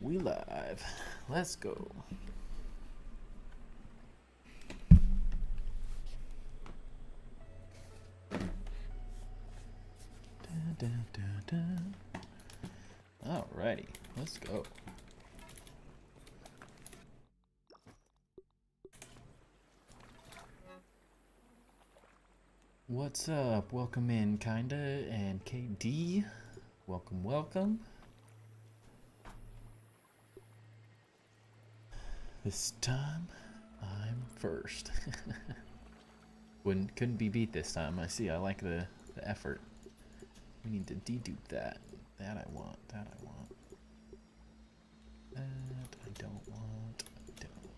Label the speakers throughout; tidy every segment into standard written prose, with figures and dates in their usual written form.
Speaker 1: We live. Let's go. Alrighty, let's go. What's up? Welcome in, Kinda and KD. Welcome, welcome. This time, I'm first. Couldn't be beat this time. I see. I like the effort. We need to dedupe that. That I want. That I want. That I don't want. I don't.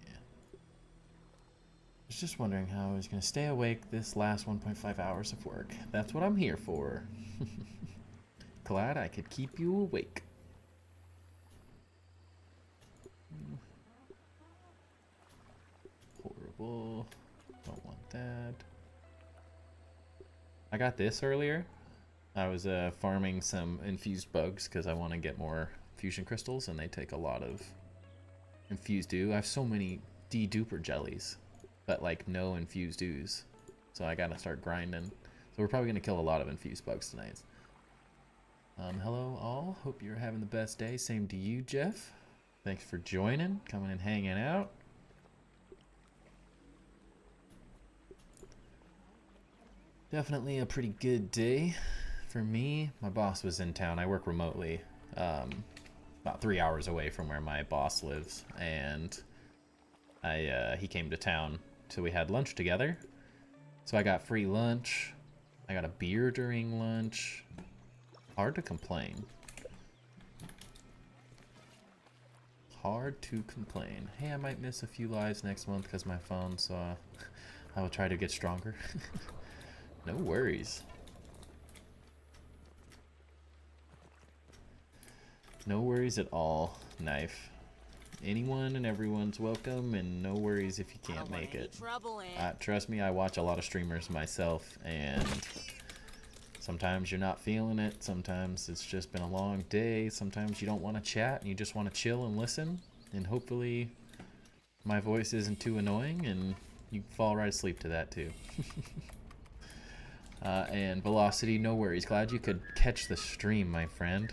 Speaker 1: Yeah. I was just wondering how I was going to stay awake this last 1.5 hours of work. That's what I'm here for. Glad I could keep you awake. Horrible. Don't want that. I got this earlier. I was farming some infused bugs because I want to get more fusion crystals, and they take a lot of infused ooze. I have so many deduper jellies, but like no infused ooze. So I gotta start grinding. So we're probably gonna kill a lot of infused bugs tonight. Hello all. Hope you're having the best day. Same to you, Jeff. Thanks for joining, coming and hanging out. Definitely a pretty good day for me. My boss was in town. I work remotely, about 3 hours away from where my boss lives, and he came to town, so we had lunch together. So I got free lunch. I got a beer during lunch. Hard to complain. Hard to complain. Hey, I might miss a few lives next month because my phone, so I will try to get stronger. No worries. No worries at all, Knife. Anyone and everyone's welcome, and no worries if you can't make it. Trust me, I watch a lot of streamers myself, and sometimes you're not feeling it. Sometimes it's just been a long day. Sometimes you don't want to chat and you just want to chill and listen. And hopefully my voice isn't too annoying and you fall right asleep to that too. And Velocity, no worries. Glad you could catch the stream, my friend.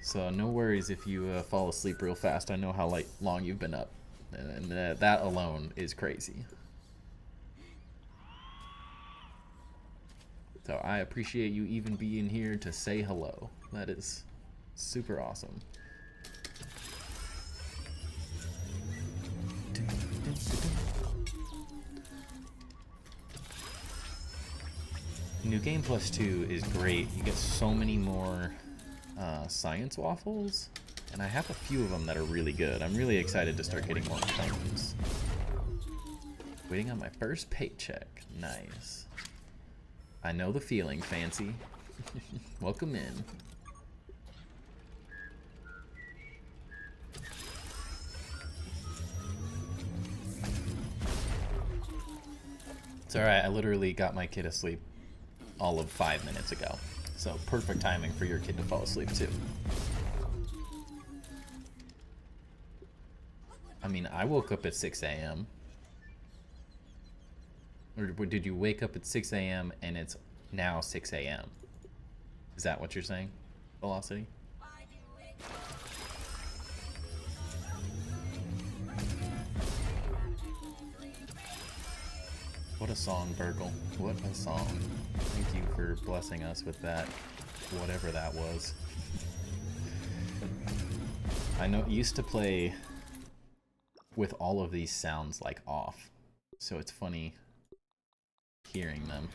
Speaker 1: So no worries if you fall asleep real fast. I know how long you've been up, and that alone is crazy. So I appreciate you even being here to say hello. That is super awesome. New Game Plus 2 is great. You get so many more science waffles, and I have a few of them that are really good. I'm really excited to start getting more cones. Waiting on my first paycheck. Nice. I know the feeling, Fancy. Welcome in. It's alright, I literally got my kid asleep all of 5 minutes ago. So perfect timing for your kid to fall asleep too. I mean, I woke up at 6 a.m. Or did you wake up at 6 a.m. and it's now 6 a.m.? Is that what you're saying, Velocity? What a song, Burgle. What a song. Thank you for blessing us with that, whatever that was. I know it used to play with all of these sounds like off, so it's funny hearing them.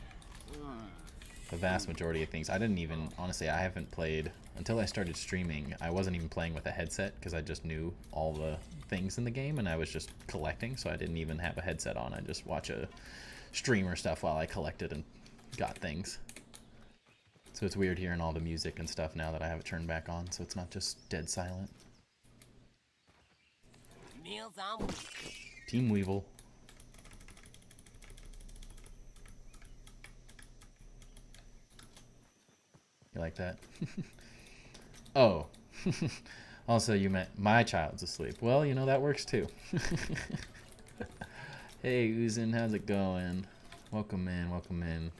Speaker 1: The vast majority of things, I didn't even, honestly, I haven't played, until I started streaming, I wasn't even playing with a headset because I just knew all the things in the game and I was just collecting, so I didn't even have a headset on. I just watch a streamer stuff while I collected and got things. So it's weird hearing all the music and stuff now that I have it turned back on, so it's not just dead silent. Team Weevil. like that. Oh. Also, you meant my child's asleep. Well, you know, that works too. Hey, Uzin, how's it going? Welcome in, welcome in.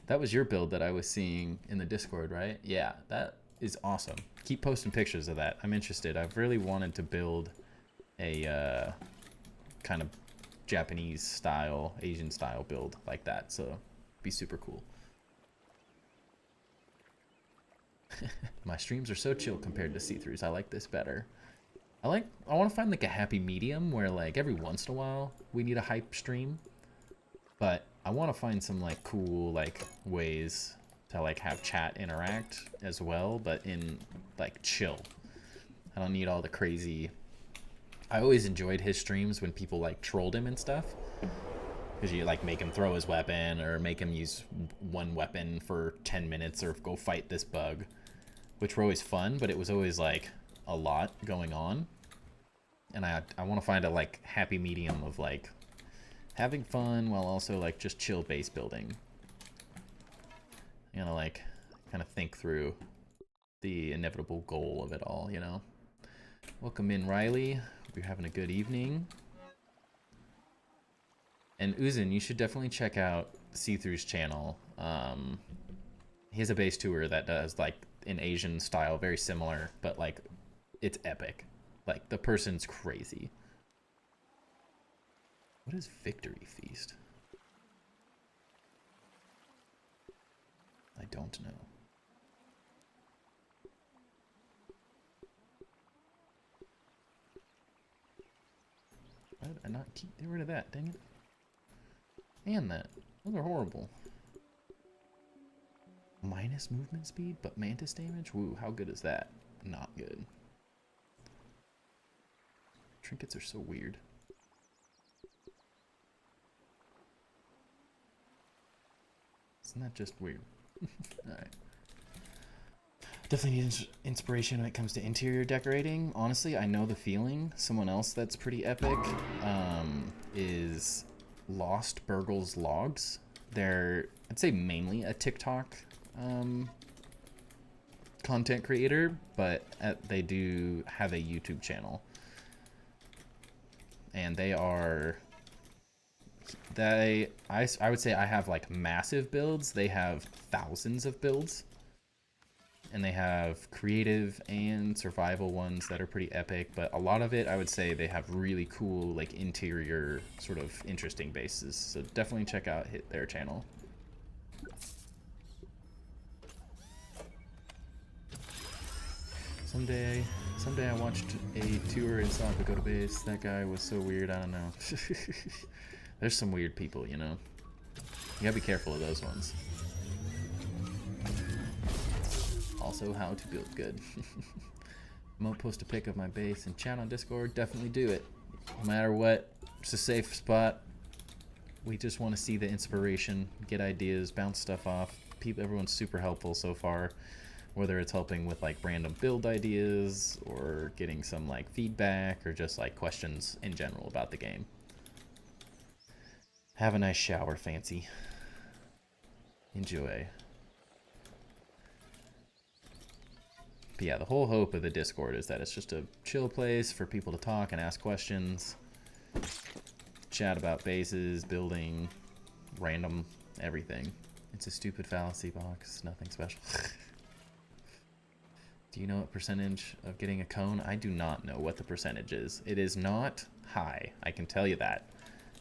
Speaker 1: That was your build that I was seeing in the Discord, right? Yeah, that is awesome. Keep posting pictures of that. I'm interested. I've really wanted to build a kind of Japanese style, Asian style build like that, so be super cool. My streams are so chill compared to see-throughs. I like this better. I want to find like a happy medium where like every once in a while we need a hype stream, but I want to find some like cool like ways to like have chat interact as well, but in like chill. I don't need all the crazy. I always enjoyed his streams when people like trolled him and stuff, because you like make him throw his weapon or make him use one weapon for 10 minutes or go fight this bug, which were always fun, but it was always like a lot going on. And I want to find a like happy medium of like having fun while also like just chill base building. You know, like kind of think through the inevitable goal of it all, you know. Welcome in, Riley. Hope you're having a good evening. And Uzin, you should definitely check out See-Through's channel. He has a base tour that does like an Asian style, very similar, but like it's epic. Like the person's crazy. What is Victory Feast? I don't know. Why did I not get rid of that? Dang it. And that. Those are horrible. Minus movement speed, but mantis damage? Woo, how good is that? Not good. Trinkets are so weird. Isn't that just weird? Alright. Definitely need inspiration when it comes to interior decorating. Honestly, I know the feeling. Someone else that's pretty epic is Lost Burgle's Logs. They're, I'd say, mainly a TikTok content creator, but they do have a YouTube channel. And they are... I would say I have like massive builds. They have thousands of builds. And they have creative and survival ones that are pretty epic, but a lot of it, I would say they have really cool, like, interior, sort of interesting bases. So definitely check out their channel. Someday I watched a tour and saw to go to base. That guy was so weird, I don't know. There's some weird people, you know? You gotta be careful of those ones. Also, how to build good. I'm gonna post a pic of my base and chat on Discord. Definitely do it. No matter what, it's a safe spot. We just want to see the inspiration, get ideas, bounce stuff off. Everyone's super helpful so far. Whether it's helping with like random build ideas or getting some like feedback or just like questions in general about the game. Have a nice shower, Fancy. Enjoy. But yeah, the whole hope of the Discord is that it's just a chill place for people to talk and ask questions, chat about bases, building, random everything. It's a stupid fallacy box, nothing special. Do you know what percentage of getting a cone? I do not know what the percentage is. It is not high, I can tell you that.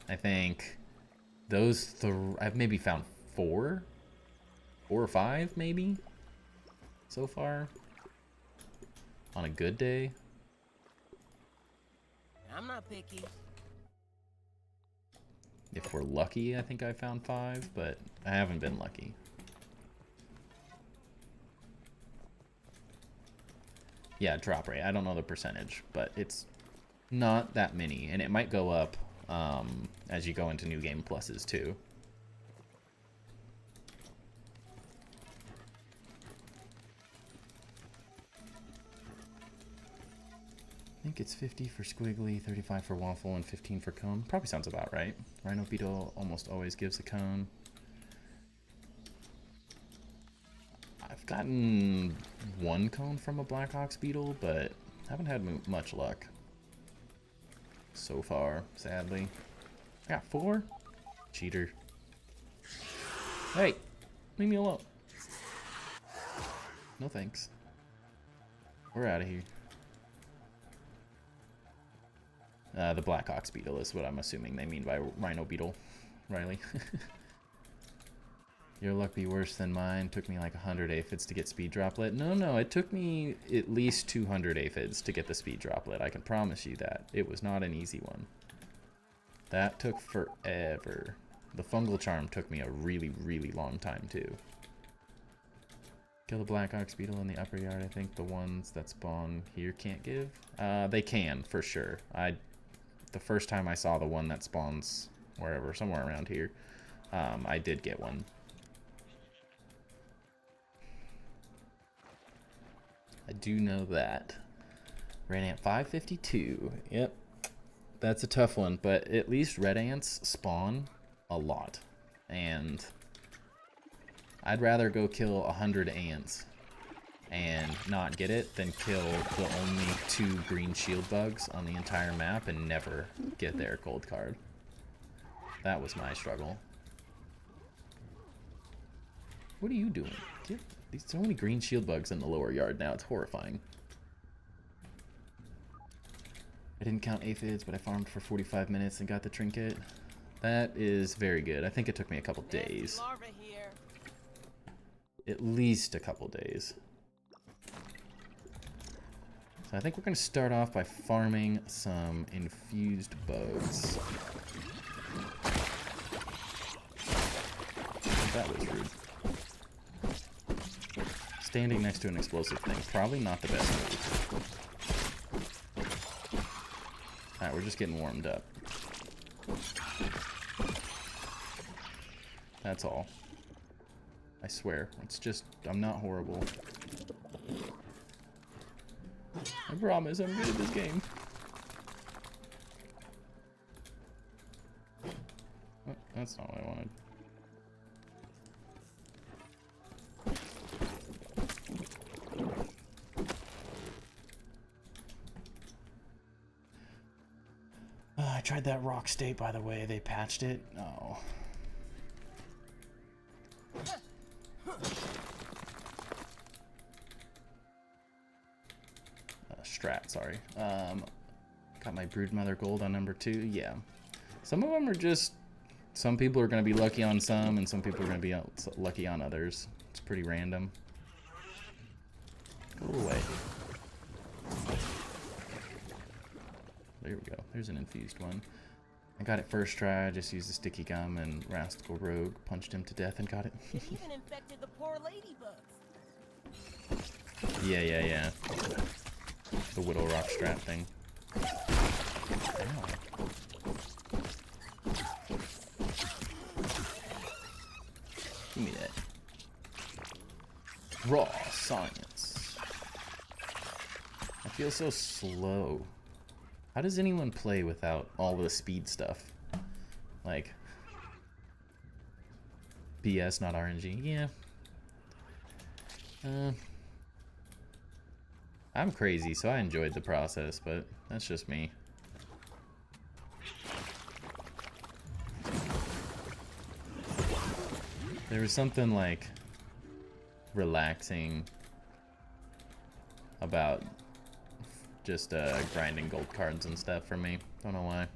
Speaker 1: I think those I've maybe found four or five maybe so far. On a good day.
Speaker 2: I'm not picky.
Speaker 1: If we're lucky, I think I found 5, but I haven't been lucky. Yeah, drop rate. I don't know the percentage, but it's not that many, and it might go up as you go into new game pluses too. I think it's 50 for Squiggly, 35 for Waffle, and 15 for Cone. Probably sounds about right. Rhino Beetle almost always gives a cone. I've gotten one cone from a Black Ox beetle, but haven't had much luck so far, sadly. I got 4? Cheater. Hey, leave me alone. No thanks. We're out of here. The Black Ox beetle is what I'm assuming they mean by rhino beetle, Riley. Your luck be worse than mine. Took me like 100 aphids to get speed droplet. No, it took me at least 200 aphids to get the speed droplet. I can promise you that. It was not an easy one. That took forever. The fungal charm took me a really, really long time too. Kill the Black Ox beetle in the upper yard. I think the ones that spawn here can't give. They can for sure. The first time I saw the one that spawns wherever, somewhere around here, I did get one. I do know that. Red ant 552. Yep. That's a tough one, but at least red ants spawn a lot. And I'd rather go kill 100 ants and not get it than kill the only 2 green shield bugs on the entire map and never get their gold card. That was my struggle. What are you doing? There's so many green shield bugs in the lower yard now, it's horrifying. I didn't count aphids, but I farmed for 45 minutes and got the trinket. That is very good. I think it took me a couple days. At least a couple days. So I think we're going to start off by farming some infused bugs. That was rude. Standing next to an explosive thing, probably not the best move. Alright, we're just getting warmed up. That's all. I swear, it's just, I'm not horrible. I promise I'm good at this game. Oh, that's not what I wanted. I tried that rock state, by the way. They patched it. Oh. Strat, sorry. Got my Broodmother gold on number 2. Yeah. Some of them are just... Some people are going to be lucky on some, and some people are going to be lucky on others. It's pretty random. Go away. There we go. There's an infused one. I got it first try. I just used the sticky gum and Rascal Rogue punched him to death and got it.
Speaker 2: It even infected the poor ladybugs.
Speaker 1: Yeah. The Widow Rock strat thing. Ow. Give me that. Raw science. I feel so slow. How does anyone play without all the speed stuff? Like, BS, not RNG. Yeah. I'm crazy, so I enjoyed the process, but that's just me. There was something, like, relaxing about just grinding gold cards and stuff for me. Don't know why.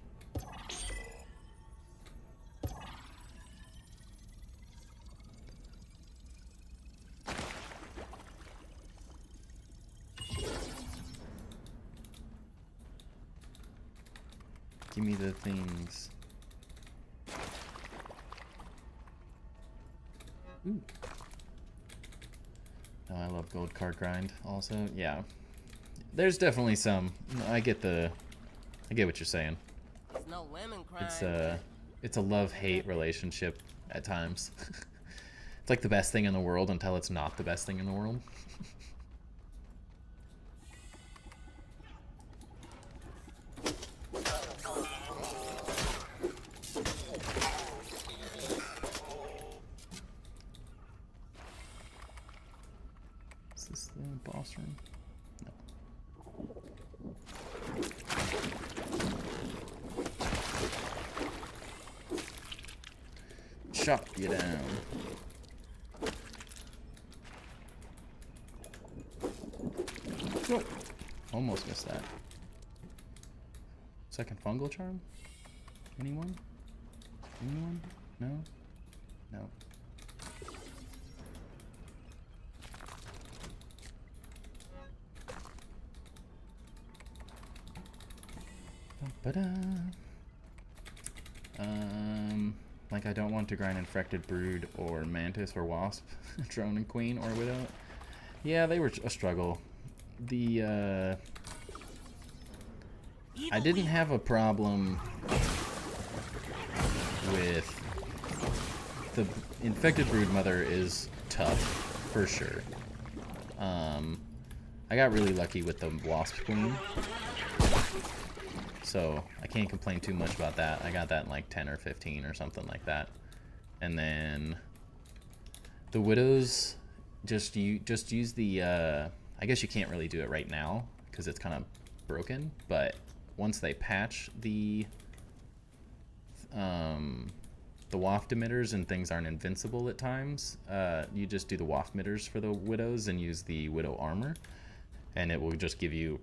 Speaker 1: Give me the things. Ooh. Oh, I love gold card grind also. Yeah. There's definitely some. I get what you're saying.
Speaker 2: It's no lemon crime.
Speaker 1: It's a love-hate relationship at times. It's like the best thing in the world until it's not the best thing in the world. turn? No. Chop you down. Oh, almost missed that. Second fungal charm? Anyone? Anyone? No? No. Like I don't want to grind Infected Brood or Mantis or Wasp, Drone and Queen or Widow. Yeah, they were a struggle. I didn't have a problem with the Infected Brood Mother is tough for sure. I got really lucky with the Wasp Queen. So I can't complain too much about that. I got that in like 10 or 15 or something like that. And then the Widows, just use the, I guess you can't really do it right now because it's kind of broken, but once they patch the waft emitters and things aren't invincible at times, you just do the waft emitters for the Widows and use the Widow armor, and it will just give you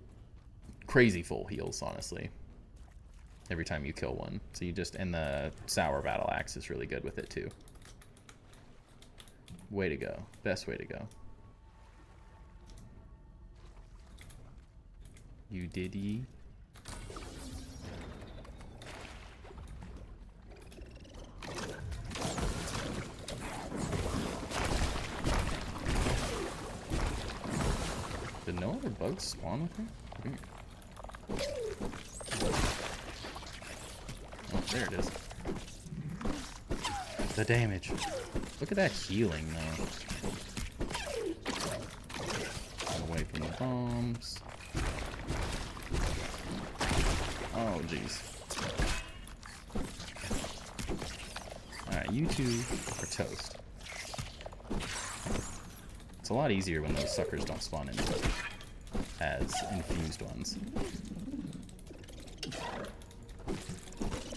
Speaker 1: crazy full heals, honestly, every time you kill one. So you just, and the Sour Battle Axe is really good with it too. Way to go. Best way to go. You did ye? Did no other bugs spawn with me? Weird. Oh, there it is. The damage. Look at that healing, though. Away from the bombs. Oh, jeez. Alright, you two are toast. It's a lot easier when those suckers don't spawn in as infused ones.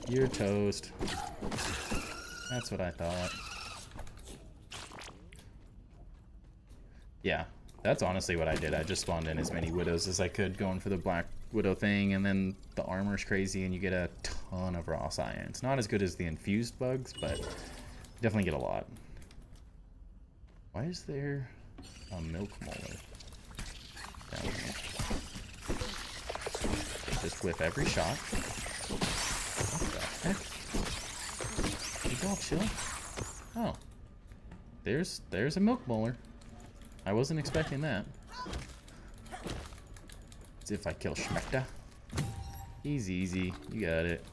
Speaker 1: You're toast. That's what I thought. Yeah, that's honestly what I did. I just spawned in as many Widows as I could, going for the Black Widow thing, and then the armor's crazy and you get a ton of raw science. Not as good as the infused bugs, but definitely get a lot. Why is there a milk molar down here? Just whip every shot. What the heck? You all chill? Oh. There's a milk molar. I wasn't expecting that. As if I kill Schmecta. Easy, easy. You got it.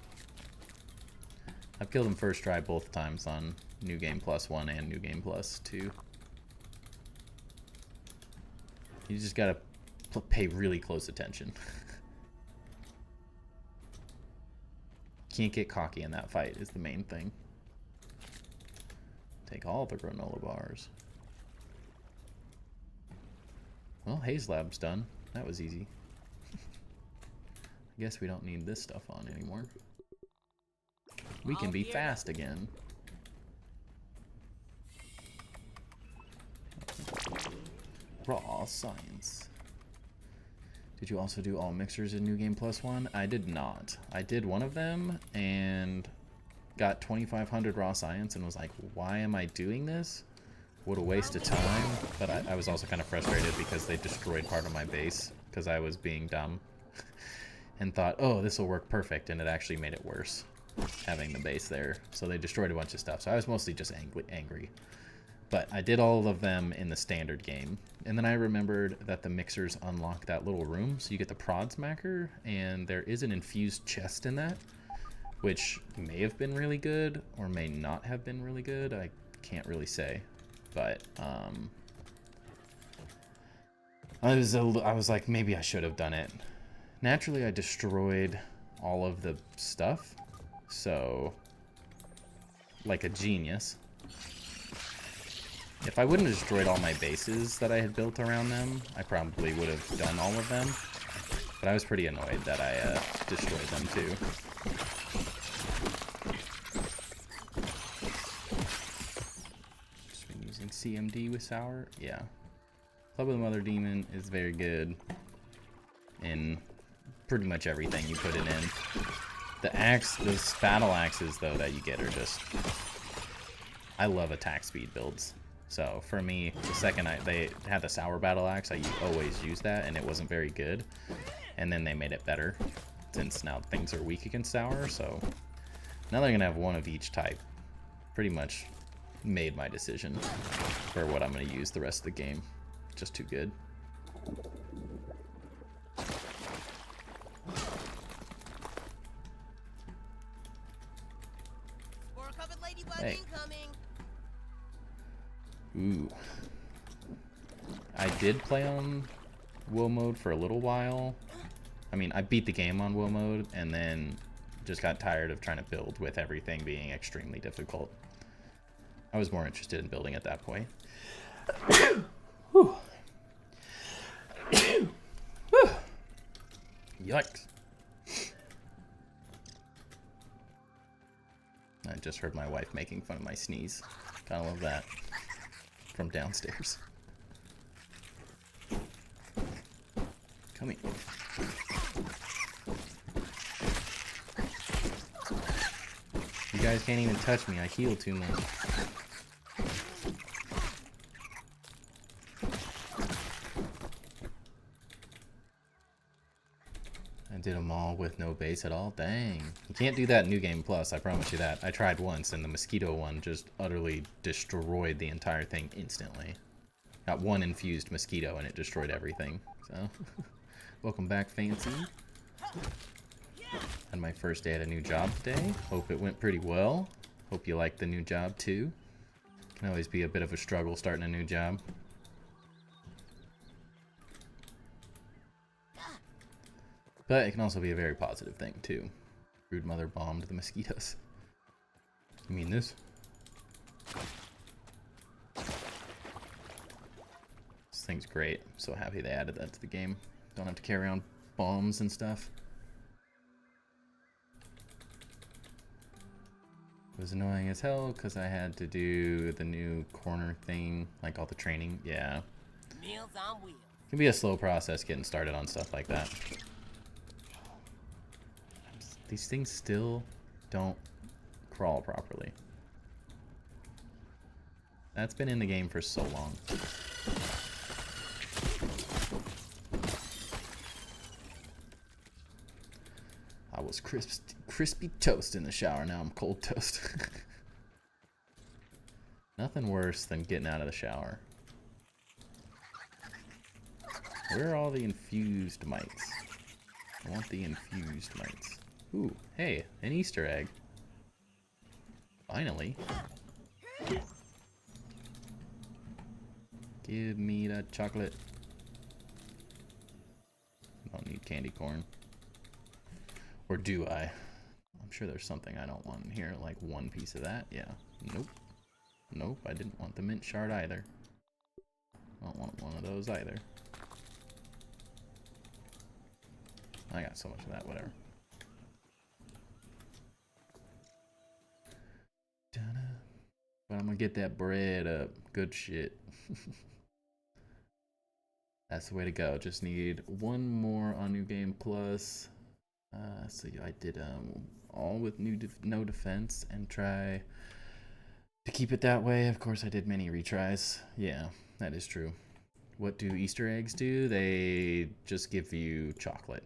Speaker 1: I've killed him first try both times on New Game Plus 1 and New Game Plus 2. You just gotta pay really close attention. Can't get cocky in that fight is the main thing. Take all the granola bars. Well, Haze Lab's done. That was easy. I guess we don't need this stuff on anymore. We can be fast again. Raw science. Did you also do all mixers in New Game Plus 1? I did not. I did one of them and got 2,500 raw science and was like, why am I doing this? What a waste of time. But I was also kind of frustrated because they destroyed part of my base because I was being dumb and thought, oh, this will work perfect, and it actually made it worse having the base there. So they destroyed a bunch of stuff. So I was mostly just angry. But I did all of them in the standard game. And then I remembered that the mixers unlock that little room. So you get the prod smacker, and there is an infused chest in that, which may have been really good or may not have been really good. I can't really say. But I was like, maybe I should have done it. Naturally, I destroyed all of the stuff. So, like a genius. If I wouldn't have destroyed all my bases that I had built around them, I probably would have done all of them. But I was pretty annoyed that I destroyed them too. Just been using CMD with Sour. Yeah. Club of the Mother Demon is very good in pretty much everything you put it in. The battle axes though that you get are just... I love attack speed builds. So for me, the second they had the Sour battle axe, I always used that, and it wasn't very good. And then they made it better, since now things are weak against Sour. So now they're gonna have one of each type. Pretty much made my decision for what I'm gonna use the rest of the game. Just too good. Hey. Ooh. I did play on Woe mode for a little while. I mean, I beat the game on Woe mode and then just got tired of trying to build with everything being extremely difficult. I was more interested in building at that point. Whew. Yikes. I just heard my wife making fun of my sneeze. Kinda love that. From downstairs. Come here. You guys can't even touch me. I heal too much. I did them all with no base at all. Dang. You can't do that in New Game Plus, I promise you that. I tried once, and the mosquito one just utterly destroyed the entire thing instantly. Got one infused mosquito, and it destroyed everything. So, welcome back, Fancy. Had my first day at a new job today. Hope it went pretty well. Hope you liked the new job, too. Can always be a bit of a struggle starting a new job. But it can also be a very positive thing, too. Brood Mother bombed the mosquitoes. You mean this? This thing's great. I'm so happy they added that to the game. Don't have to carry around bombs and stuff. It was annoying as hell because I had to do the new corner thing, like all the training. Yeah.
Speaker 2: Meals on wheels.
Speaker 1: It can be a slow process getting started on stuff like that. These things still don't crawl properly. That's been in the game for so long. I was crispy toast in the shower, now I'm cold toast. Nothing worse than getting out of the shower. Where are all the infused mites? I want the infused mites. Ooh, hey, an Easter egg. Finally. Give me that chocolate. Don't need candy corn. Or do I? I'm sure there's something I don't want in here, like one piece of that. Yeah. Nope. Nope, I didn't want the mint shard either. I don't want one of those either. I got so much of that, whatever. But I'm gonna get that bread up. Good shit. That's the way to go. Just need one more on New Game Plus. So I did all with no defense and try to keep it that way. Of course, I did many retries. Yeah, that is true. What do Easter eggs do? They just give you chocolate.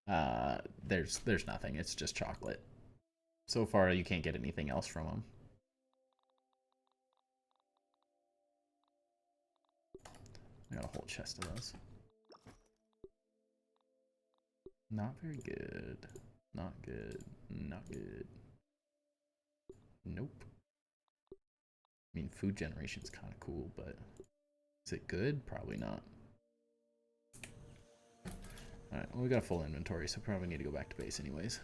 Speaker 1: There's nothing. It's just chocolate. So far, you can't get anything else from them. I got a whole chest of those. Not very good. Not good. Not good. Nope. I mean, food generation's kind of cool, but is it good? Probably not. Alright, well, we got a full inventory, so probably need to go back to base anyways.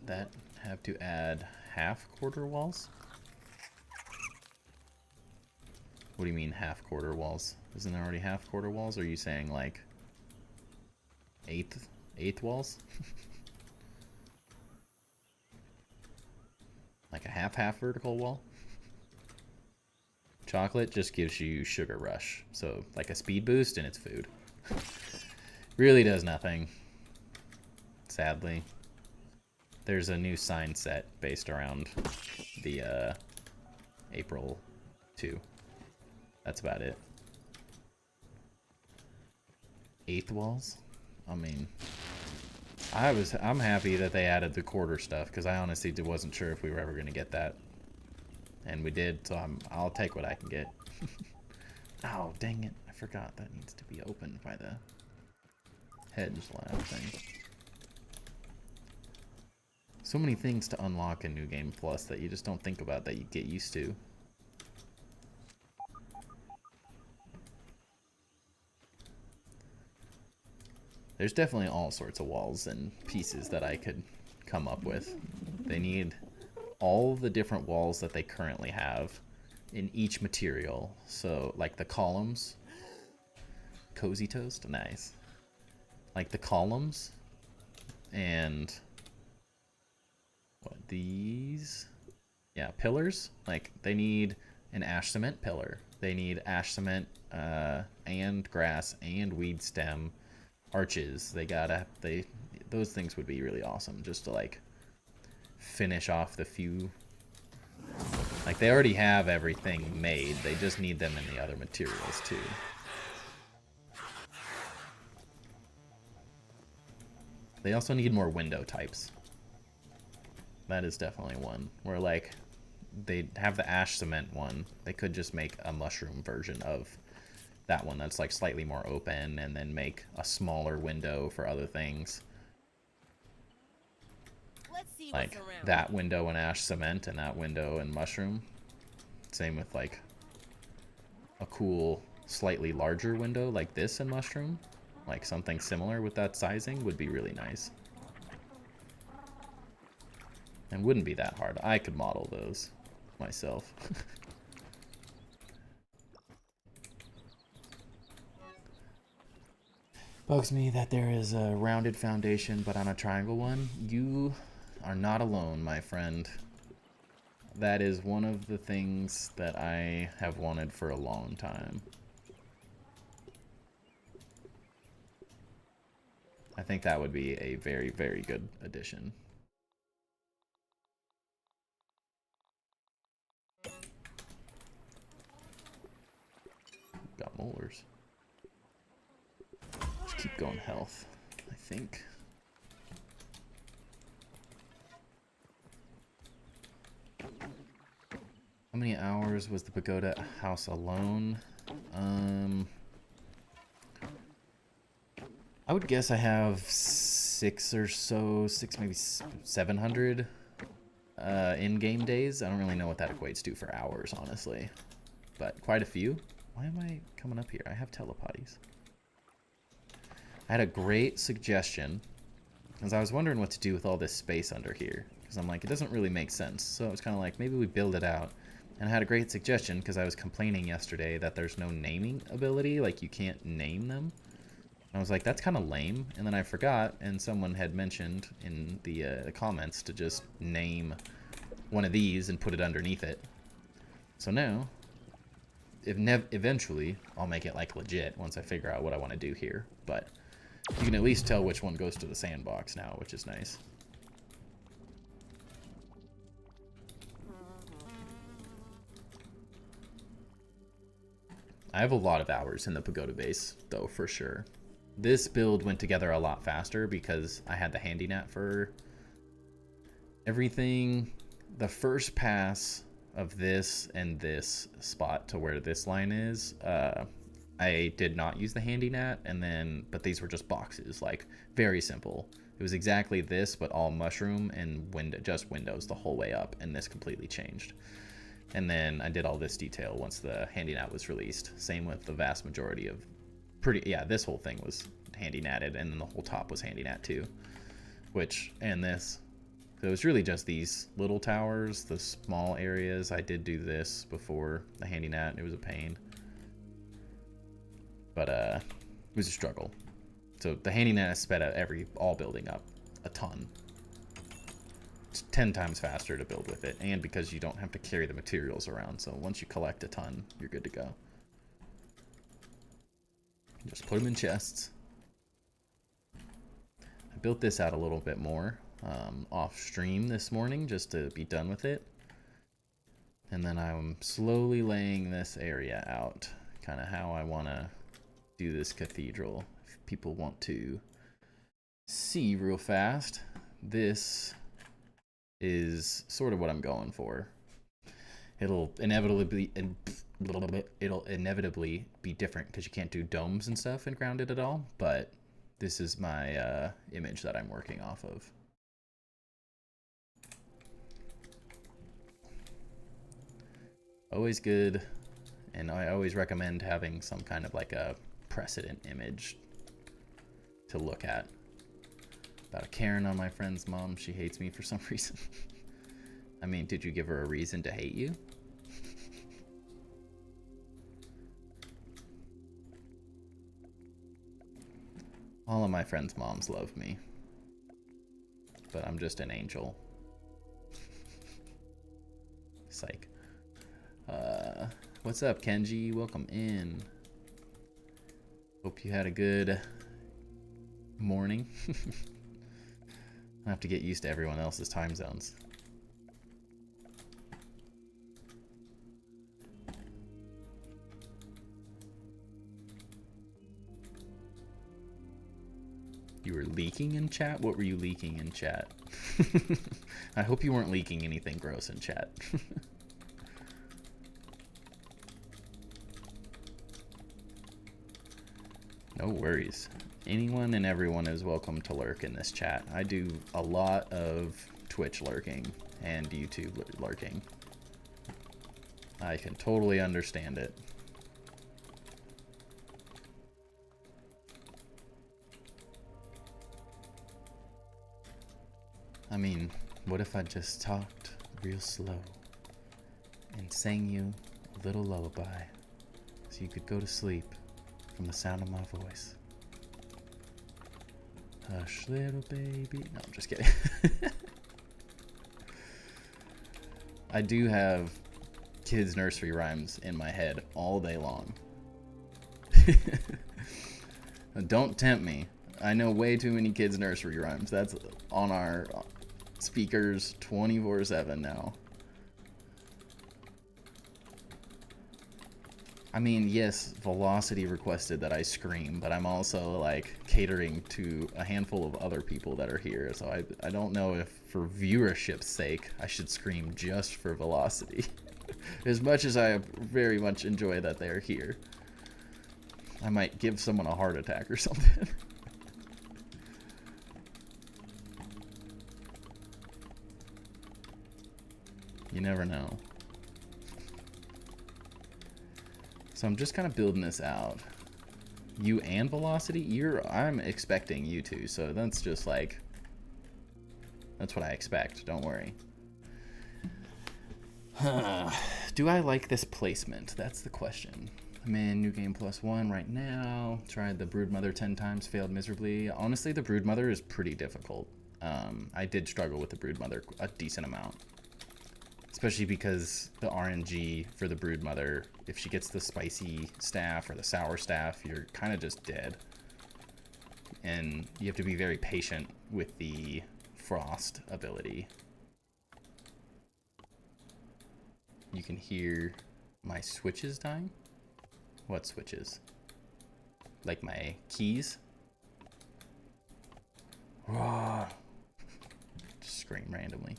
Speaker 1: That have to add half quarter walls. What do you mean half-quarter walls? Isn't there already half-quarter walls? Or are you saying like eighth walls? Like a half vertical wall? Chocolate just gives you sugar rush. So like a speed boost and it's food. Really does nothing. Sadly. There's a new sign set based around the April 2. That's about it. Eighth walls? I mean, I'm happy that they added the quarter stuff because I honestly wasn't sure if we were ever going to get that. And we did, so I'll take what I can get. Oh, dang it. I forgot that needs to be opened by the hedge lab thing. So many things to unlock in New Game Plus that you just don't think about that you get used to. There's definitely all sorts of walls and pieces that I could come up with. They need all the different walls that they currently have in each material. So, like the columns. Cozy toast? Nice. Like the columns. And what, these? Yeah, pillars. Like, they need an ash cement pillar. They need ash cement and grass and weed stem arches. Those things would be really awesome just to like finish off the few. Like, they already have everything made. They just need them in the other materials too. They also need more window types. That is definitely one where like they have the ash cement one. They could just make a mushroom version of that one that's like slightly more open and then make a smaller window for other things.
Speaker 2: Let's see
Speaker 1: Like
Speaker 2: what's around.
Speaker 1: that window in ash cement and that window in mushroom. Same with like a cool slightly larger window like this in mushroom. Like something similar with that sizing would be really nice. And wouldn't be that hard. I could model those myself. Bugs me that there is a rounded foundation, but on a triangle one. You are not alone, my friend. That is one of the things that I have wanted for a long time. I think that would be a very, very good addition. Got molars. Just keep going health, I think. How many hours was the pagoda house alone? I would guess I have 6 or so, maybe 700 in-game days. I don't really know what that equates to for hours, honestly. But quite a few. Why am I coming up here? I have telepathies. I had a great suggestion, because I was wondering what to do with all this space under here. Because I'm like, it doesn't really make sense. So I was kind of like, maybe we build it out. And I had a great suggestion, because I was complaining yesterday that there's no naming ability. Like, you can't name them. And I was like, that's kind of lame. And then I forgot, and someone had mentioned in the comments to just name one of these and put it underneath it. So now, eventually, I'll make it like legit once I figure out what I want to do here. But you can at least tell which one goes to the sandbox now, which is nice. I have a lot of hours in the pagoda base, though, for sure. This build went together a lot faster because I had the handy nat for everything. The first pass of this and this spot to where this line is, I did not use the handy nat, but these were just boxes, like very simple. It was exactly this, but all mushroom and just windows the whole way up, and this completely changed. And then I did all this detail once the handy nat was released. Same with the vast majority of this whole thing was handy natted, and then the whole top was handy nat too. And this. So it was really just these little towers, the small areas. I did do this before the handy nat, and it was a pain. But it was a struggle. So the handiness sped all building up a ton. It's 10 times faster to build with it, and because you don't have to carry the materials around, so once you collect a ton, you're good to go. Just put them in chests. I built this out a little bit more off stream this morning just to be done with it. And then I'm slowly laying this area out, kind of how I want to do this cathedral. If people want to see real fast, this is sort of what I'm going for. It'll inevitably be different because you can't do domes and stuff in Grounded at all, but this is my image that I'm working off of. Always good, and I always recommend having some kind of like a precedent image to look at. About a Karen on my friend's mom, she hates me for some reason. I mean, did you give her a reason to hate you? All of my friends' moms love me, but I'm just an angel. Psych. What's up, Kenji? Welcome in. Hope you had a good morning. I have to get used to everyone else's time zones. You were leaking in chat? What were you leaking in chat? I hope you weren't leaking anything gross in chat. No worries. Anyone and everyone is welcome to lurk in this chat. I do a lot of Twitch lurking and YouTube lurking. I can totally understand it. I mean, what if I just talked real slow and sang you a little lullaby so you could go to sleep from the sound of my voice? Hush, little baby. No, I'm just kidding. I do have kids' nursery rhymes in my head all day long. Don't tempt me. I know way too many kids' nursery rhymes. That's on our speakers 24/7 now. I mean, yes, Velocity requested that I scream, but I'm also like catering to a handful of other people that are here, so I don't know if for viewership's sake I should scream just for Velocity. As much as I very much enjoy that they're here. I might give someone a heart attack or something. You never know. So I'm just kind of building this out. You and Velocity? I'm expecting you to, so that's just like, that's what I expect, don't worry. Do I like this placement? That's the question. I'm in New Game +1 right now. Tried the Broodmother 10 times, failed miserably. Honestly, the Broodmother is pretty difficult. I did struggle with the Broodmother a decent amount. Especially because the RNG for the Broodmother, if she gets the spicy staff or the sour staff, you're kind of just dead. And you have to be very patient with the frost ability. You can hear my switches dying. What switches? Like my keys? Just scream randomly.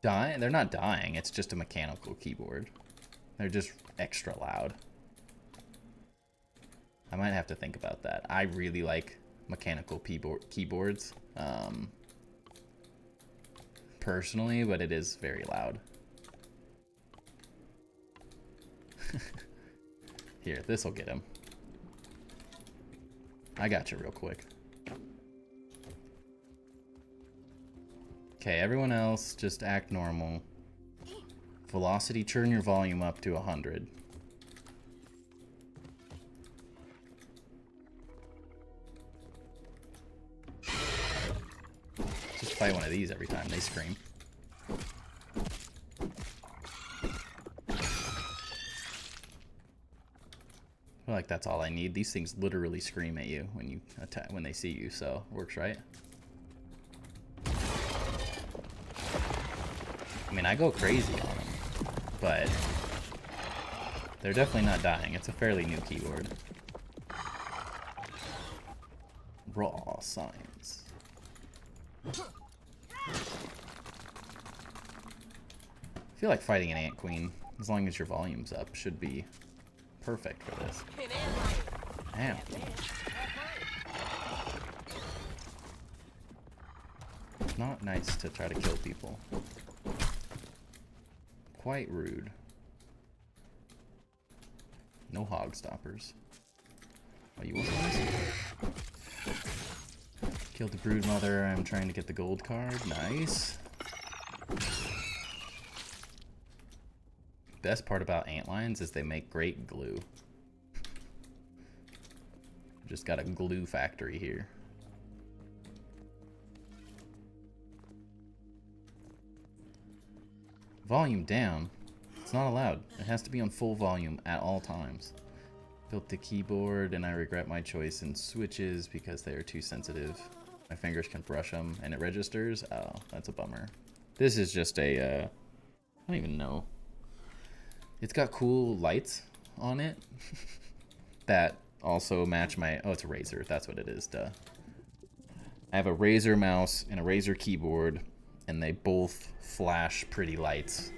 Speaker 1: Dying? They're not dying, it's just a mechanical keyboard. They're just extra loud. I might have to think about that. I really like mechanical keyboards. Personally, but it is very loud. Here, this'll get him. I got you real quick. Okay, everyone else, just act normal. Velocity, turn your volume up to 100. fight one of these every time they scream. I feel like that's all I need. These things literally scream at you when you attack, when they see you, so works, right? I mean, I go crazy on them, but they're definitely not dying. It's a fairly new keyboard. Raw science. I feel like fighting an ant queen, as long as your volume's up, should be perfect for this. Damn. Not nice to try to kill people. Quite rude. No hog stoppers. Oh, you want this? Killed the brood mother. I'm trying to get the gold card. Nice. Best part about antlions is they make great glue. Just got a glue factory here. Volume down. It's not allowed. It has to be on full volume at all times. Built the keyboard and I regret my choice in switches because they are too sensitive. My fingers can brush them and it registers. Oh, that's a bummer. This is just a, I don't even know. It's got cool lights on it that also match my, oh, it's a Razer. That's what it is, duh. I have a Razer mouse and a Razer keyboard and they both flash pretty lights.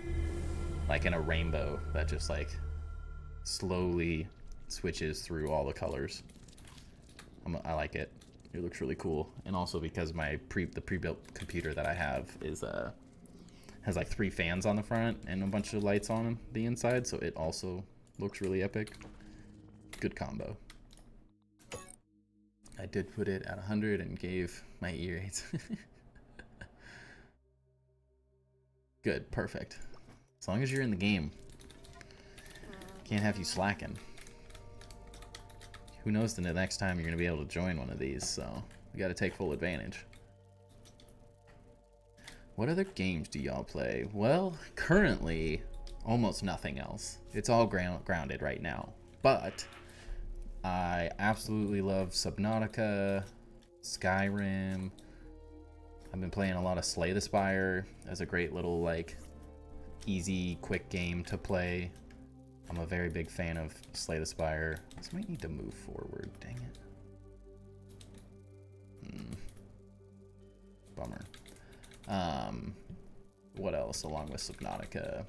Speaker 1: Like in a rainbow that just like slowly switches through all the colors. I like it. It looks really cool. And also because the pre-built computer that I have is has like 3 fans on the front and a bunch of lights on the inside, so it also looks really epic. Good combo. I did put it at 100 and gave my ear aids. Good, perfect. As long as you're in the game. Can't have you slacking. Who knows the next time you're going to be able to join one of these, so you got to take full advantage. What other games do y'all play? Well, currently, almost nothing else. It's all grounded right now. But I absolutely love Subnautica, Skyrim. I've been playing a lot of Slay the Spire as a great little, like, easy, quick game to play. I'm a very big fan of Slay the Spire. This might need to move forward. Dang it. Bummer. What else along with Subnautica?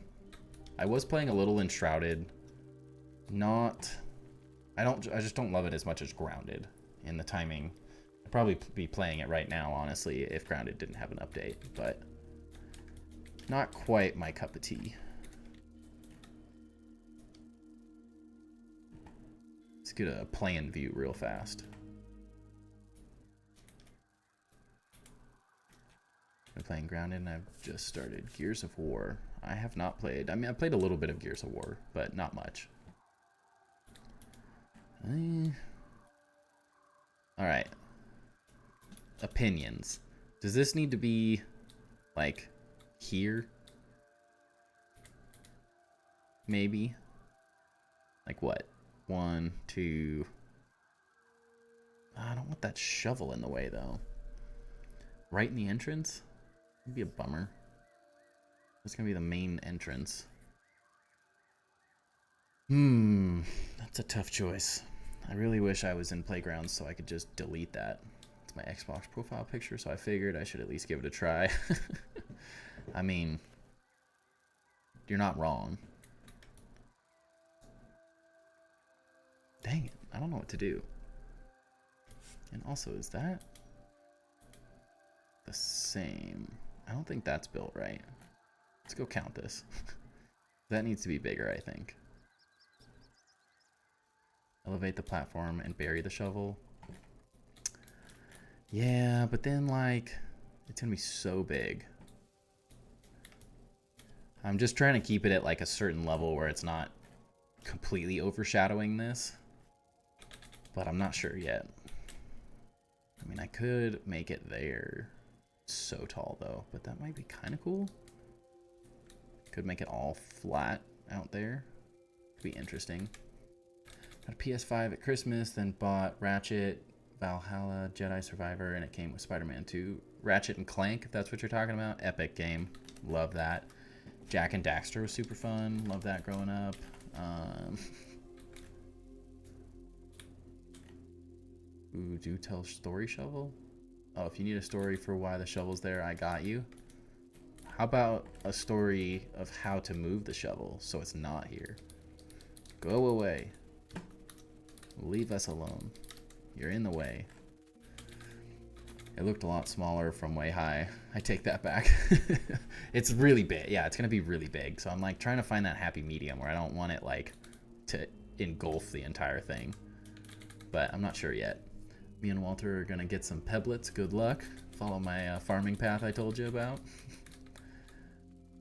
Speaker 1: I was playing a little Enshrouded. I just don't love it as much as Grounded in the timing. I'd probably be playing it right now, honestly, if Grounded didn't have an update, but not quite my cup of tea. Let's get a plan view real fast. I'm playing Grounded and I've just started Gears of War. I have not played. I mean, I played a little bit of Gears of War, but not much. Alright. Opinions. Does this need to be, like, here? Maybe? Like what? 1, 2... I don't want that shovel in the way, though. Right in the entrance? It'd be a bummer. That's gonna be the main entrance. That's a tough choice. I really wish I was in Playgrounds so I could just delete that. It's my Xbox profile picture, so I figured I should at least give it a try. I mean, you're not wrong. Dang it, I don't know what to do. And also, is that the same? I don't think that's built right. Let's go count this. That needs to be bigger, I think. Elevate the platform and bury the shovel. Yeah, but then, like, it's gonna be so big. I'm just trying to keep it at, like, a certain level where it's not completely overshadowing this. But I'm not sure yet. I mean, I could make it there. so tall though, but that might be kind of cool. Could make it all flat out there. Could be interesting. Got a PS5 at Christmas, then bought Ratchet, Valhalla, Jedi Survivor, and it came with Spider-Man 2. Ratchet and Clank, if that's what you're talking about. Epic game. Love that. Jack and Daxter was super fun. Love that growing up. Ooh, do tell story shovel? Oh, if you need a story for why the shovel's there, I got you. How about a story of how to move the shovel so it's not here? Go away. Leave us alone. You're in the way. It looked a lot smaller from way high. I take that back. It's really big. Yeah, it's going to be really big. So I'm like trying to find that happy medium where I don't want it like to engulf the entire thing. But I'm not sure yet. Me and Walter are going to get some pebblets. Good luck. Follow my farming path I told you about.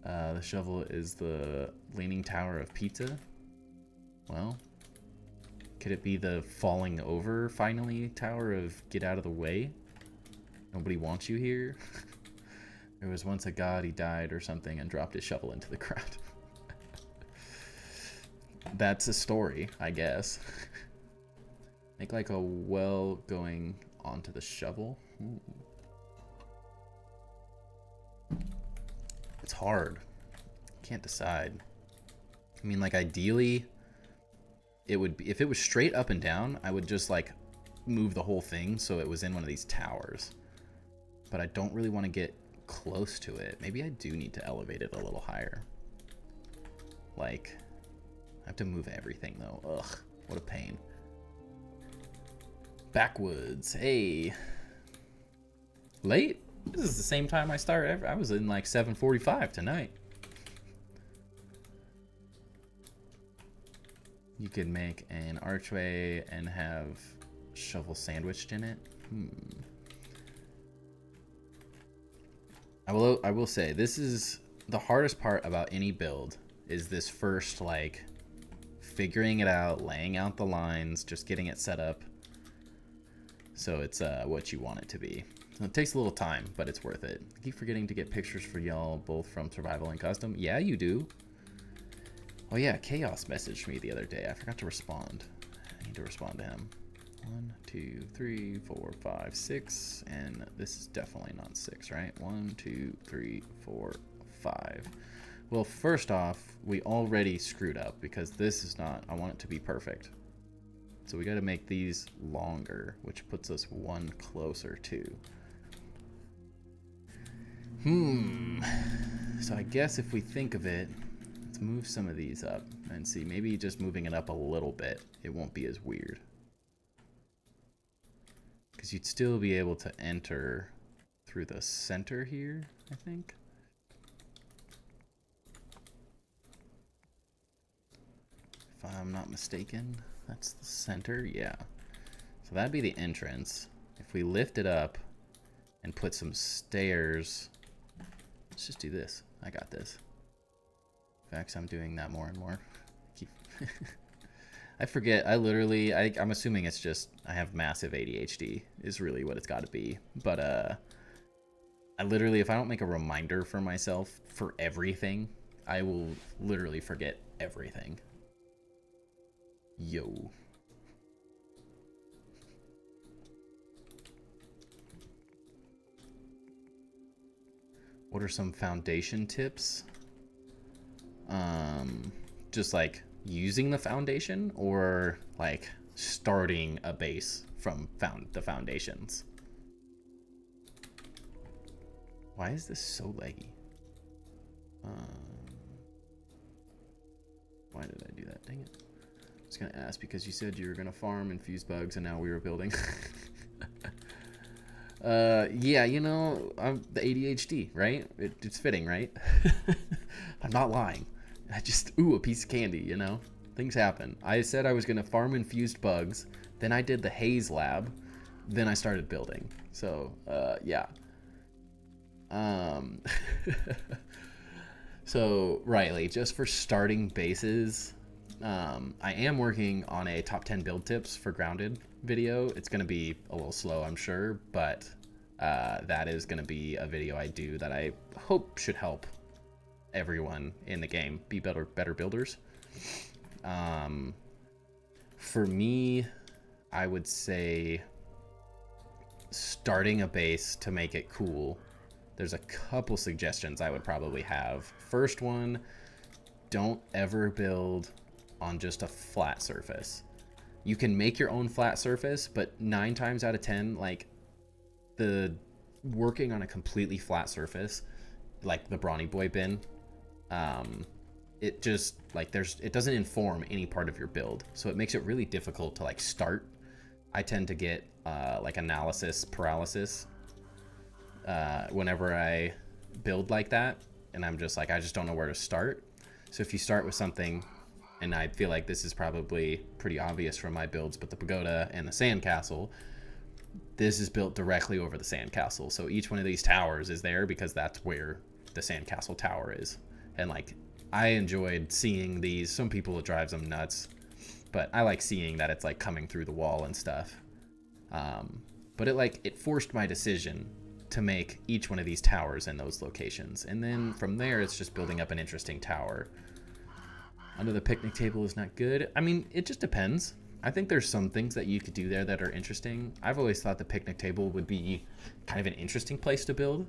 Speaker 1: The shovel is the Leaning Tower of Pizza. Well, could it be the falling over finally tower of get out of the way? Nobody wants you here. There was once a god, he died or something and dropped his shovel into the ground. That's a story, I guess. Make like a well going onto the shovel. Ooh. It's hard. Can't decide. I mean, like ideally, it would be, if it was straight up and down, I would just like move the whole thing so it was in one of these towers. But I don't really want to get close to it. Maybe I do need to elevate it a little higher. Like, I have to move everything though. Ugh, what a pain. Backwoods, hey. Late? This is the same time I started. I was in like 7:45 tonight. You could make an archway and have shovel sandwiched in it. I will say, this is the hardest part about any build, is this first, like, figuring it out, laying out the lines, just getting it set up so it's what you want it to be. So it takes a little time, but it's worth it. I keep forgetting to get pictures for y'all, both from Survival and Custom. Yeah, you do. Oh yeah, Chaos messaged me the other day. I forgot to respond. I need to respond to him. 1, 2, 3, 4, 5, 6, and this is definitely not 6, right? 1, 2, 3, 4, 5. Well, first off, we already screwed up because this is not, I want it to be perfect. So we got to make these longer, which puts us one closer to. So I guess if we think of it, let's move some of these up and see, maybe just moving it up a little bit, it won't be as weird. Because you'd still be able to enter through the center here, I think. If I'm not mistaken, that's the center, yeah. So that'd be the entrance. If we lift it up and put some stairs, let's just do this. I got this. In fact, I'm doing that more and more. I forget. I'm assuming it's just I have massive ADHD is really what it's got to be. But I literally, if I don't make a reminder for myself for everything, I will literally forget everything. Yo. What are some foundation tips? Just like using the foundation or like starting a base from the foundations. Why is this so laggy? Why did I do that? Dang it. I was gonna ask because you said you were gonna farm and fuse bugs and now we were building. Yeah, you know, I'm the ADHD, right? It's fitting, right? I'm not lying. I just, a piece of candy, you know? Things happen. I said I was going to farm infused bugs. Then I did the haze lab. Then I started building. So, yeah. So, Riley, just for starting bases, I am working on a top 10 build tips for Grounded video. It's going to be a little slow, I'm sure, but That is going to be a video I do that I hope should help everyone in the game be better builders. For me, I would say starting a base to make it cool. There's a couple suggestions I would probably have. First one, don't ever build on just a flat surface. You can make your own flat surface, but 9 times out of 10, like, the working on a completely flat surface, like the Brawny Boy bin, it just, like, it doesn't inform any part of your build, so it makes it really difficult to, like, start. I tend to get like analysis paralysis whenever I build like that, and I'm just like, I just don't know where to start. So if you start with something, and I feel like this is probably pretty obvious from my builds, but the pagoda and the sandcastle, this is built directly over the sandcastle. So each one of these towers is there because that's where the sandcastle tower is. And like, I enjoyed seeing these. Some people, it drives them nuts, but I like seeing that it's like coming through the wall and stuff. But it forced my decision to make each one of these towers in those locations. And then from there, it's just building up an interesting tower. Under the picnic table is not good. I mean, it just depends. I think there's some things that you could do there that are interesting. I've always thought the picnic table would be kind of an interesting place to build.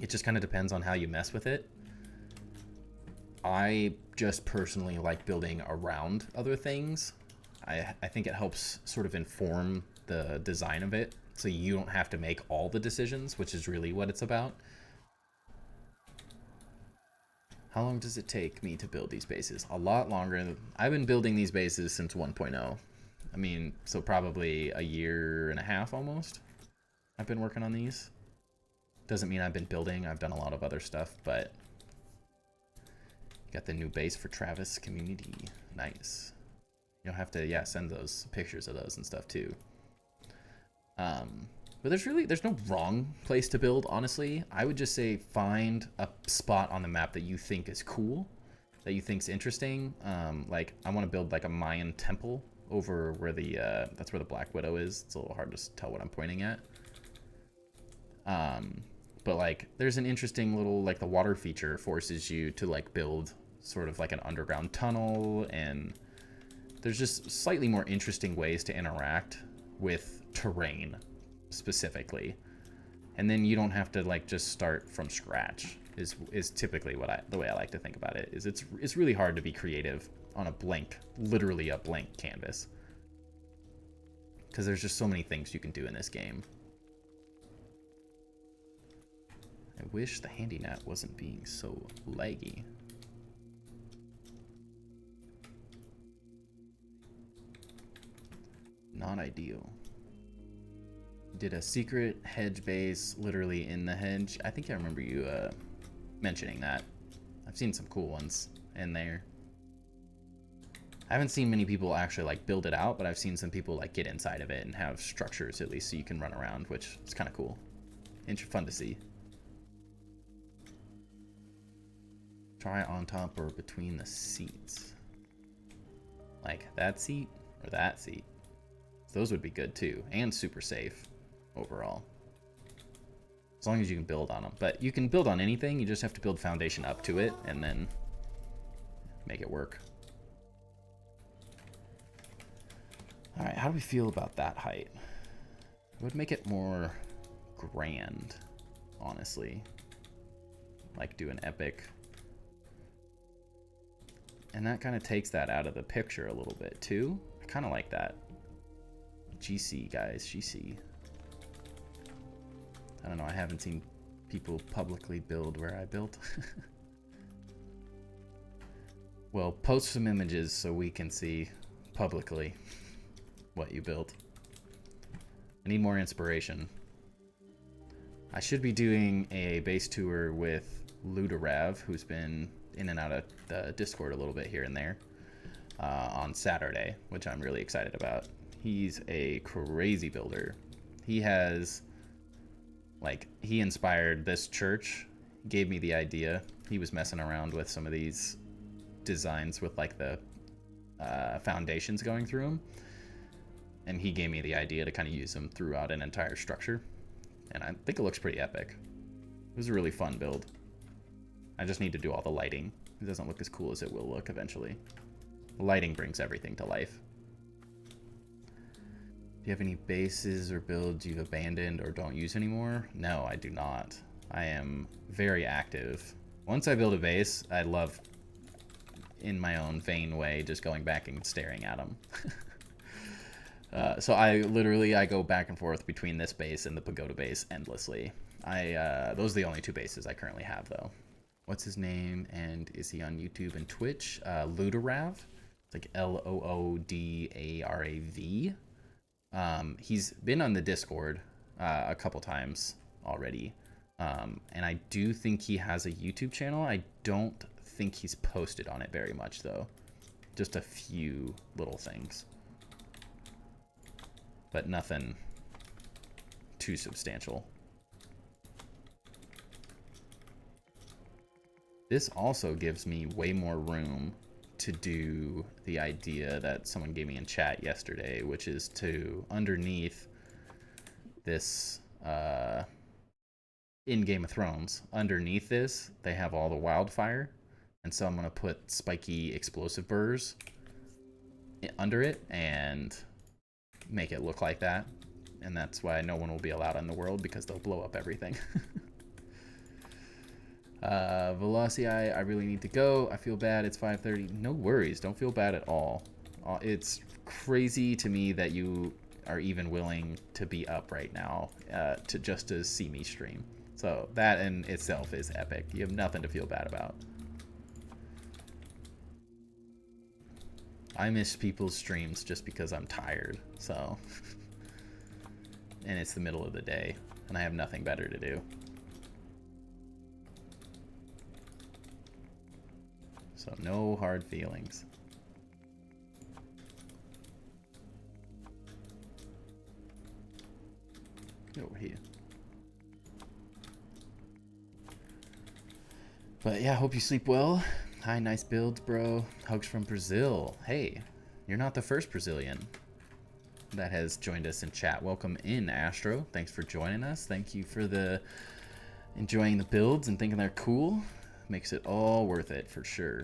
Speaker 1: It just kind of depends on how you mess with it. I just personally like building around other things. I think it helps sort of inform the design of it, so you don't have to make all the decisions, which is really what it's about. How long does it take me to build these bases? A lot longer. I've been building these bases since 1.0. I mean, so probably a year and a half almost. I've been working on these. Doesn't mean I've been building. I've done a lot of other stuff, but got the new base for Travis community. Nice. You'll have to, yeah, send those pictures of those and stuff too. But there's no wrong place to build, honestly. I would just say find a spot on the map that you think is cool, that you think's interesting. Like, I want to build like a Mayan temple over where the that's where the Black Widow is. It's a little hard to tell what I'm pointing at. But like, there's an interesting little, like, the water feature forces you to like build sort of like an underground tunnel, and there's just slightly more interesting ways to interact with terrain specifically. And then you don't have to like just start from scratch is typically the way I like to think about it. Is it's really hard to be creative on a blank, literally a blank canvas, because there's just so many things you can do in this game. I wish the handy net wasn't being so laggy. Not ideal. Did a secret hedge base literally in the hedge. I think I remember you mentioning that. I've seen some cool ones in there. I haven't seen many people actually like build it out, but I've seen some people like get inside of it and have structures at least so you can run around, which is kind of cool. Fun to see. Try on top or between the seats. Like that seat or that seat. Those would be good too, and super safe overall. As long as you can build on them. But you can build on anything, you just have to build foundation up to it and then make it work. Alright, how do we feel about that height? It would make it more grand, honestly. Like do an epic. And that kind of takes that out of the picture a little bit too. I kind of like that. GC, guys, GC. I don't know, I haven't seen people publicly build where I built. Well, post some images so we can see publicly what you built. I need more inspiration. I should be doing a base tour with Ludarav, who's been in and out of the Discord a little bit here and there, on Saturday, which I'm really excited about. He's a crazy builder. He has, like, he inspired this church, gave me the idea. He was messing around with some of these designs with like the foundations going through them. And he gave me the idea to kind of use them throughout an entire structure. And I think it looks pretty epic. It was a really fun build. I just need to do all the lighting. It doesn't look as cool as it will look eventually. The lighting brings everything to life. Do you have any bases or builds you've abandoned or don't use anymore? No, I do not. I am very active. Once I build a base, I love, in my own vain way, just going back and staring at them. So I go back and forth between this base and the pagoda base endlessly. Those are the only two bases I currently have, though. What's his name, and is he on YouTube and Twitch? Loodarav. It's like Loodarav. He's been on the Discord a couple times already. And I do think he has a YouTube channel. I don't think he's posted on it very much, though. Just a few little things. But nothing too substantial. This also gives me way more room to do the idea that someone gave me in chat yesterday, which is to, underneath this, in Game of Thrones, underneath this, they have all the wildfire. And so I'm going to put spiky explosive burrs under it and make it look like that. And that's why no one will be allowed in the world, because they'll blow up everything. Velocity, I really need to go. I feel bad. It's 5:30. No worries. Don't feel bad at all. It's crazy to me that you are even willing to be up right now to see me stream. So that in itself is epic. You have nothing to feel bad about. I miss people's streams just because I'm tired. So, and it's the middle of the day, and I have nothing better to do. So no hard feelings. Get over here. But yeah, hope you sleep well. Hi, nice builds, bro. Hugs from Brazil. Hey, you're not the first Brazilian that has joined us in chat. Welcome in, Astro. Thanks for joining us. Thank you for enjoying the builds and thinking they're cool. Makes it all worth it for sure.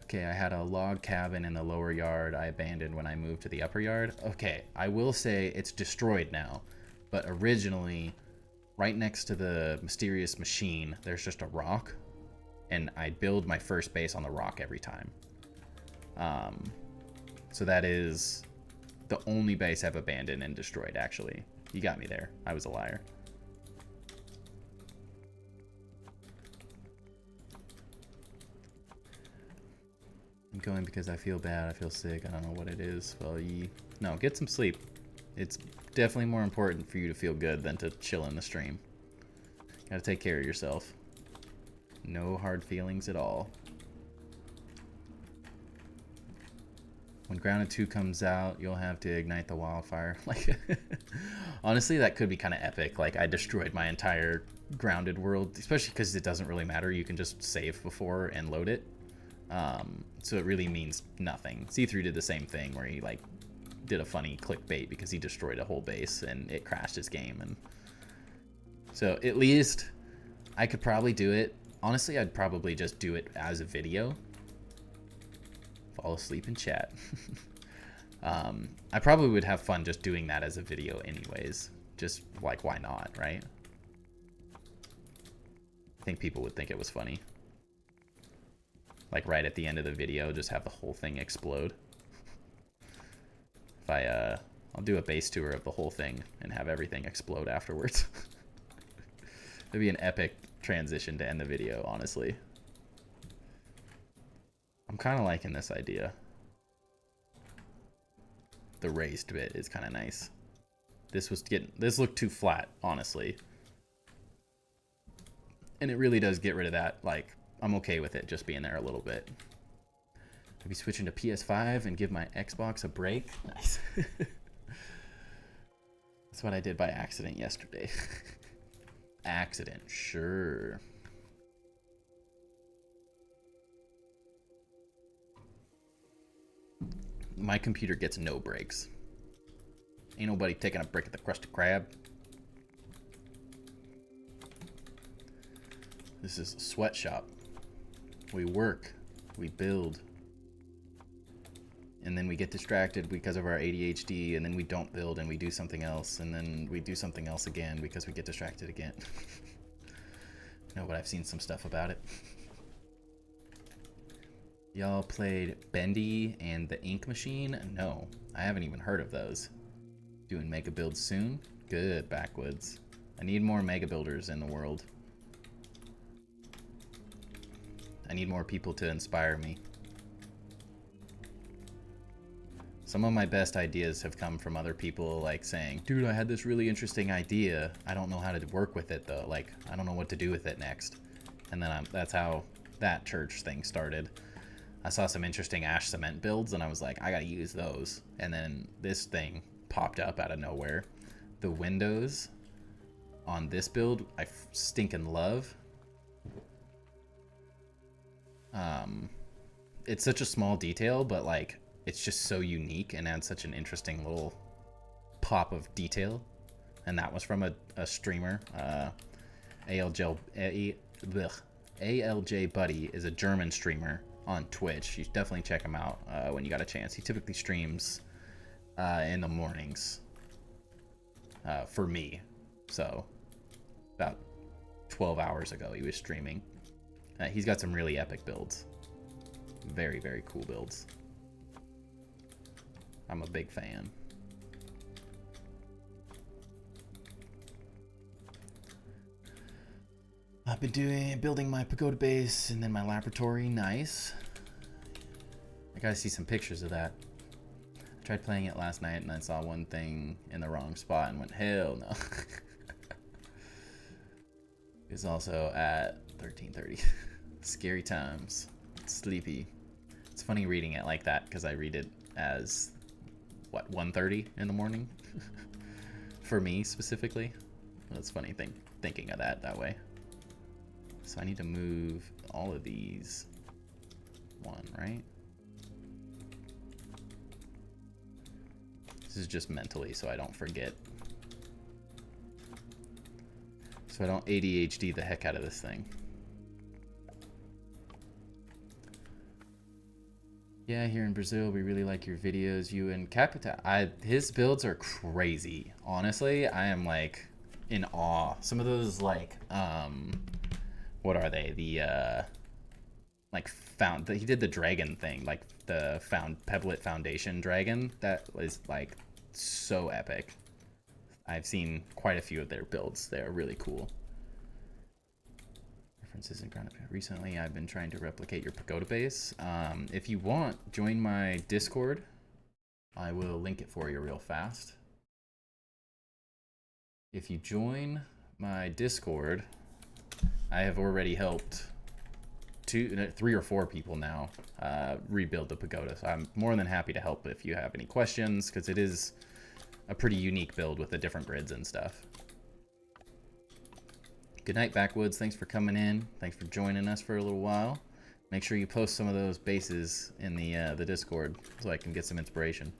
Speaker 1: Okay, I had a log cabin in the lower yard I abandoned when I moved to the upper yard. Okay, I will say it's destroyed now, but originally, right next to the mysterious machine, there's just a rock, and I build my first base on the rock every time. So that is the only base I've abandoned and destroyed, actually. You got me there. I was a liar. I'm going because I feel bad. I feel sick. I don't know what it is. Well, no, get some sleep. It's definitely more important for you to feel good than to chill in the stream. Gotta take care of yourself. No hard feelings at all. When Grounded 2 comes out, you'll have to ignite the wildfire. Like, honestly, that could be kind of epic. Like, I destroyed my entire Grounded world, especially because it doesn't really matter. You can just save before and load it. So it really means nothing. C3 did the same thing where he, like, did a funny clickbait because he destroyed a whole base and it crashed his game. And so at least I could probably do it. Honestly, I'd probably just do it as a video. Fall asleep in chat. I probably would have fun just doing that as a video anyways. Just like, why not, right? I think people would think it was funny. Like right at the end of the video, just have the whole thing explode. If I'll do a base tour of the whole thing and have everything explode afterwards. It'd be an epic transition to end the video, honestly. I'm kind of liking this idea. The raised bit is kind of nice. This looked too flat, honestly. And it really does get rid of that. Like, I'm okay with it just being there a little bit. I'll be switching to PS5 and give my Xbox a break. Nice. That's what I did by accident yesterday. Accident, sure. My computer gets no breaks. Ain't nobody taking a break at the Krusty Krab. This is a sweatshop. We work, we build, and then we get distracted because of our ADHD, and then we don't build and we do something else, and then we do something else again because we get distracted again. No, but I've seen some stuff about it. Y'all played Bendy and the Ink Machine? No, I haven't even heard of those. Doing mega builds soon? Good, Backwoods. I need more mega builders in the world. I need more people to inspire me. Some of my best ideas have come from other people, like saying, dude, I had this really interesting idea. I don't know how to work with it though. Like, I don't know what to do with it next. And then that's how that church thing started. I saw some interesting ash cement builds and I was like, I gotta use those. And then this thing popped up out of nowhere. The windows on this build, I stinking love. It's such a small detail, but like, it's just so unique and adds such an interesting little pop of detail. And that was from a streamer. ALJ Buddy is a German streamer on Twitch. You should definitely check him out when you got a chance. He typically streams in the mornings for me. So about 12 hours ago he was streaming. He's got some really epic builds. Very, very cool builds. I'm a big fan. I've been building my pagoda base and then my laboratory. Nice. I gotta see some pictures of that. I tried playing it last night and I saw one thing in the wrong spot and went, hell no. It's also at 13:30. Scary times. Sleepy. It's funny reading it like that because I read it as, what, 1:30 in the morning? For me specifically. It's funny thinking of that way. So I need to move all of these one, right? This is just mentally so I don't forget. So I don't ADHD the heck out of this thing. Yeah, here in Brazil, we really like your videos. You and Capita, his builds are crazy. Honestly, I am like in awe. Some of those like, what are they? The like he did the dragon thing, like the Pebblet Foundation dragon. That was like so epic. I've seen quite a few of their builds. They're really cool. References in ground. Recently, I've been trying to replicate your pagoda base. If you want, join my Discord. I will link it for you real fast. If you join my Discord, I have already helped 3 or 4 people now rebuild the pagoda. So I'm more than happy to help if you have any questions, because it is a pretty unique build with the different grids and stuff. Good night, Backwoods. Thanks for coming in. Thanks for joining us for a little while. Make sure you post some of those bases in the Discord so I can get some inspiration.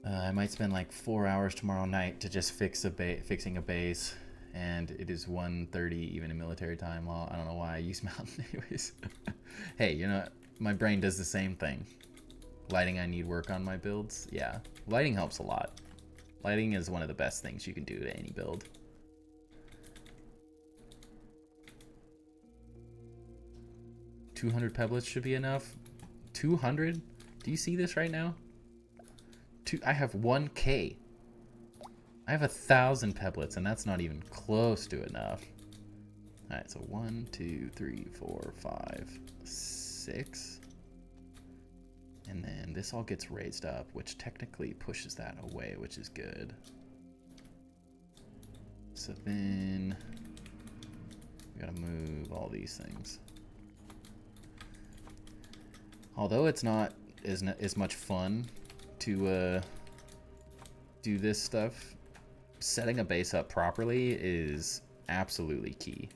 Speaker 1: I might spend like 4 hours tomorrow night to just fixing a base, and it is 1:30 even in military time. Well, I don't know why I use Mountain anyways. Hey, you know, my brain does the same thing. Lighting, I need work on my builds. Yeah, lighting helps a lot. Lighting is one of the best things you can do to any build. $200 pebblets should be enough. 200? Do you see this right now? I have 1K. I have 1,000 pebblets, and that's not even close to enough. All right, so 1, 2, 3, 4, 5, 6. And then this all gets raised up, which technically pushes that away, which is good. So then we gotta move all these things. Although it's not as much fun to do this stuff, setting a base up properly is absolutely key.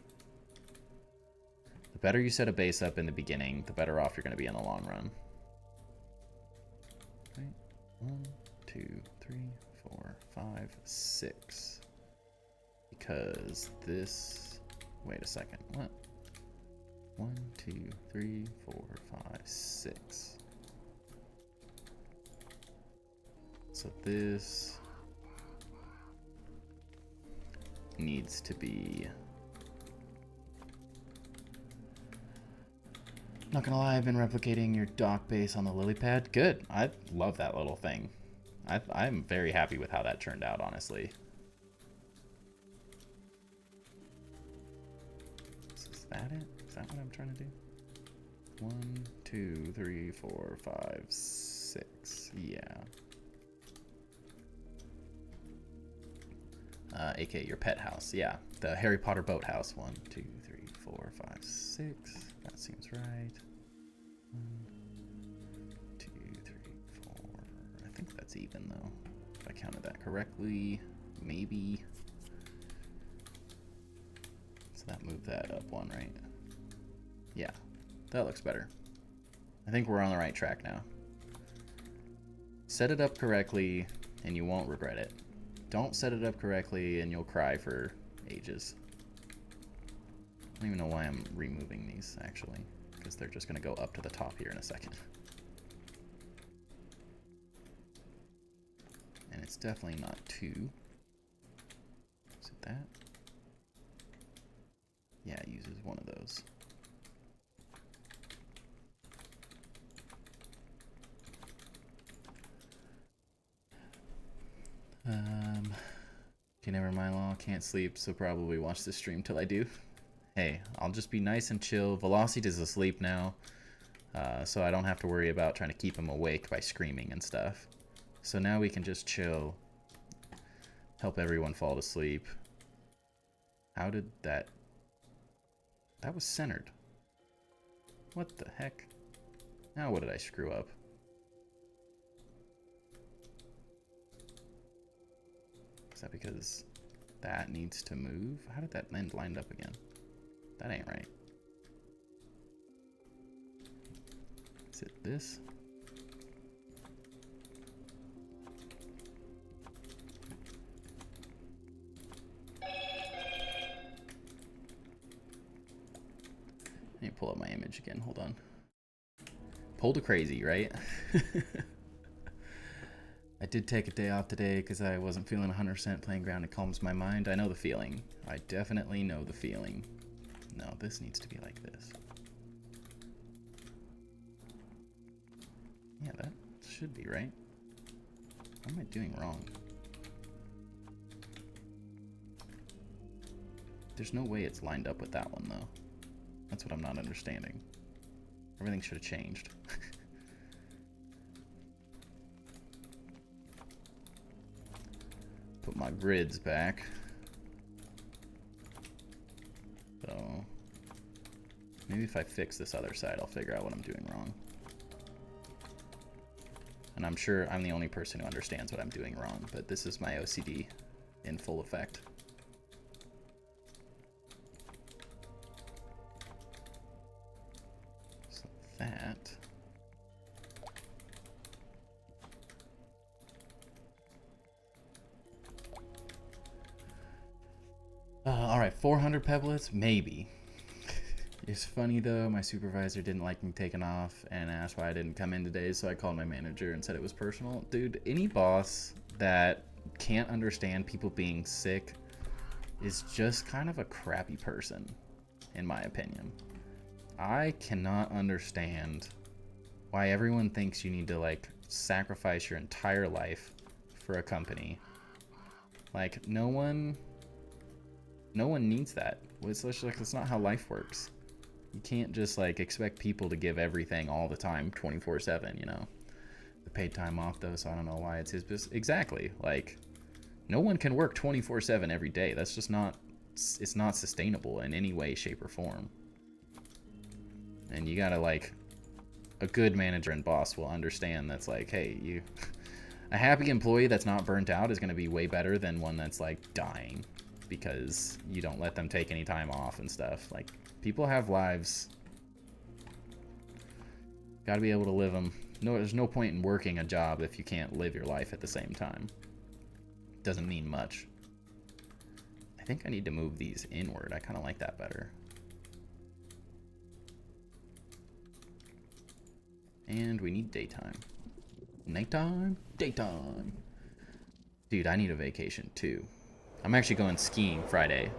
Speaker 1: The better you set a base up in the beginning, the better off you're going to be in the long run. Right. 1, 2, 3, 4, 5, 6. Because this... Wait a second. What? 1, 2, 3, 4, 5, 6. So this needs to be... Not gonna lie, I've been replicating your dock base on the lily pad. Good. I love that little thing. I'm very happy with how that turned out, honestly. Is that it? Is that what I'm trying to do? 1, 2, 3, 4, 5, 6. Yeah. AKA your pet house. Yeah. The Harry Potter boathouse. 1, 2, 3, 4, 5, 6. That seems right. 1, 2, 3, 4. I think that's even though. If I counted that correctly. Maybe. So that moved that up 1, right? Yeah. That looks better. I think we're on the right track now. Set it up correctly and you won't regret it. Don't set it up correctly and you'll cry for ages. I don't even know why I'm removing these, actually, because they're just going to go up to the top here in a second. And it's definitely not 2. Is it that? Yeah, it uses one of those. Okay, never mind, Law. Can't sleep, so probably watch this stream till I do. Hey, I'll just be nice and chill. Velocity is asleep now, so I don't have to worry about trying to keep him awake by screaming and stuff. So now we can just chill, help everyone fall to sleep. How did that... That was centered. What the heck? Now what did I screw up? Is that because that needs to move? How did that end lined up again? That ain't right. Is it this? I need to pull up my image again. Hold on. Pull to crazy, right? I did take a day off today because I wasn't feeling 100% playing ground. It calms my mind. I know the feeling. I definitely know the feeling. No, this needs to be like this. Yeah, that should be right. What am I doing wrong? There's no way it's lined up with that one, though. That's what I'm not understanding. Everything should have changed. Put my grids back. So maybe if I fix this other side, I'll figure out what I'm doing wrong. And I'm sure I'm the only person who understands what I'm doing wrong, but this is my OCD in full effect. So that... Alright, 400 pebblets? Maybe. It's funny though, my supervisor didn't like me taking off and asked why I didn't come in today, so I called my manager and said it was personal. Dude, any boss that can't understand people being sick is just kind of a crappy person, in my opinion. I cannot understand why everyone thinks you need to, like, sacrifice your entire life for a company. Like, no one needs that. It's like, that's not how life works. You can't just like expect people to give everything all the time 24/7, you know. The paid time off though, so I don't know why it's his business. Exactly. Like no one can work 24/7 every day. That's just not, it's not sustainable in any way, shape, or form. And you gotta like, a good manager and boss will understand that's like, hey, a happy employee that's not burnt out is gonna be way better than one that's like dying because you don't let them take any time off and stuff. Like People have lives. Gotta be able to live them. No, there's no point in working a job if you can't live your life at the same time. Doesn't mean much. I think I need to move these inward. I kind of like that better. And we need daytime. Nighttime, daytime. Dude, I need a vacation too. I'm actually going skiing Friday,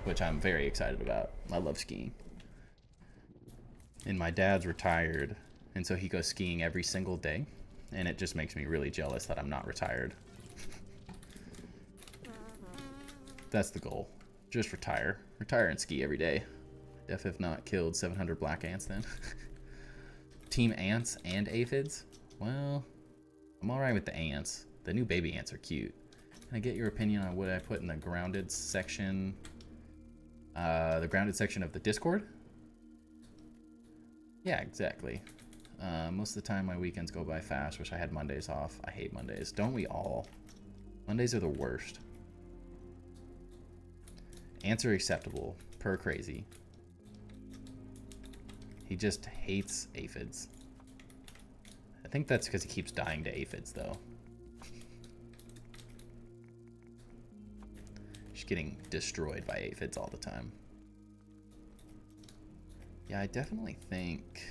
Speaker 1: which I'm very excited about. I love skiing. And my dad's retired, and so he goes skiing every single day, and it just makes me really jealous that I'm not retired. That's the goal. Just retire. Retire and ski every day. If not killed 700 black ants then. Team ants and aphids? Well, I'm alright with the ants. The new baby ants are cute. Can I get your opinion on what I put in the grounded section? The grounded section of the Discord? Yeah, exactly. Most of the time my weekends go by fast. Wish I had Mondays off. I hate Mondays. Don't we all? Mondays are the worst. Ants are acceptable. Per crazy. He just hates aphids. I think that's because he keeps dying to aphids, though. Just getting destroyed by aphids all the time. Yeah, I definitely think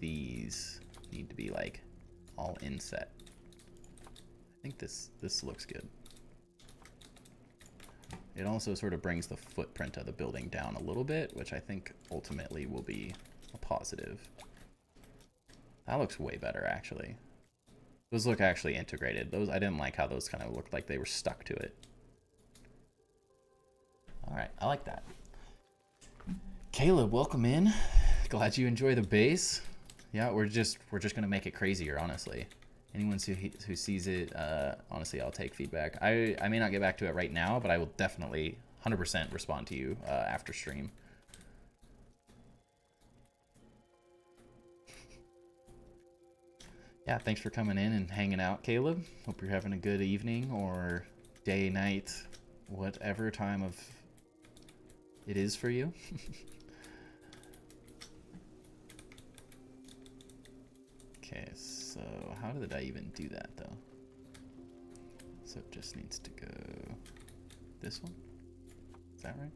Speaker 1: these need to be, like, all inset. I think this looks good. It also sort of brings the footprint of the building down a little bit, which I think ultimately will be a positive. That looks way better, actually. Those look actually integrated. Those, I didn't like how those kind of looked like they were stuck to it. Alright, I like that. Caleb, welcome in. Glad you enjoy the base. Yeah, we're just gonna make it crazier, honestly. Anyone who sees it, honestly, I'll take feedback. I may not get back to it right now, but I will definitely 100% respond to you after stream. Yeah, thanks for coming in and hanging out, Caleb. Hope you're having a good evening or day, night, whatever time of it is for you. Okay, so how did I even do that, though? So it just needs to go this one? Is that right?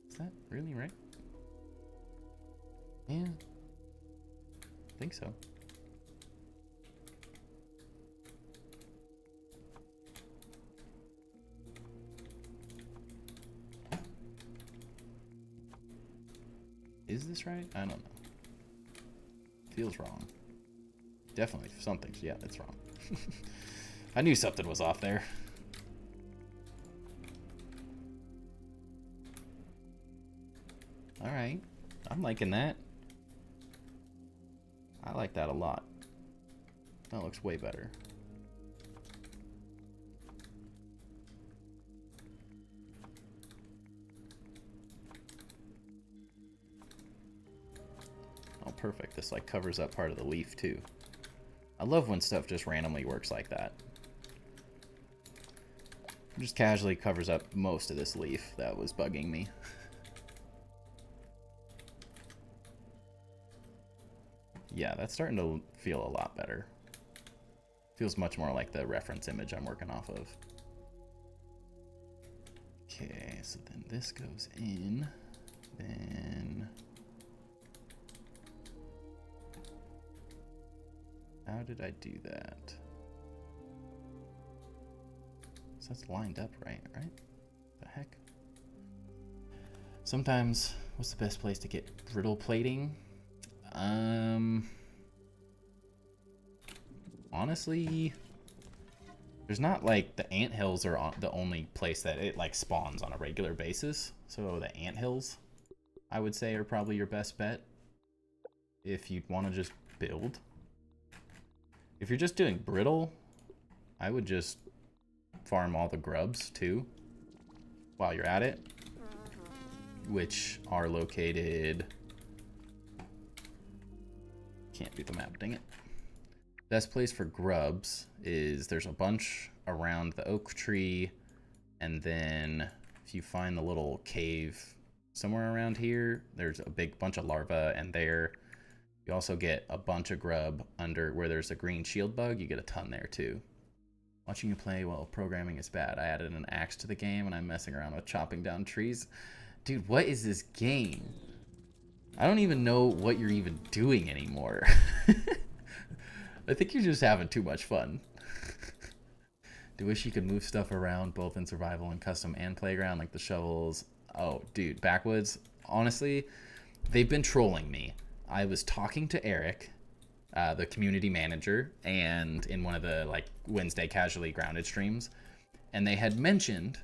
Speaker 1: Is that really right? Yeah. I think so. Is this right? I don't know. Feels wrong. Definitely something. Yeah, that's wrong. I knew something was off there. Alright. I'm liking that. I like that a lot. That looks way better. Oh, perfect. This like covers up part of the leaf too. I love when stuff just randomly works like that. Just casually covers up most of this leaf that was bugging me. Yeah, that's starting to feel a lot better. Feels much more like the reference image I'm working off of. Okay, so then this goes in. Then... how did I do that? So that's lined up right? The heck? Sometimes, what's the best place to get brittle plating? Honestly, there's not like the anthills are the only place that it like spawns on a regular basis. So the anthills, I would say, are probably your best bet if you want to just build. If you're just doing brittle, I would just farm all the grubs too while you're at it, which are located... can't do the map, dang it. Best place for grubs is there's a bunch around the oak tree, And then if you find the little cave somewhere around here, there's a big bunch of larvae, and there you also get a bunch of grub under where there's a green shield bug. You get a ton there too. Watching you play while programming is bad. I added an axe to the game and I'm messing around with chopping down trees. Dude, what is this game? I don't even know what you're even doing anymore. I think you're just having too much fun. Do wish you could move stuff around both in survival and custom and playground, like the shovels. Oh, dude, Backwoods, honestly, they've been trolling me. I was talking to Eric, the community manager, and in one of the like Wednesday Casually Grounded streams, and they had mentioned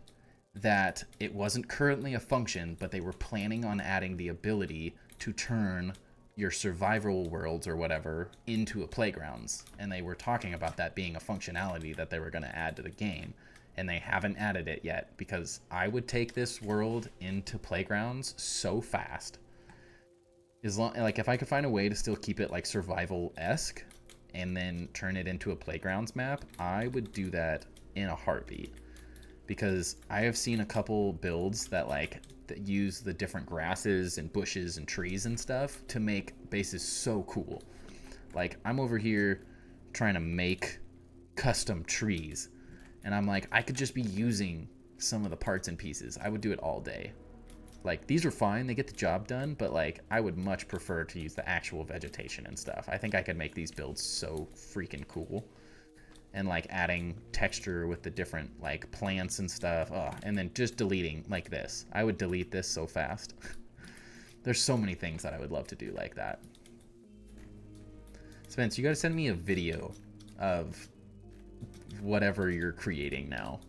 Speaker 1: that it wasn't currently a function, but they were planning on adding the ability to turn your survival worlds or whatever into a playgrounds. And they were talking about that being a functionality that they were going to add to the game. And they haven't added it yet, because I would take this world into playgrounds so fast. As long, like, if I could find a way to still keep it like survival-esque and then turn it into a playgrounds map, I would do that in a heartbeat. Because I have seen a couple builds that like that use the different grasses and bushes and trees and stuff to make bases so cool. Like, I'm over here trying to make custom trees, and I'm like, I could just be using some of the parts and pieces. I would do it all day. Like, these are fine, they get the job done, but like, I would much prefer to use the actual vegetation and stuff. I think I could make these builds so freaking cool. And like adding texture with the different like plants and stuff. Oh, and then just deleting like this. I would delete this so fast. There's so many things that I would love to do like that. Spence, you gotta send me a video of whatever you're creating now.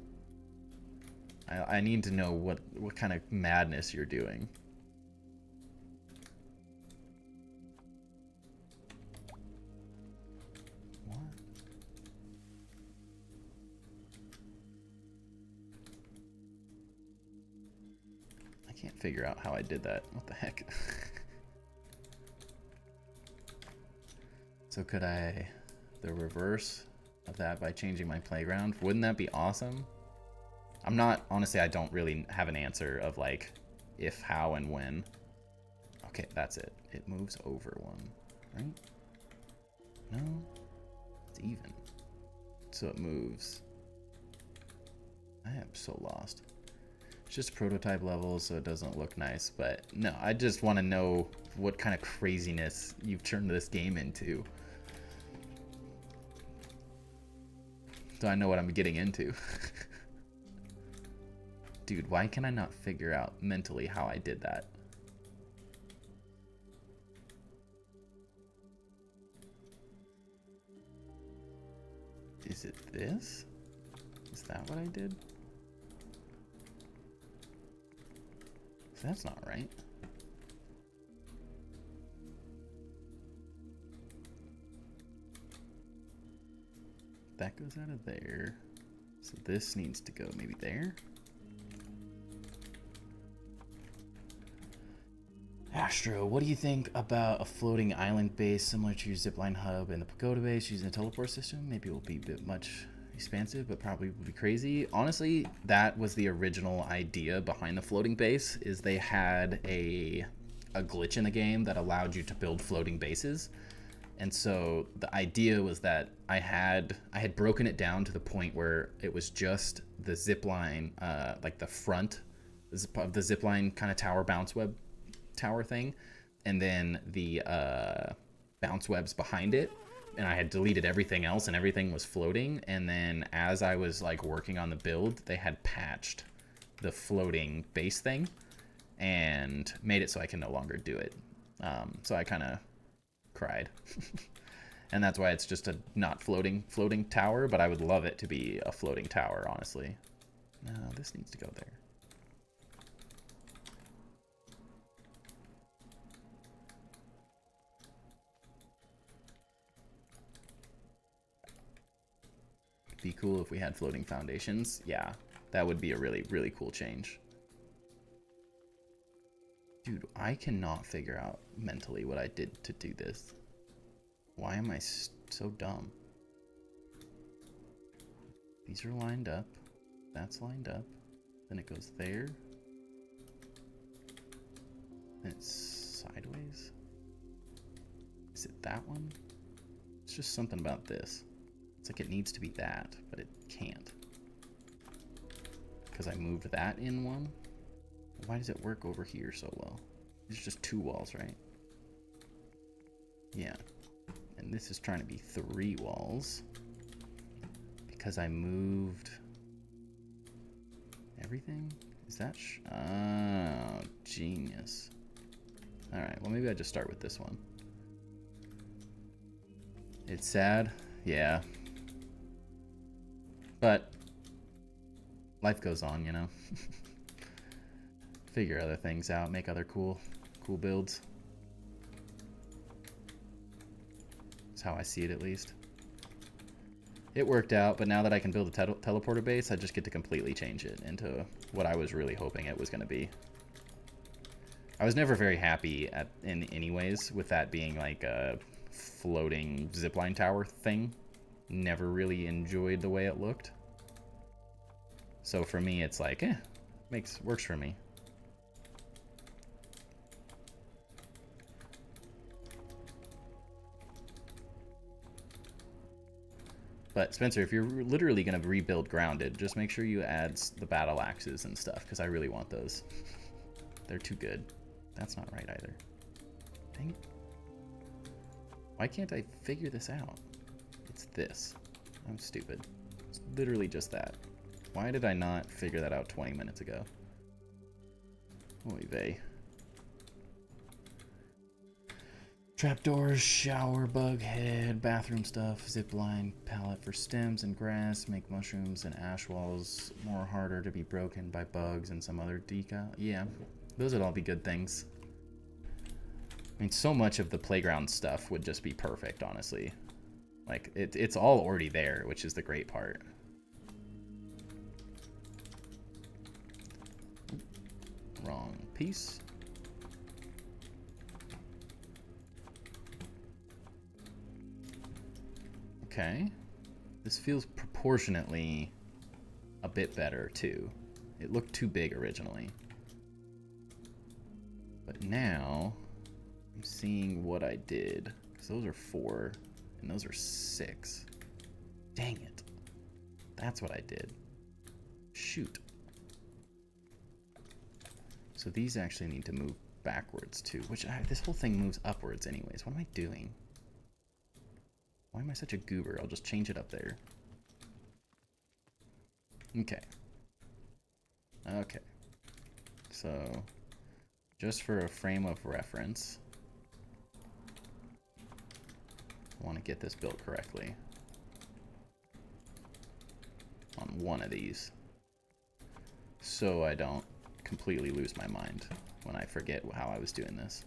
Speaker 1: I need to know what kind of madness you're doing. What? I can't figure out how I did that. What the heck? So could I the reverse of that by changing my playground? Wouldn't that be awesome? I'm not, honestly, I don't really have an answer of like if, how, and when. Okay, that's it. It moves over one, right? No, it's even. So it moves. I am so lost. It's just prototype levels, so it doesn't look nice, but no, I just want to know what kind of craziness you've turned this game into. So I know what I'm getting into. Dude, why can I not figure out mentally how I did that? Is it this? Is that what I did? That's not right. That goes out of there. So this needs to go maybe there. Astro, what do you think about a floating island base similar to your zipline hub and the pagoda base using a teleport system? Maybe it will be a bit much expansive, but probably will be crazy. Honestly, that was the original idea behind the floating base, is they had a glitch in the game that allowed you to build floating bases. And so the idea was that I had broken it down to the point where it was just the zipline, like the front of the zipline kind of tower, bounce web tower thing, and then the bounce webs behind it. And I had deleted everything else, and everything was floating. And then as I was like working on the build, they had patched the floating base thing and made it so I can no longer do it. So I kind of cried. And that's why it's just a not floating tower, but I would love it to be a floating tower, honestly. No, this needs to go there. Be cool if we had floating foundations. Yeah, that would be a really, really cool change. Dude, I cannot figure out mentally what I did to do this. Why am I so dumb? These are lined up. That's lined up. Then it goes there. Then it's sideways. Is it that one? It's just something about this. It's like it needs to be that, but it can't. Because I moved that in one. Why does it work over here so well? It's just 2 walls, right? Yeah. And this is trying to be 3 walls. Because I moved everything? Is that oh, genius. Alright, well maybe I just start with this one. It's sad, yeah. But life goes on, you know. Figure other things out, make other cool builds. That's how I see it, at least. It worked out, but now that I can build a teleporter base, I just get to completely change it into what I was really hoping it was going to be. I was never very happy in anyways with that being like a floating zipline tower thing. Never really enjoyed the way it looked. So for me, it's like, works for me. But Spencer, if you're literally going to rebuild Grounded, just make sure you add the battle axes and stuff, because I really want those. They're too good. That's not right either. Dang it. Why can't I figure this out? It's this. I'm stupid. It's literally just that. Why did I not figure that out 20 minutes ago? Oy vey. Trapdoors, shower, bug head, bathroom stuff, zip line, pallet for stems and grass, make mushrooms and ash walls more harder to be broken by bugs and some other decal. Yeah, those would all be good things. I mean, so much of the playground stuff would just be perfect, honestly. Like, it's all already there, which is the great part. Wrong piece. Okay. This feels proportionately a bit better, too. It looked too big originally. But now, I'm seeing what I did. Because those are 4, and those are 6. Dang it. That's what I did. Shoot. So these actually need to move backwards, too. Which, this whole thing moves upwards anyways. What am I doing? Why am I such a goober? I'll just change it up there. Okay. Okay. So, just for a frame of reference, I want to get this built correctly on one of these, so I don't completely lose my mind when I forget how I was doing this.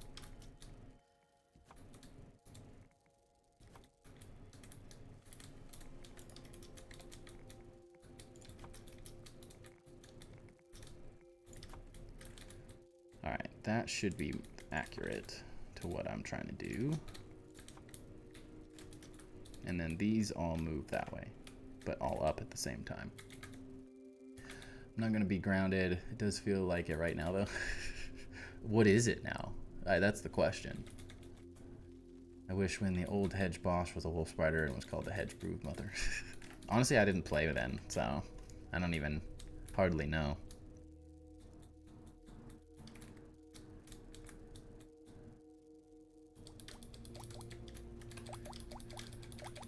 Speaker 1: Alright, that should be accurate to what I'm trying to do. And then these all move that way, but all up at the same time. I'm not going to be grounded. It does feel like it right now, though. What is it now? That's the question. I wish when the old hedge boss was a wolf spider and was called the hedge brood mother. Honestly, I didn't play then, so I don't even hardly know.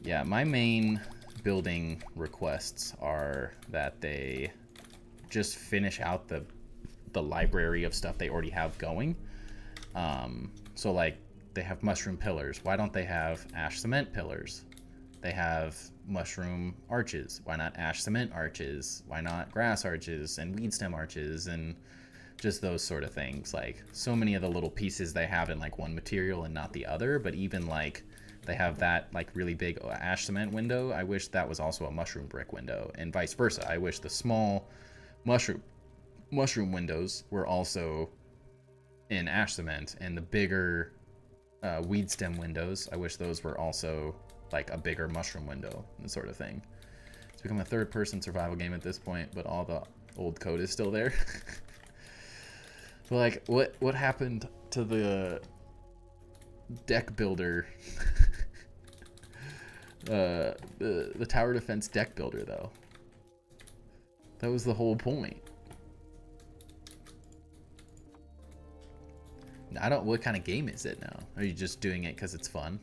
Speaker 1: Yeah, my main building requests are that they just finish out the library of stuff they already have going. So like they have mushroom pillars. Why don't they have ash cement pillars? They have mushroom arches. Why not ash cement arches? Why not grass arches and weed stem arches and just those sort of things? Like so many of the little pieces they have in like one material and not the other, but even like they have that like really big ash cement window. I wish that was also a mushroom brick window, and vice versa. I wish the small mushroom windows were also in ash cement, and the bigger weed stem windows, I wish those were also like a bigger mushroom window, and sort of thing. It's become a third-person survival game at this point, but all the old code is still there. But like, what happened to the deck builder? The tower defense deck builder, though. That was the whole point. I don't. What kind of game is it now? Are you just doing it because it's fun?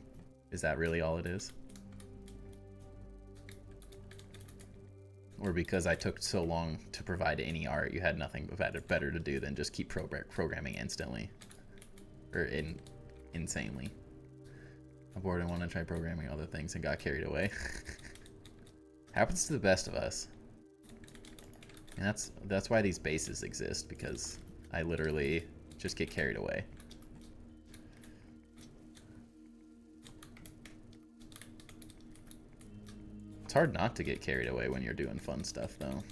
Speaker 1: Is that really all it is? Or because I took so long to provide any art, you had nothing better to do than just keep programming instantly. Or insanely. I'm bored and want to try programming other things and got carried away. Happens to the best of us. And that's why these bases exist, because I literally just get carried away. It's hard not to get carried away when you're doing fun stuff, though.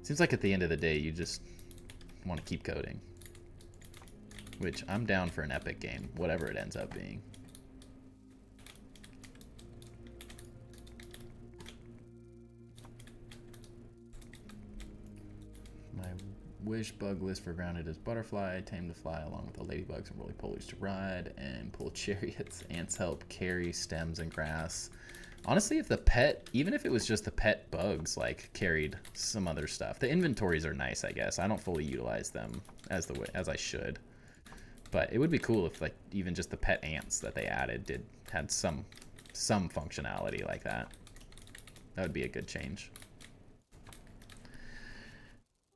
Speaker 1: Seems like at the end of the day, you just want to keep coding. Which, I'm down for an epic game, whatever it ends up being. My wish bug list for grounded is butterfly, tame to fly along with the ladybugs and roly-polies to ride, and pull chariots. Ants help carry stems and grass. Honestly, if the pet, even if it was just the pet bugs, like, carried some other stuff. The inventories are nice, I guess. I don't fully utilize them as I should. But it would be cool if, like, even just the pet ants that they added had some functionality like that. That would be a good change.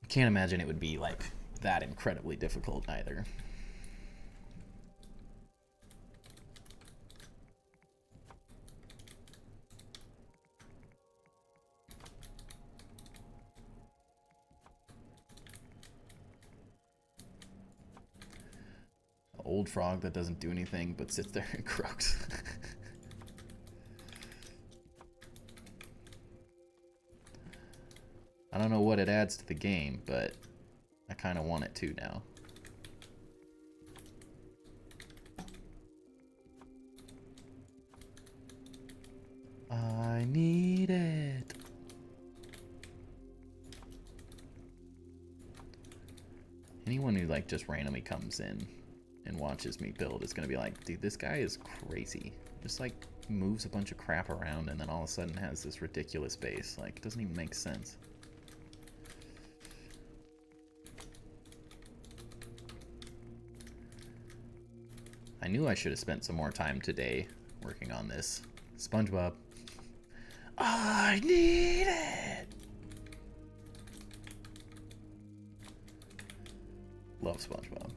Speaker 1: Can't imagine it would be, like, that incredibly difficult either. Old frog that doesn't do anything but sits there and croaks. I don't know what it adds to the game, but I kind of want it to now. I need it. Anyone who like just randomly comes in and watches me build is gonna be like, dude, this guy is crazy. Just like moves a bunch of crap around and then all of a sudden has this ridiculous base. Like, it doesn't even make sense. I knew I should have spent some more time today working on this. SpongeBob. I need it! Love SpongeBob.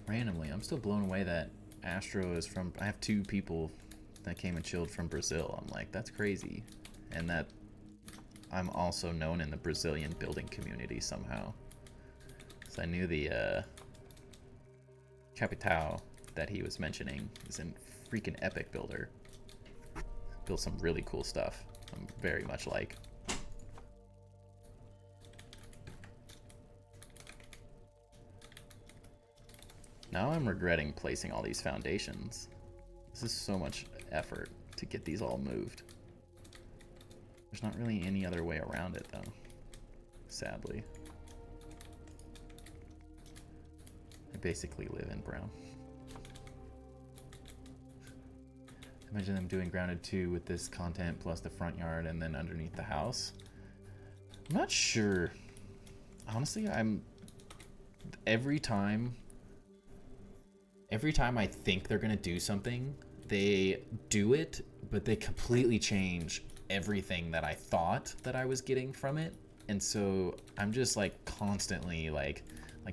Speaker 1: Randomly, I'm still blown away that Astro is from... I have 2 people that came and chilled from Brazil. I'm like, that's crazy. And that I'm also known in the Brazilian building community somehow. So I knew the Capital that he was mentioning is a freaking epic builder. Built some really cool stuff. I'm very much like. Now I'm regretting placing all these foundations. This is so much effort to get these all moved. There's not really any other way around it, though. Sadly. I basically live in brown. Imagine them doing grounded 2 with this content plus the front yard and then underneath the house. I'm not sure. Honestly, every time I think they're gonna do something, they do it, but they completely change everything that I thought that I was getting from it. And so I'm just like constantly like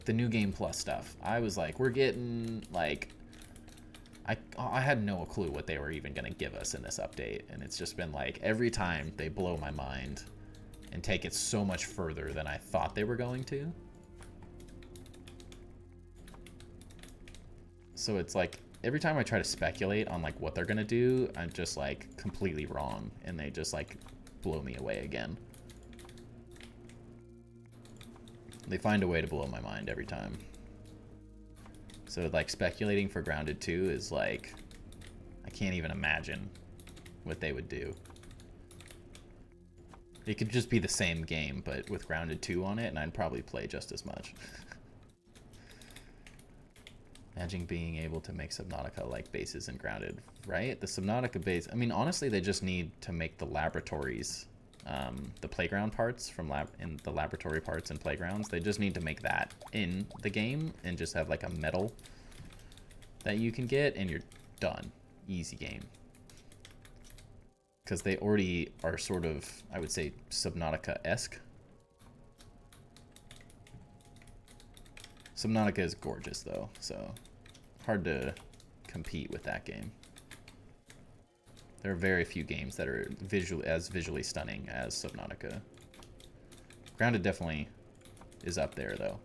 Speaker 1: the new game plus stuff. I was like, we're getting like, I had no clue what they were even gonna give us in this update. And it's just been like, every time they blow my mind and take it so much further than I thought they were going to. So it's like, every time I try to speculate on like what they're gonna do, I'm just like completely wrong, and they just like blow me away again. They find a way to blow my mind every time. So like speculating for Grounded 2 is like, I can't even imagine what they would do. It could just be the same game, but with Grounded 2 on it, and I'd probably play just as much. Imagine being able to make Subnautica like bases in Grounded, right? The Subnautica base, I mean, honestly, they just need to make the laboratories, the playground parts from in the laboratory parts and playgrounds, they just need to make that in the game and just have like a medal that you can get and you're done. Easy game. Because they already are sort of, I would say, Subnautica-esque. Subnautica is gorgeous, though, so hard to compete with that game. There are very few games that are visually stunning as Subnautica. Grounded definitely is up there, though.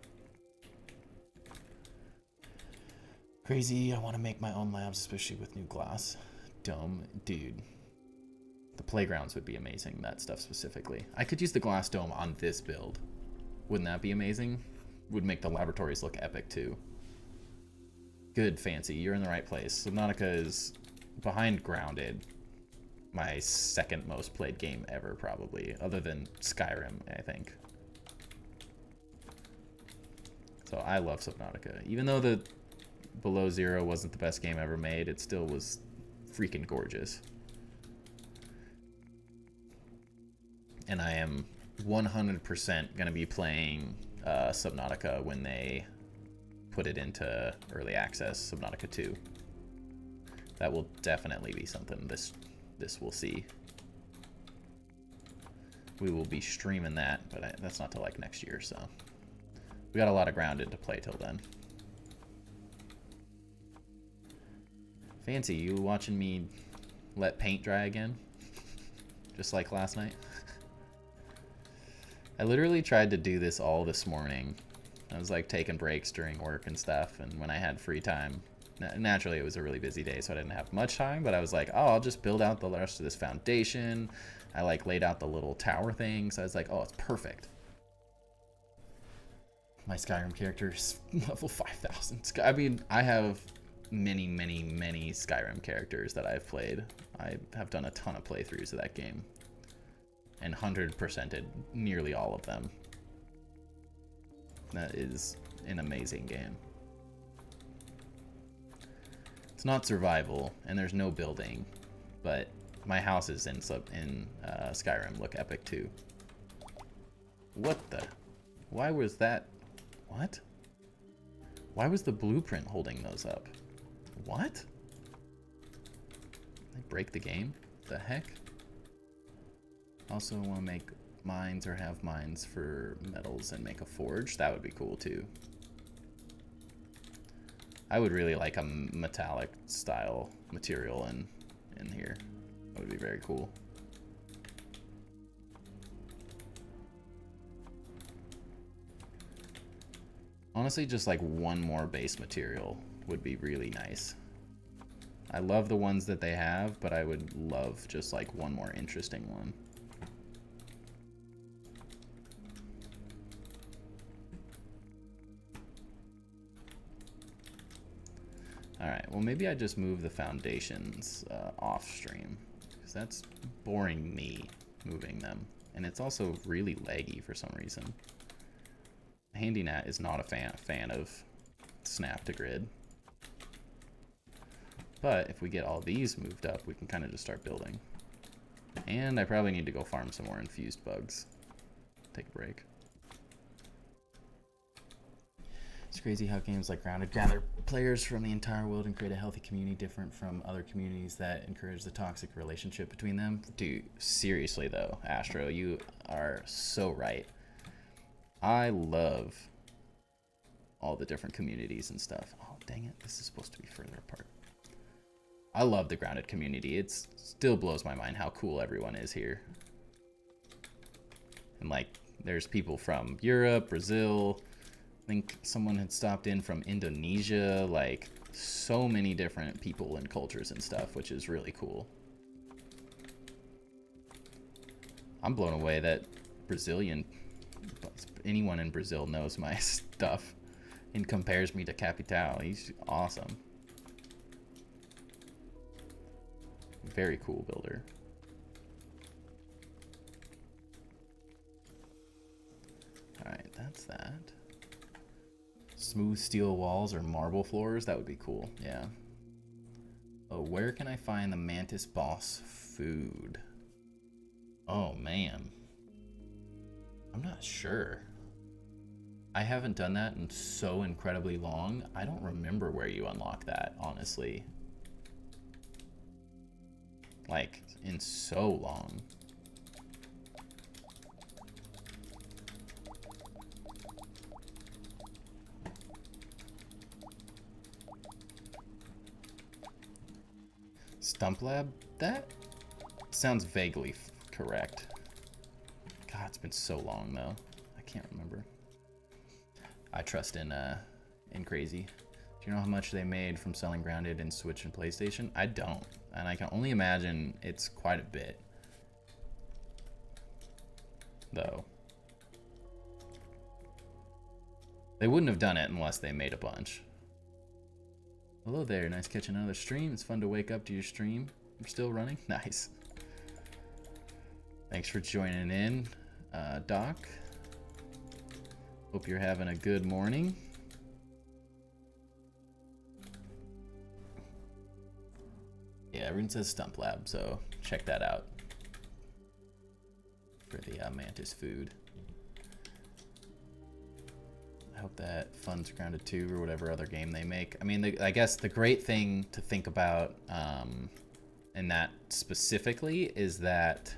Speaker 1: Crazy, I want to make my own labs, especially with new glass. Dome, dude. The playgrounds would be amazing, that stuff specifically. I could use the glass dome on this build. Wouldn't that be amazing? Would make the laboratories look epic too. Good, Fancy, you're in the right place. Subnautica is behind Grounded. My second most played game ever, probably, other than Skyrim, I think. So I love Subnautica. Even though the Below Zero wasn't the best game ever made, it still was freaking gorgeous. And I am 100% going to be playing Subnautica when they put it into early access, Subnautica 2. That will definitely be something this will see. We will be streaming that, but that's not till like next year, so we got a lot of Grounded to play till then. Fancy, you watching me let paint dry again? Just like last night? I literally tried to do this all this morning. I was like taking breaks during work and stuff, and when I had free time, naturally it was a really busy day, so I didn't have much time, but I was like, oh, I'll just build out the rest of this foundation. I like laid out the little tower thing, so I was like, oh, it's perfect. My Skyrim character is level 5,000. I mean, I have many Skyrim characters that I've played. I have done a ton of playthroughs of that game and 100%ed nearly all of them. That is an amazing game. It's not survival, and there's no building, but my houses in Skyrim look epic too. What the? Why was that? What? Why was the blueprint holding those up? What? Did I break the game? The heck? Also want to make mines or have mines for metals and make a forge. That would be cool too. I would really like a metallic style material in here. That would be very cool. Honestly, just like one more base material would be really nice. I love the ones that they have, but I would love just like one more interesting one. Alright, well maybe I just move the foundations off stream, because that's boring me moving them. And it's also really laggy for some reason. HandyNat is not a fan of snap to grid. But if we get all these moved up, we can kind of just start building. And I probably need to go farm some more infused bugs. Take a break. It's crazy how games like Grounded gather players from the entire world and create a healthy community different from other communities that encourage the toxic relationship between them. Dude, seriously though, Astro, you are so right. I love all the different communities and stuff. Oh, dang it. This is supposed to be further apart. I love the Grounded community. It still blows my mind how cool everyone is here. And like, there's people from Europe, Brazil. I think someone had stopped in from Indonesia. Like, so many different people and cultures and stuff, which is really cool. I'm blown away that anyone in Brazil knows my stuff. and compares me to Capital. He's awesome. Very cool builder. Alright, that's that. Smooth steel walls or marble floors, that would be cool, yeah. Oh, where can I find the Mantis boss food? Oh, man. I'm not sure. I haven't done that in so incredibly long. I don't remember where you unlock that, honestly. Like, in so long. Stump Lab? That sounds vaguely correct. God, it's been so long though. I can't remember. I trust in Crazy. Do you know how much they made from selling Grounded in Switch and PlayStation? I don't, and I can only imagine it's quite a bit. Though. They wouldn't have done it unless they made a bunch. Hello there, nice catching another stream. It's fun to wake up to your stream. We're still running? Nice. Thanks for joining in, Doc. Hope you're having a good morning. Yeah, everyone says Stump Lab, so check that out for the Mantis food. I hope that funds Grounded 2 or whatever other game they make. I mean, I guess the great thing to think about in that specifically is that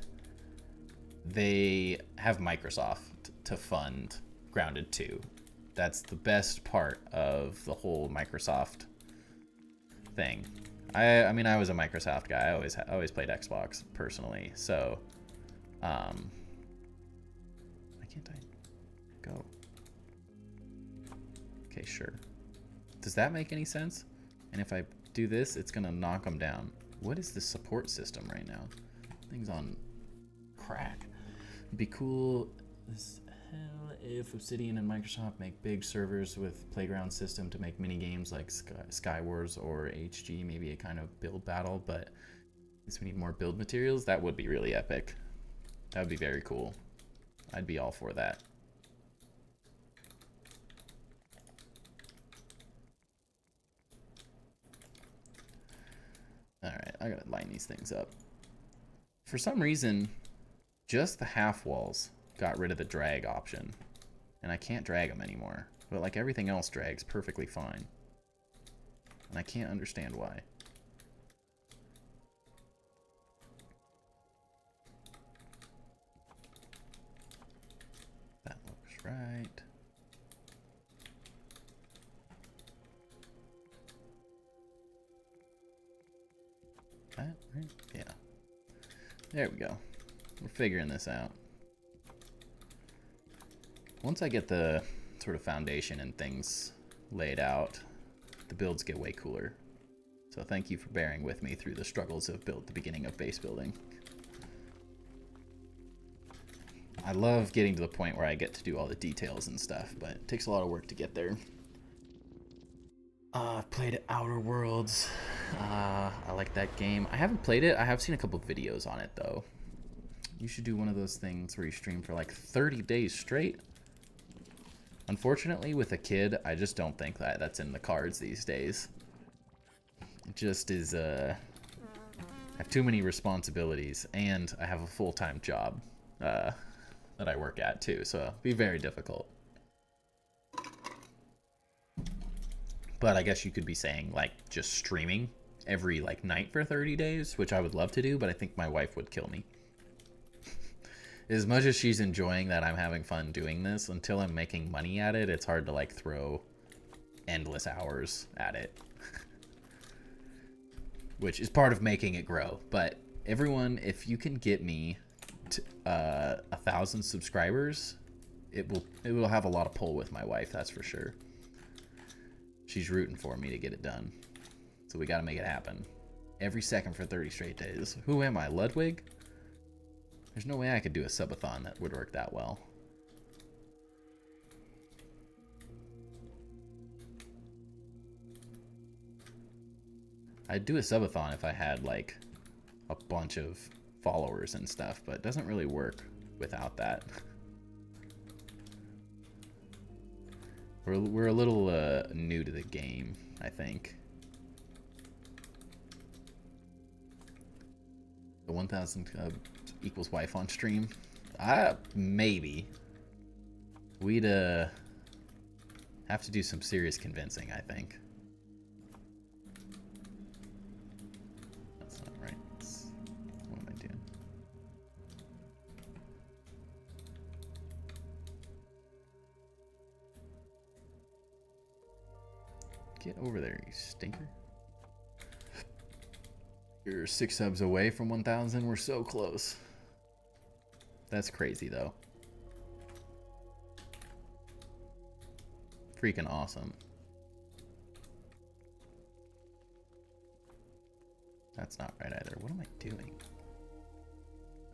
Speaker 1: they have Microsoft to fund Grounded 2. That's the best part of the whole Microsoft thing. I mean, I was a Microsoft guy. I always played Xbox personally. So, why can't I go? Okay, sure. Does that make any sense? And if I do this, it's gonna knock them down. What is the support system right now? Thing's on crack. It'd be cool as hell if Obsidian and Microsoft make big servers with playground system to make mini games like Skywars or HG, maybe a kind of build battle, but I guess we need more build materials. That would be really epic. That would be very cool. I'd be all for that. Alright, I gotta line these things up. For some reason, just the half walls got rid of the drag option. And I can't drag them anymore. But like everything else drags perfectly fine. And I can't understand why. That looks right. That right? Yeah. There we go. We're figuring this out. Once I get the sort of foundation and things laid out, the builds get way cooler. So thank you for bearing with me through the struggles of the beginning of base building. I love getting to the point where I get to do all the details and stuff, but it takes a lot of work to get there. I've played Outer Worlds. I like that game. I haven't played it. I have seen a couple videos on it, though. You should do one of those things where you stream for like 30 days straight. Unfortunately, with a kid, I just don't think that that's in the cards these days. It just is, I have too many responsibilities, and I have a full-time job that I work at, too, so it'll be very difficult. But I guess you could be saying, like, just streaming every, like, night for 30 days, which I would love to do, but I think my wife would kill me. As much as she's enjoying that I'm having fun doing this, until I'm making money at it, it's hard to, like, throw endless hours at it. Which is part of making it grow. But everyone, if you can get me to 1,000 subscribers, it will have a lot of pull with my wife, that's for sure. She's rooting for me to get it done. So we gotta make it happen. Every second for 30 straight days. Who am I, Ludwig? There's no way I could do a subathon that would work that well. I'd do a subathon if I had like a bunch of followers and stuff, but it doesn't really work without that. We're a little new to the game, I think. The 1,000 equals wife on stream? Maybe. We'd have to do some serious convincing, I think. That's not right. What am I doing? Get over there, you stinker. You're 6 subs away from 1,000. We're so close. That's crazy, though. Freaking awesome. That's not right either. What am I doing?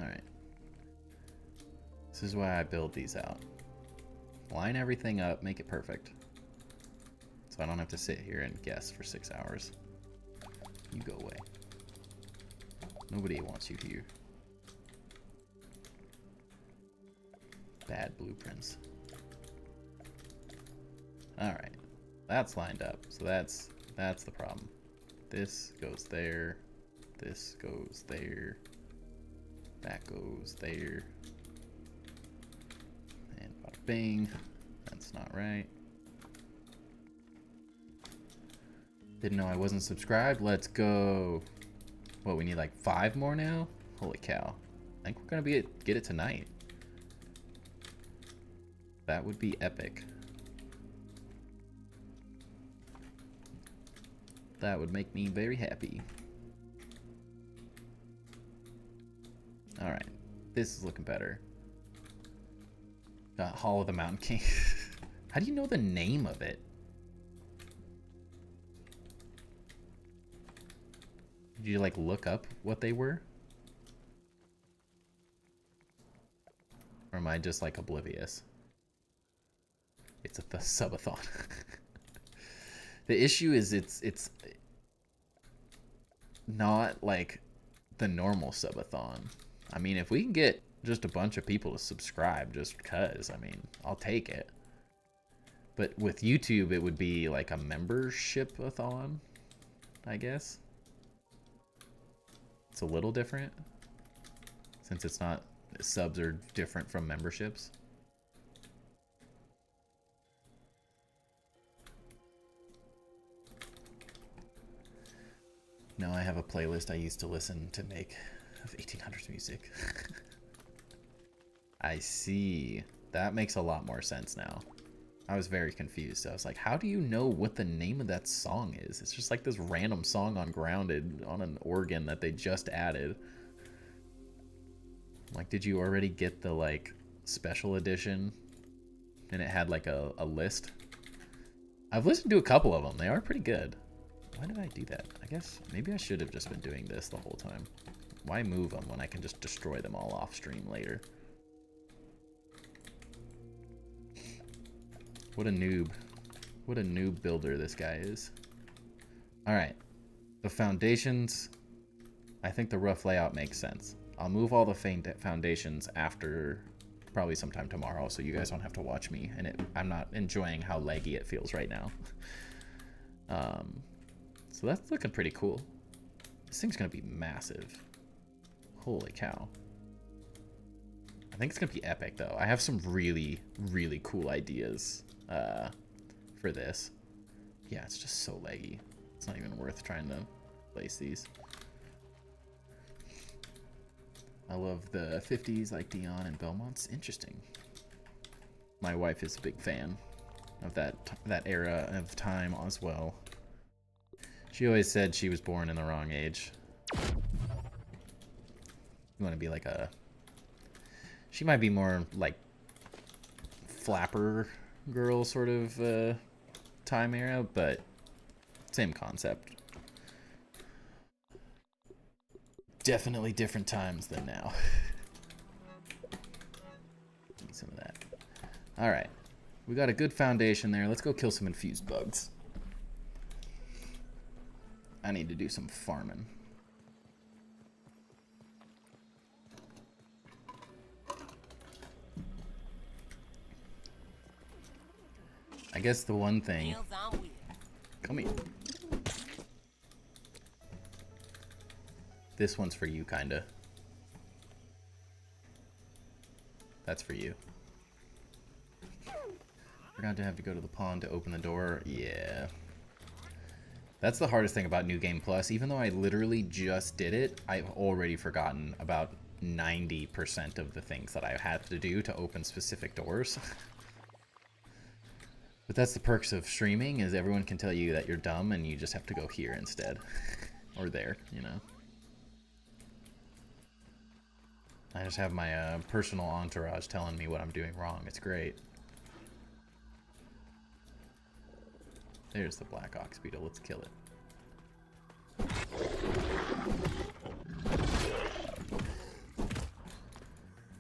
Speaker 1: Alright. This is why I build these out. Line everything up, make it perfect. So I don't have to sit here and guess for 6 hours. You go away. Nobody wants you here. Bad blueprints. Alright. That's lined up. So that's the problem. This goes there. This goes there. That goes there. And bada bing. That's not right. Didn't know I wasn't subscribed. Let's go. What, we need like 5 more now? Holy cow. I think we're gonna get it tonight. That would be epic. That would make me very happy. Alright. This is looking better. Got Hall of the Mountain King. How do you know the name of it? Did you like look up what they were? Or am I just like oblivious? It's the subathon. The issue is it's not like the normal subathon. I mean, if we can get just a bunch of people to subscribe just because, I mean, I'll take it. But with YouTube, it would be like a membership-a-thon, I guess. It's a little different since it's not, subs are different from memberships. Now I have a playlist I used to listen to make of 1800s music. I see. That makes a lot more sense now. I was very confused. I was like, how do you know what the name of that song is? It's just like this random song on Grounded on an organ that they just added. Like, did you already get the like special edition? And it had like a list? I've listened to a couple of them. They are pretty good. Why did I do that? I guess maybe I should have just been doing this the whole time. Why move them when I can just destroy them all off stream later? What a noob. What a noob builder this guy is. Alright. The foundations. I think the rough layout makes sense. I'll move all the foundations after probably sometime tomorrow so you guys don't have to watch me. And I'm not enjoying how laggy it feels right now. So that's looking pretty cool. This thing's going to be massive. Holy cow. I think it's going to be epic, though. I have some really, really cool ideas for this. Yeah, it's just so laggy. It's not even worth trying to place these. I love the 50s, like Dion and Belmont's. Interesting. My wife is a big fan of that era of time as well. She always said she was born in the wrong age. You want to be like a... She might be more like flapper girl sort of time era, but same concept. Definitely different times than now. Need some of that. Alright. We got a good foundation there. Let's go kill some infused bugs. I need to do some farming. I guess the one thing... Come here. This one's for you, kinda. That's for you. Forgot to have to go to the pond to open the door. Yeah. That's the hardest thing about New Game Plus. Even though I literally just did it, I've already forgotten about 90% of the things that I have to do to open specific doors. But that's the perks of streaming, is everyone can tell you that you're dumb and you just have to go here instead. Or there, you know. I just have my personal entourage telling me what I'm doing wrong. It's great. There's the black ox beetle. Let's kill it.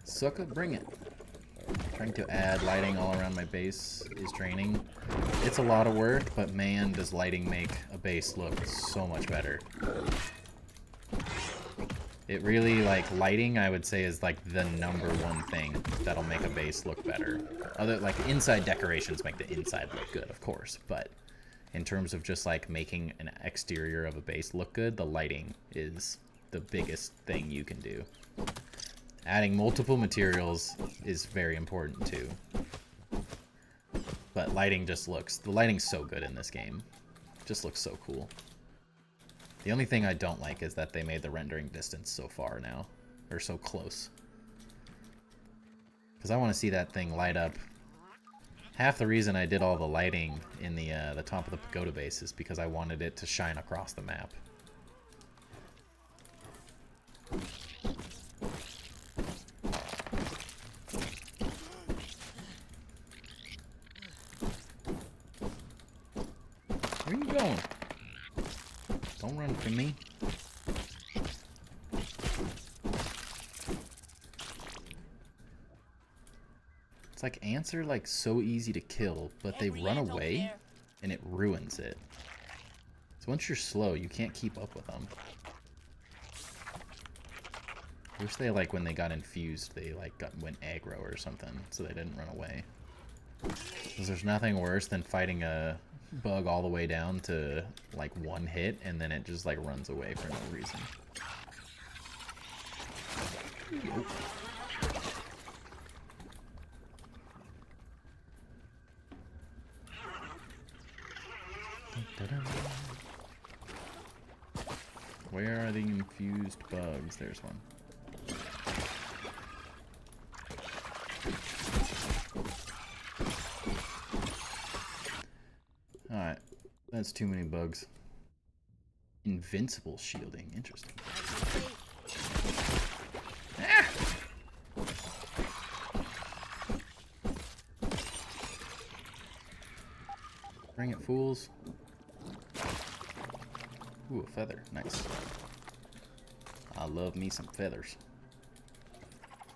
Speaker 1: Sucker, bring it. Trying to add lighting all around my base is draining. It's a lot of work, but man, does lighting make a base look so much better. It really, like, lighting, I would say, is like the #1 thing that'll make a base look better. Other, like, inside decorations make the inside look good, of course, but in terms of just, like, making an exterior of a base look good, the lighting is the biggest thing you can do. Adding multiple materials is very important, too. But lighting just looks... The lighting's so good in this game. It just looks so cool. The only thing I don't like is that they made the rendering distance so far now. Or so close. Because I want to see that thing light up. Half the reason I did all the lighting in the top of the pagoda base is because I wanted it to shine across the map. Where are you going? Don't run from me. It's like ants are like so easy to kill, but they run away and it ruins it. So once you're slow, you can't keep up with them. I wish they, like, when they got infused, they like went aggro or something, so they didn't run away. Because there's nothing worse than fighting a bug all the way down to like 1 hit and then it just like runs away for no reason. Nope. Where are the infused bugs? There's one. Alright, that's too many bugs. Invincible shielding, interesting. Ah! Bring it, fools. Ooh, a feather, nice. I love me some feathers.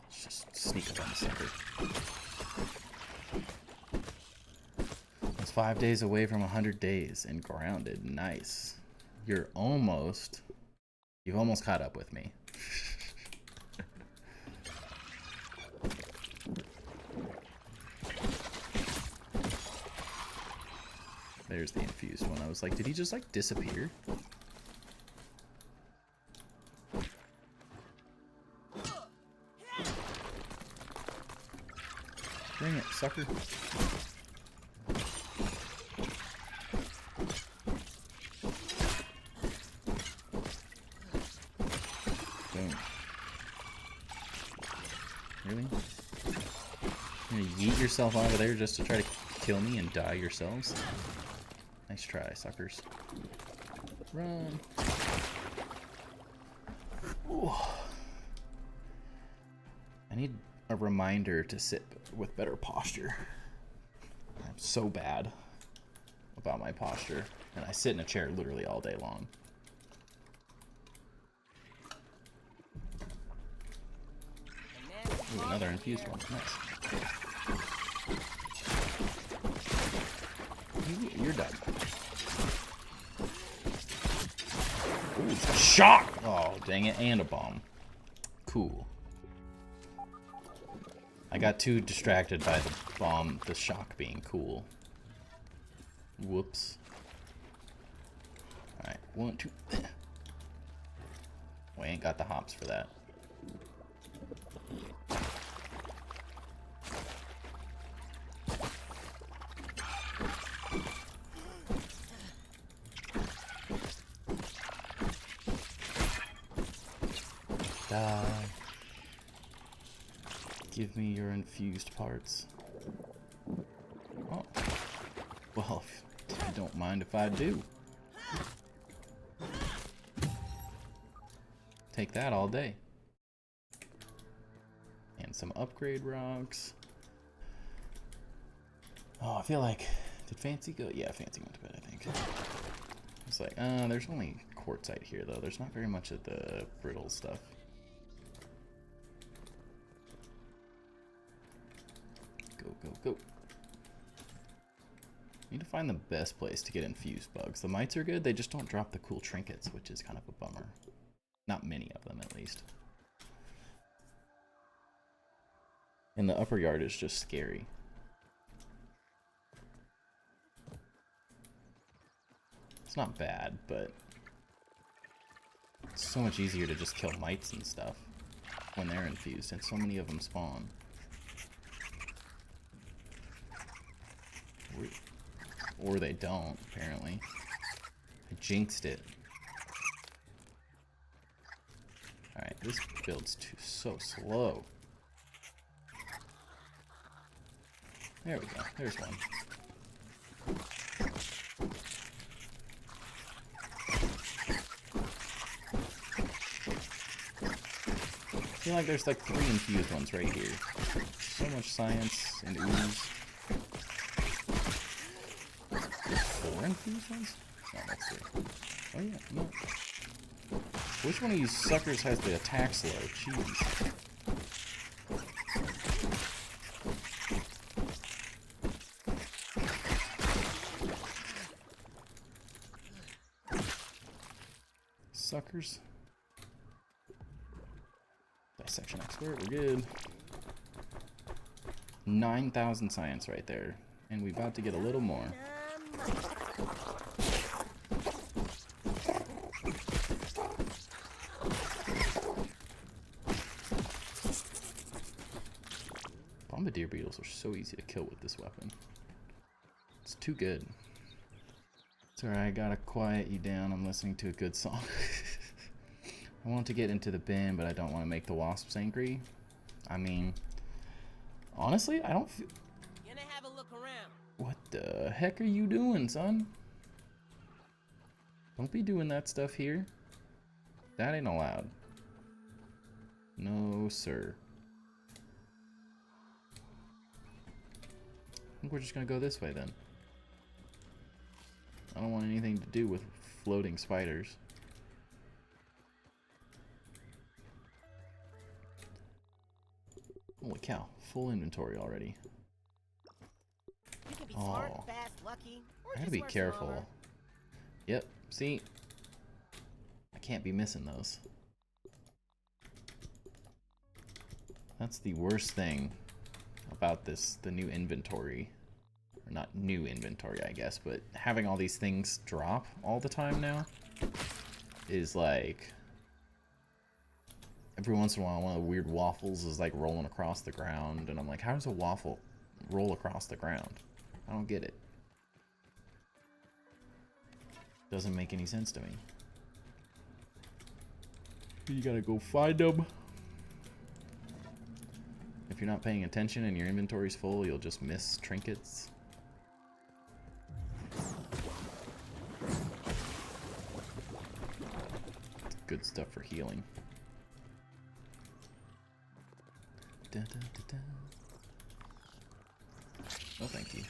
Speaker 1: Let's just sneak up on the sucker. 5 days away from 100 days and grounded. Nice. You've almost caught up with me. There's the infused one. I was like, did he just like disappear? Bring it, sucker. Really? You're gonna yeet yourself out of there just to try to kill me and die yourselves? Nice try, suckers. Run! Ooh. I need a reminder to sit with better posture. I'm so bad about my posture, and I sit in a chair literally all day long. Ooh, another infused one. Nice. You're done. shock! Oh, dang it, and a bomb. Cool. I got too distracted by the bomb, the shock being cool. Whoops. Alright, 1, 2. We ain't got the hops for that. Die. Give me your infused parts. Oh. Well, if you don't mind if I do. Take that all day. And some upgrade rocks. Oh, I feel like... Did Fancy go? Yeah, Fancy went to bed, I think. It's like, there's only quartzite here, though. There's not very much of the brittle stuff. Go, go, go. Need to find the best place to get infused bugs. The mites are good, they just don't drop the cool trinkets, which is kind of a bummer. Not many of them, at least. And the upper yard is just scary. It's not bad, but it's so much easier to just kill mites and stuff when they're infused, and so many of them spawn. Or they don't, apparently. I jinxed it. Alright, this build's so slow. There we go, there's one. I feel like there's like 3 infused ones right here. So much science and ooze. 4 infused ones? No, that's 3. Oh yeah, no. Which one of you suckers has the attack slow? Jeez. Suckers. Dissection expert, we're good. 9,000 science right there. And we're about to get a little more. Bombardier beetles are so easy to kill with this weapon. It's too good. It's alright, I gotta quiet you down. I'm listening to a good song. I want to get into the bin, but I don't want to make the wasps angry. I mean, honestly, I don't feel...
Speaker 2: Gonna have a look around.
Speaker 1: What the heck are you doing, son? Don't be doing that stuff here. That ain't allowed. No, sir. I think we're just gonna go this way then. I don't want anything to do with floating spiders. Holy cow, full inventory already.
Speaker 2: You can be smart, fast, lucky, or
Speaker 1: I gotta
Speaker 2: just
Speaker 1: be
Speaker 2: work
Speaker 1: careful.
Speaker 2: smaller.
Speaker 1: Yep, see? I can't be missing those. That's the worst thing about this, the new inventory. Or not new inventory, I guess, but having all these things drop all the time now is like... Every once in a while, one of the weird waffles is like rolling across the ground, and I'm like, how does a waffle roll across the ground? I don't get it. Doesn't make any sense to me. You gotta go find them. If you're not paying attention and your inventory's full, you'll just miss trinkets. It's good stuff for healing. Da, da, da, da. Oh, thank you.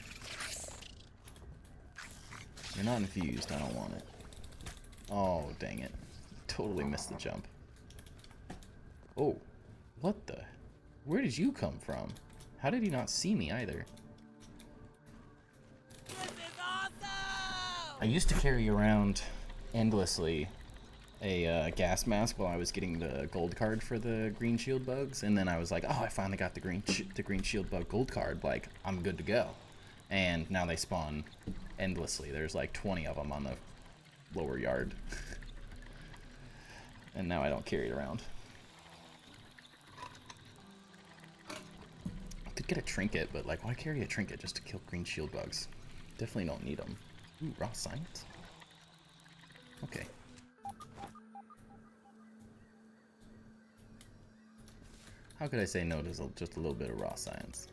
Speaker 1: You're not infused. I don't want it. Oh, dang it. Totally missed the jump. Oh, what the? Where did you come from? How did he not see me either?
Speaker 2: This is awesome!
Speaker 1: I used to carry around endlessly a gas mask while I was getting the gold card for the green shield bugs, and then I was like, oh, I finally got the green shield bug gold card. Like, I'm good to go. And now they spawn endlessly. There's like 20 of them on the lower yard. And now I don't carry it around. I could get a trinket, but like, why carry a trinket just to kill green shield bugs? Definitely don't need them. Ooh, raw science? Okay. How could I say no to just a little bit of raw science?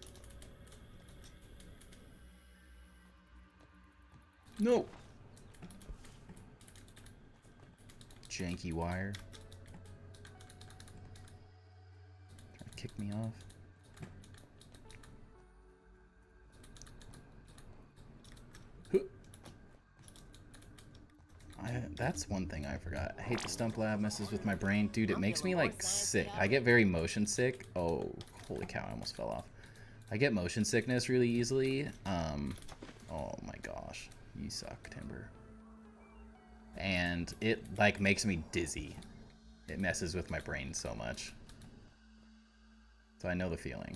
Speaker 1: No! Janky wire. Trying to kick me off. That's one thing I forgot. I hate the stump lab, messes with my brain. Dude, it makes me like sick. I get very motion sick. Oh, holy cow, I almost fell off. I get motion sickness really easily. Oh my gosh. You suck, Timber. And it like makes me dizzy. It messes with my brain so much. So I know the feeling.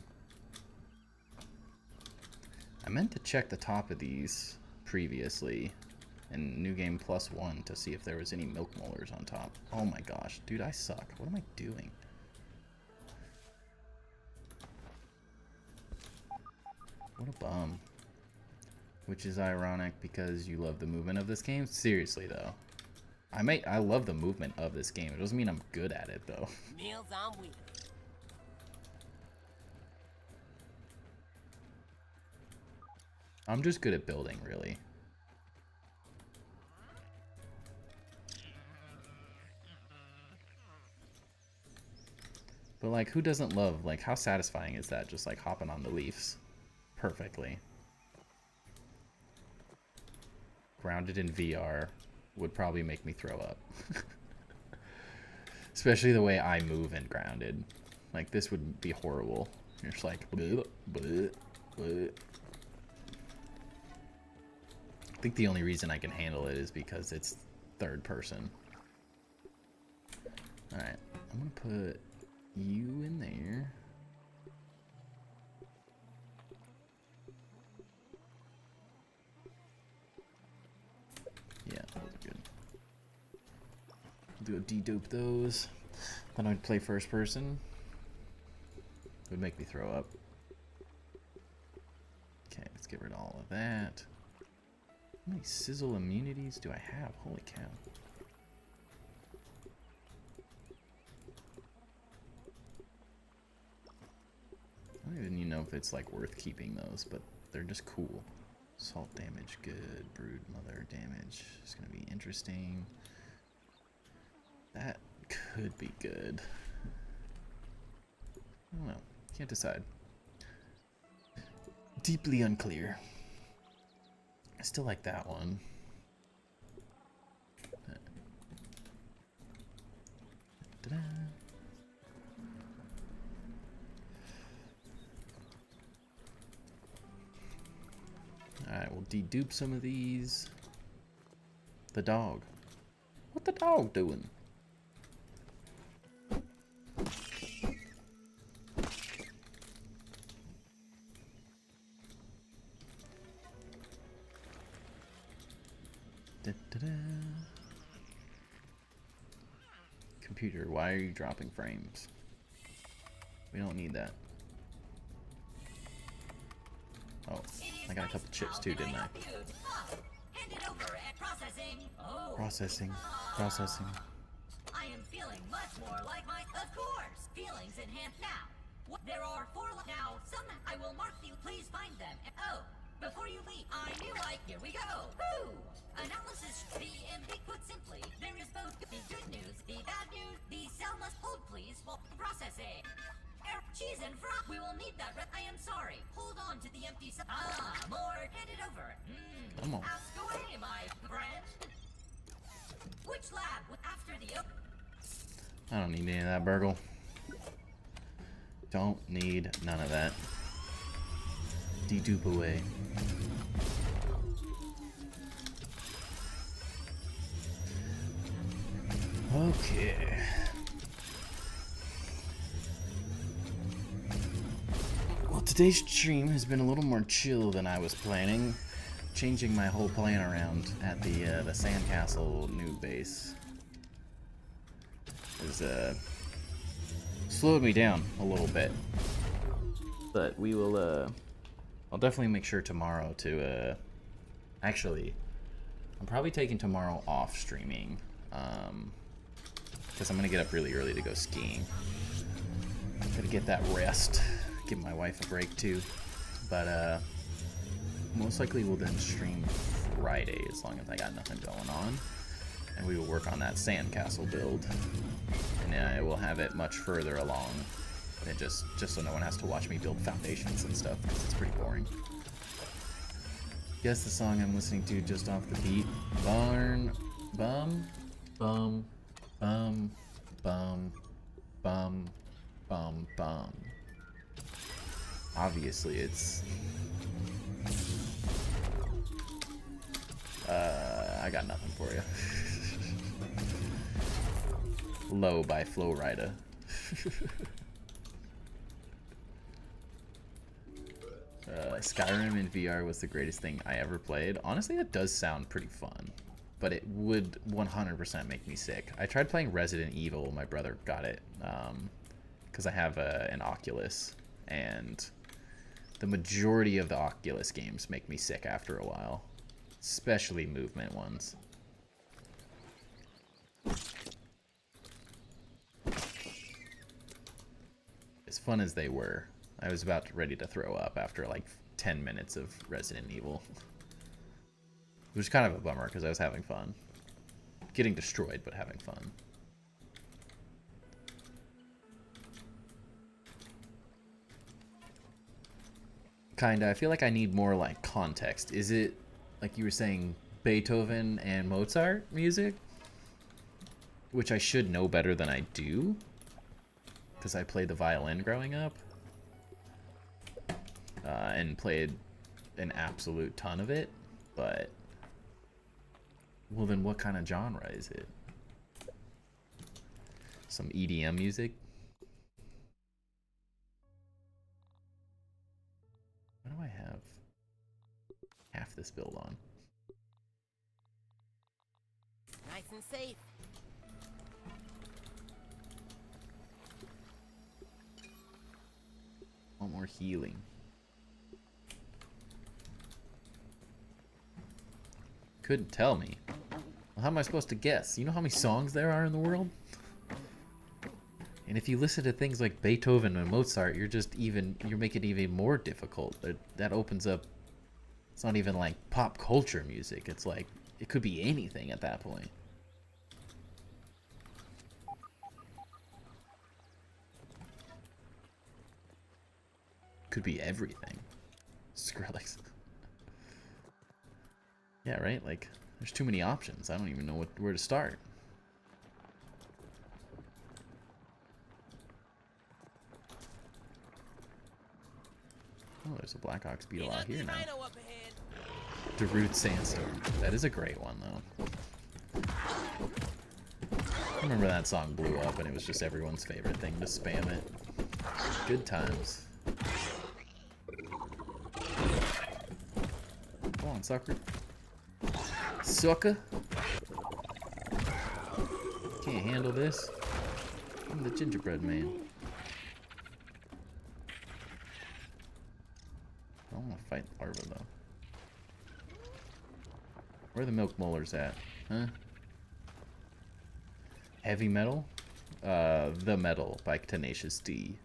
Speaker 1: I meant to check the top of these previously in New Game +1 to see if there was any milk molars on top. Oh my gosh, dude, I suck. What am I doing? What a bum. Which is ironic because you love the movement of this game. Seriously though. I love the movement of this game. It doesn't mean I'm good at it though.
Speaker 2: Meals on wheels.
Speaker 1: I'm just good at building, really. But like, who doesn't love, like, how satisfying is that? Just like hopping on the leaves perfectly. Grounded in VR would probably make me throw up. Especially the way I move in Grounded. Like, this would be horrible. You're just like, bleh, bleh, bleh. I think the only reason I can handle it is because it's third person. Alright, I'm gonna put you in there. Yeah, those are good. Do a de-dope those. Then I'd play first person. It would make me throw up. Okay, let's get rid of all of that. How many sizzle immunities do I have? Holy cow. I don't even know if it's like worth keeping those, but they're just cool. Salt damage, good. Brood mother damage is going to be interesting. That could be good. I don't know. Can't decide. Deeply unclear. I still like that one. Ta-da. Alright, we'll de-dupe some of these. The dog. What the dog doing? Da-da-da. Computer, why are you dropping frames? We don't need that. Oh, I got a couple chips too, didn't I? Processing. Processing.
Speaker 3: I am feeling much more like my, of course, feelings enhanced now. There are 4 now. Some I will mark you. Please find them. Oh, before you leave, I knew here we go. Woo! Analysis put simply, there is both the good news, the bad news. The cell must hold, please, while processing. Cheese and fry. We will need that. I am sorry. Hold on to the empty cell. More. Hand it over.
Speaker 1: Come on.
Speaker 3: Ask away, my friend. Which lab? After the
Speaker 1: I don't need any of that, Burgle. Don't need none of that. De-dupe away. Okay. Well, today's stream has been a little more chill than I was planning. Changing my whole plan around at the Sandcastle new base has slowed me down a little bit. But we will, I'll definitely make sure tomorrow to, actually, I'm probably taking tomorrow off streaming, because I'm going to get up really early to go skiing. Gotta get that rest, give my wife a break too, but, most likely we'll then stream Friday as long as I got nothing going on, and we will work on that Sandcastle build, and I will have it much further along than just so no one has to watch me build foundations and stuff, because it's pretty boring. Guess the song I'm listening to just off the beat. Bum, bum, bum, bum, bum, bum, bum. Obviously, it's... I got nothing for you. Low by Flow Rida. Skyrim in VR was the greatest thing I ever played. Honestly, it does sound pretty fun, but it would 100% make me sick. I tried playing Resident Evil. My brother got it because I have an Oculus, and the majority of the Oculus games make me sick after a while, especially movement ones. As fun as they were, I was about ready to throw up after like 10 minutes of Resident Evil. Which was kind of a bummer because I was having fun. Getting destroyed, but having fun. Kinda. I feel like I need more like context. Is it, like you were saying, Beethoven and Mozart music? Which I should know better than I do, because I played the violin growing up. And played an absolute ton of it, but... Well, then what kind of genre is it? Some EDM music? What do I have half this build on?
Speaker 2: Nice and safe.
Speaker 1: Want more healing. Couldn't tell me. Well, how am I supposed to guess? You know how many songs there are in the world? And if you listen to things like Beethoven and Mozart, you're making it even more difficult. That opens up, it's not even like pop culture music. It's like, it could be anything at that point. Could be everything. Skrillex. Yeah, right? Like, there's too many options. I don't even know where to start. Oh, there's a Black Ox Beetle out here now. Darude Sandstorm. That is a great one, though. I remember that song blew up, and it was just everyone's favorite thing to spam it. Good times. Come on, sucker. Sucker. Can't handle this. I'm the gingerbread man. I don't want to fight Larva, though. Where are the milk molars at? Huh? Heavy Metal? The Metal by Tenacious D.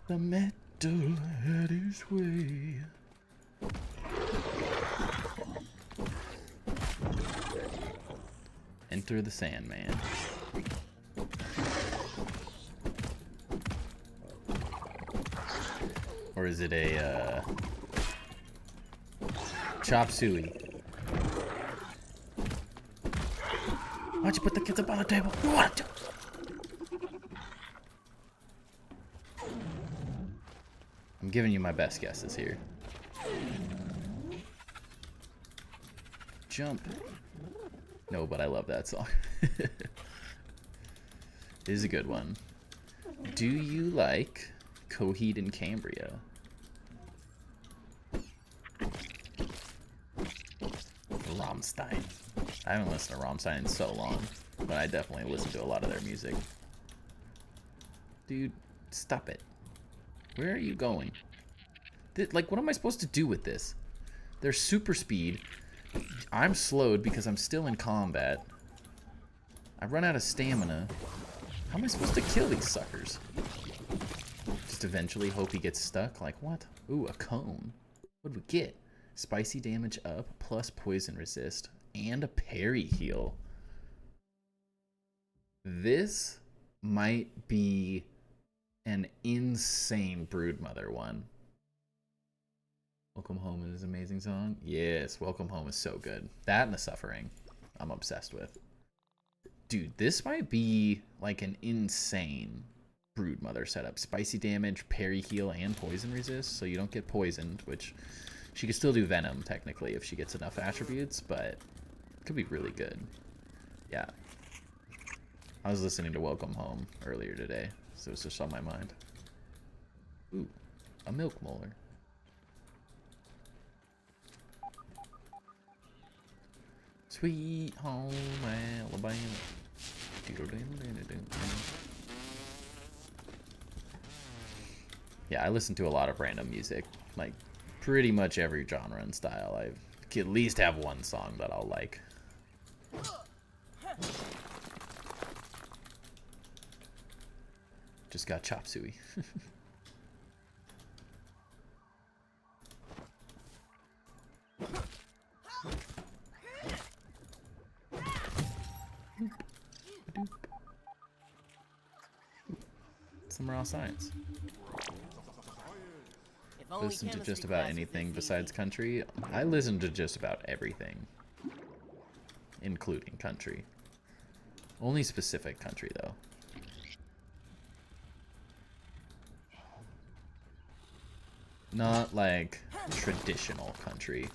Speaker 1: The metal had his way. Enter the Sandman. Or is it a chop suey? Why'd you put the kids up on the table? What? I'm giving you my best guesses here. Jump. No, but I love that song. It is a good one. Do you like Coheed and Cambria? Rammstein. I haven't listened to Rammstein in so long, but I definitely listen to a lot of their music. Dude, stop it. Where are you going? Like, what am I supposed to do with this? They're super speed. I'm slowed because I'm still in combat. I run out of stamina. How am I supposed to kill these suckers? Just eventually hope he gets stuck? Like, what? Ooh, a cone. What do we get? Spicy damage up, plus poison resist, and a parry heal. This might be an insane Broodmother one. Welcome Home is an amazing song. Yes, Welcome Home is so good. That and The Suffering, I'm obsessed with. Dude, this might be like an insane Broodmother setup. Spicy damage, parry heal, and poison resist, so you don't get poisoned, which she could still do Venom, technically, if she gets enough attributes, but it could be really good. Yeah. I was listening to Welcome Home earlier today, so it's just on my mind. Ooh, a milk molar. Sweet home Alabama. Yeah, I listen to a lot of random music, like pretty much every genre and style. I at least have one song that I'll like. Just got chop suey. Some raw science. Listen to just about anything besides country. I listen to just about everything, including country. Only specific country, though. Not like traditional country.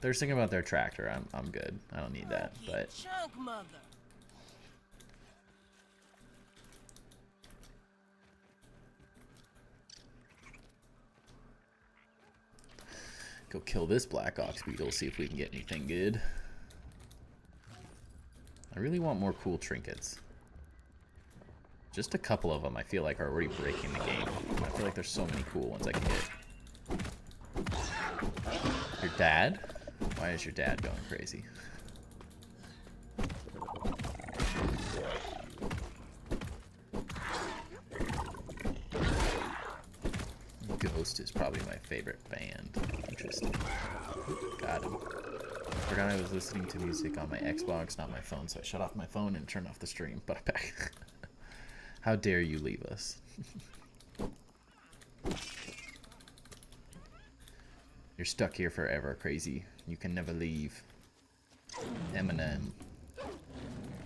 Speaker 1: They're singing about their tractor. I'm good. I don't need that. But go kill this Black Ox Beetle, see if we can get anything good. I really want more cool trinkets. Just a couple of them I feel like are already breaking the game. I feel like there's so many cool ones I can get. Your dad? Why is your dad going crazy? Ghost is probably my favorite band. Interesting. Got him. Forgot I was listening to music on my Xbox, not my phone, so I shut off my phone and turned off the stream, but I'm back. How dare you leave us? You're stuck here forever, crazy. You can never leave. Eminem.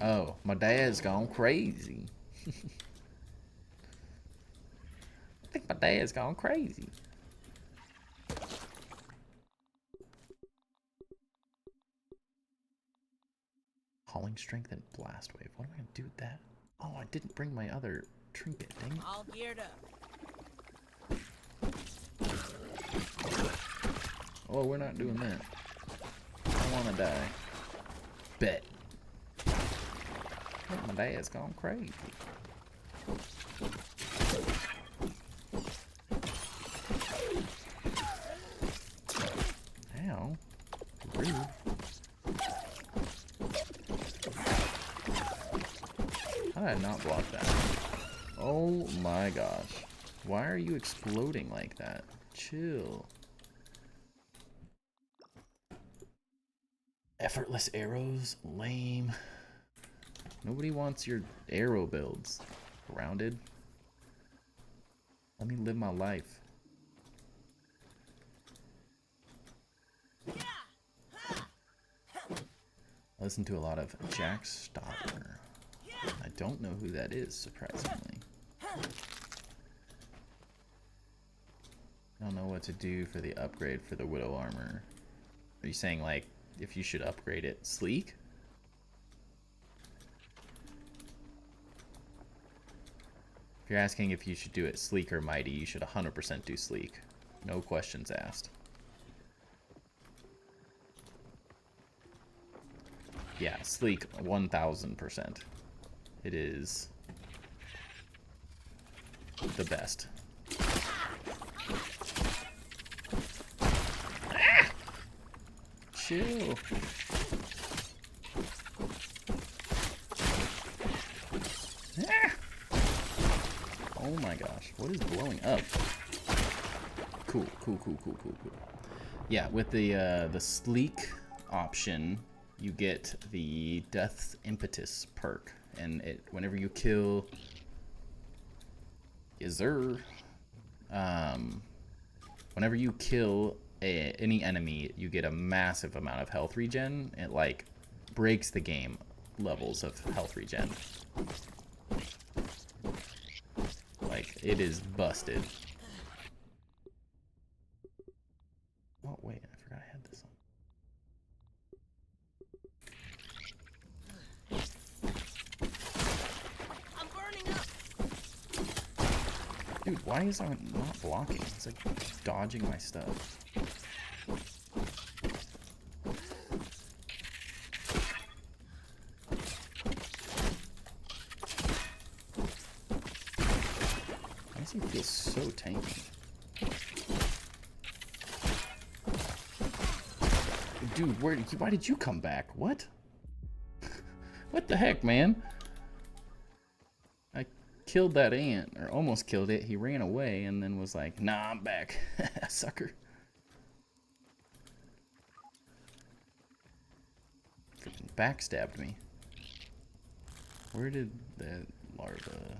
Speaker 1: Oh, my dad's gone crazy. I think my dad's gone crazy. Hauling strength and blast wave. What am I gonna do with that? Oh, I didn't bring my other trinket, dang it.
Speaker 2: All geared up.
Speaker 1: Oh, we're not doing that. I wanna die. Bet. I think my dad's gone crazy. Ow. Rude. How did I not block that? Oh my gosh. Why are you exploding like that? Chill. Effortless arrows? Lame. Nobody wants your arrow builds. Grounded? Let me live my life. I listen to a lot of Jack Stopper. I don't know who that is, surprisingly. I don't know what to do for the upgrade for the Widow armor. Are you saying, like, if you should upgrade it sleek? If you're asking if you should do it sleek or mighty, you should 100% do sleek. No questions asked. Yeah, sleek 1000%. It is the best. Ah! Chill. Ah! Oh my gosh, what is blowing up? Cool. Yeah, with the sleek option, you get the Death's Impetus perk, and whenever you kill whenever you kill any enemy, you get a massive amount of health regen. It like breaks the game levels of health regen. Like, it is busted. Oh wait, I forgot I had this on.
Speaker 2: I'm burning up.
Speaker 1: Dude, why is I not blocking? It's like dodging my stuff. Why does he feel so tanky? Dude, why did you come back? What? What the heck, man? I killed that ant, or almost killed it. He ran away and then was like, nah, I'm back. Sucker. Freaking backstabbed me. Where did that larva...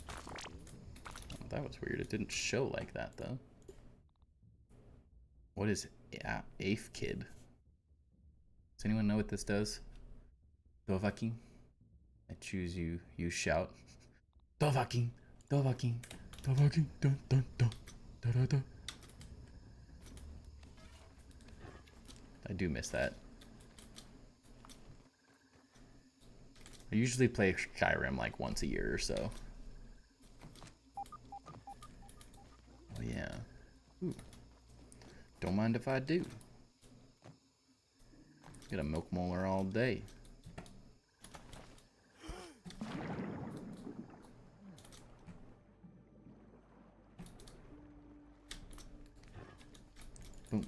Speaker 1: Oh, that was weird. It didn't show like that, though. What is Ape Kid? Does anyone know what this does? Dovahkiin. I choose you. You shout. Dovahkiin. Dovahkiin. Dovahkiin. Dun dun dun. Da da da. I do miss that. I usually play Skyrim like once a year or so. Oh yeah. Ooh. Don't mind if I do. Get a milk molar all day. Boom.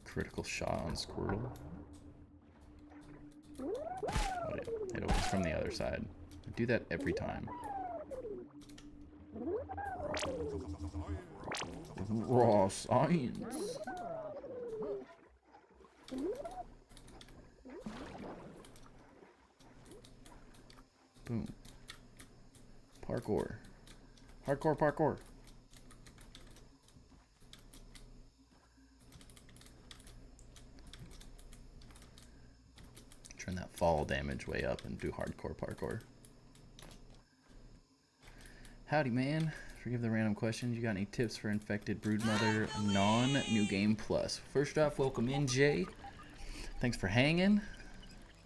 Speaker 1: Critical shot on Squirtle. It opens from the other side. I do that every time. Raw science. Boom. Parkour. Hardcore parkour. Turn that fall damage way up and do hardcore parkour. Howdy, man. Forgive the random questions. You got any tips for infected broodmother non-new game plus? First off, welcome in, Jay. Thanks for hanging.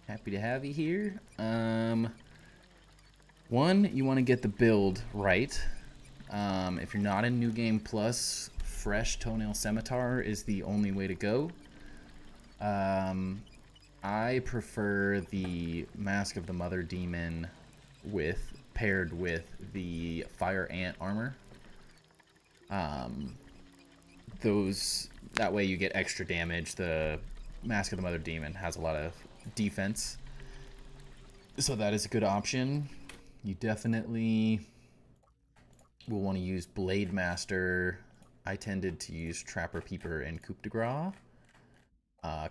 Speaker 1: Happy to have you here. One, you want to get the build right. If you're not in new game plus, fresh toenail scimitar is the only way to go. I prefer the Mask of the Mother Demon paired with the Fire Ant armor. That way you get extra damage. The Mask of the Mother Demon has a lot of defense, so that is a good option. You definitely will want to use Blade Master. I tended to use Trapper Peeper and Coup de Grace.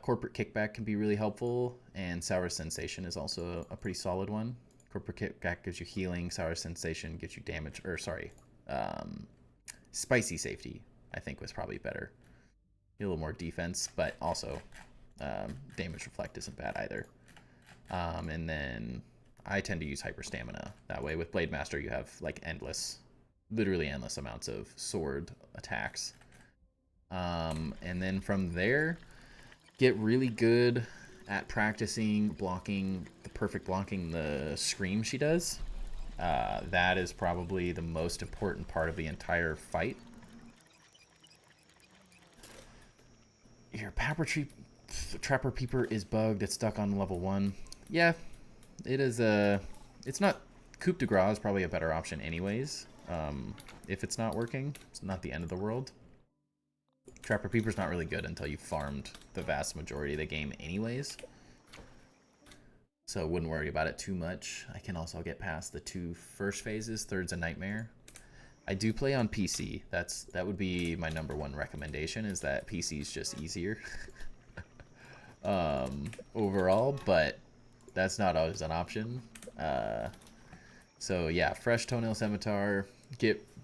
Speaker 1: Corporate Kickback can be really helpful, and Sour Sensation is also a pretty solid one. Corporate Kickback gives you healing, Sour Sensation gives you damage, Spicy Safety, I think, was probably better. A little more defense, but also Damage Reflect isn't bad either. And then I tend to use Hyper Stamina. That way with Blade Master you have like literally endless amounts of sword attacks. And then from there, get really good at practicing blocking, the perfect blocking the scream she does. That is probably the most important part of the entire fight. Your Trapper Peeper is bugged. It's stuck on level 1. Yeah, it is it's not... Coup de Grace is probably a better option anyways. If it's not working, it's not the end of the world. Trapper Peeper's not really good until you've farmed the vast majority of the game anyways. So wouldn't worry about it too much. I can also get past the 2 first phases. Third's a nightmare. I do play on PC. That would be my #1 recommendation, is that PC is just easier overall, but that's not always an option. So yeah, fresh Toenail Scimitar.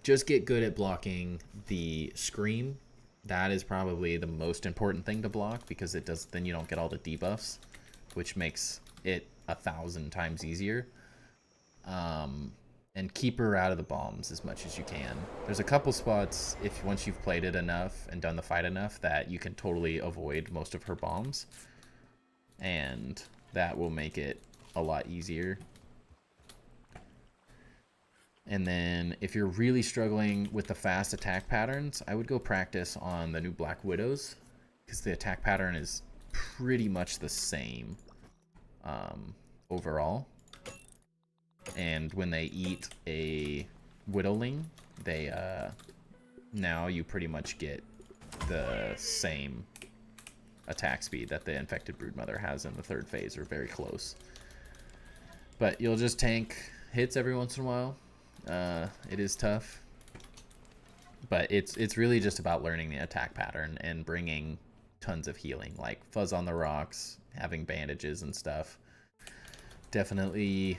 Speaker 1: Just get good at blocking the scream. That is probably the most important thing to block, because then you don't get all the debuffs, which makes it 1,000 times easier. And keep her out of the bombs as much as you can. There's a couple spots, once you've played it enough and done the fight enough, that you can totally avoid most of her bombs, and that will make it a lot easier. And then if you're really struggling with the fast attack patterns, I would go practice on the new Black Widows, because the attack pattern is pretty much the same overall. And when they eat a Widowling, now you pretty much get the same attack speed that the Infected Broodmother has in the 3rd phase, or very close. But you'll just tank hits every once in a while. It is tough, but it's really just about learning the attack pattern and bringing tons of healing, like Fuzz on the Rocks, having bandages and stuff. Definitely,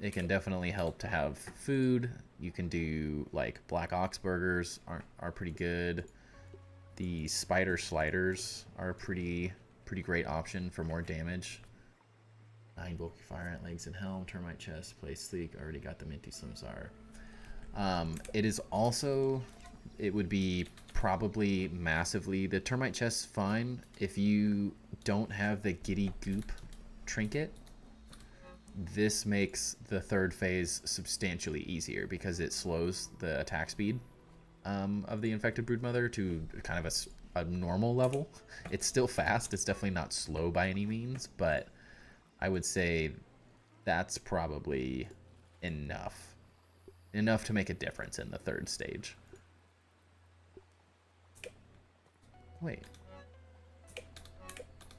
Speaker 1: it can definitely help to have food. You can do like Black Ox burgers are pretty good. The Spider Sliders are a pretty great option for more damage. 9 bulky fire ant legs and helm, termite chest, play sleek. Already got the minty slimsar. It would be probably massively, the termite chest's fine if you don't have the Giddy Goop trinket. This makes the 3rd phase substantially easier, because it slows the attack speed of the Infected Broodmother to kind of a normal level. It's still fast. It's definitely not slow by any means, but I would say that's probably enough to make a difference in the 3rd stage. Wait,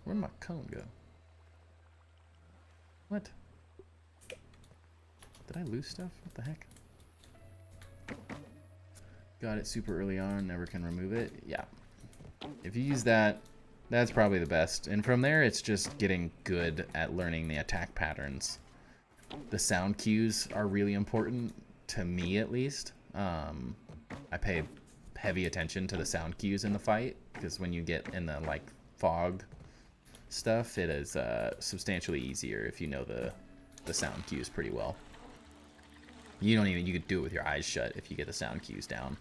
Speaker 1: where'd my cone go? What? Did I lose stuff? What the heck? Got it super early on, never can remove it. Yeah. If you use that, that's probably the best. And from there, it's just getting good at learning the attack patterns. The sound cues are really important, to me at least. I pay heavy attention to the sound cues in the fight, because when you get in the like fog stuff, it is substantially easier if you know the sound cues pretty well. You could do it with your eyes shut if you get the sound cues down.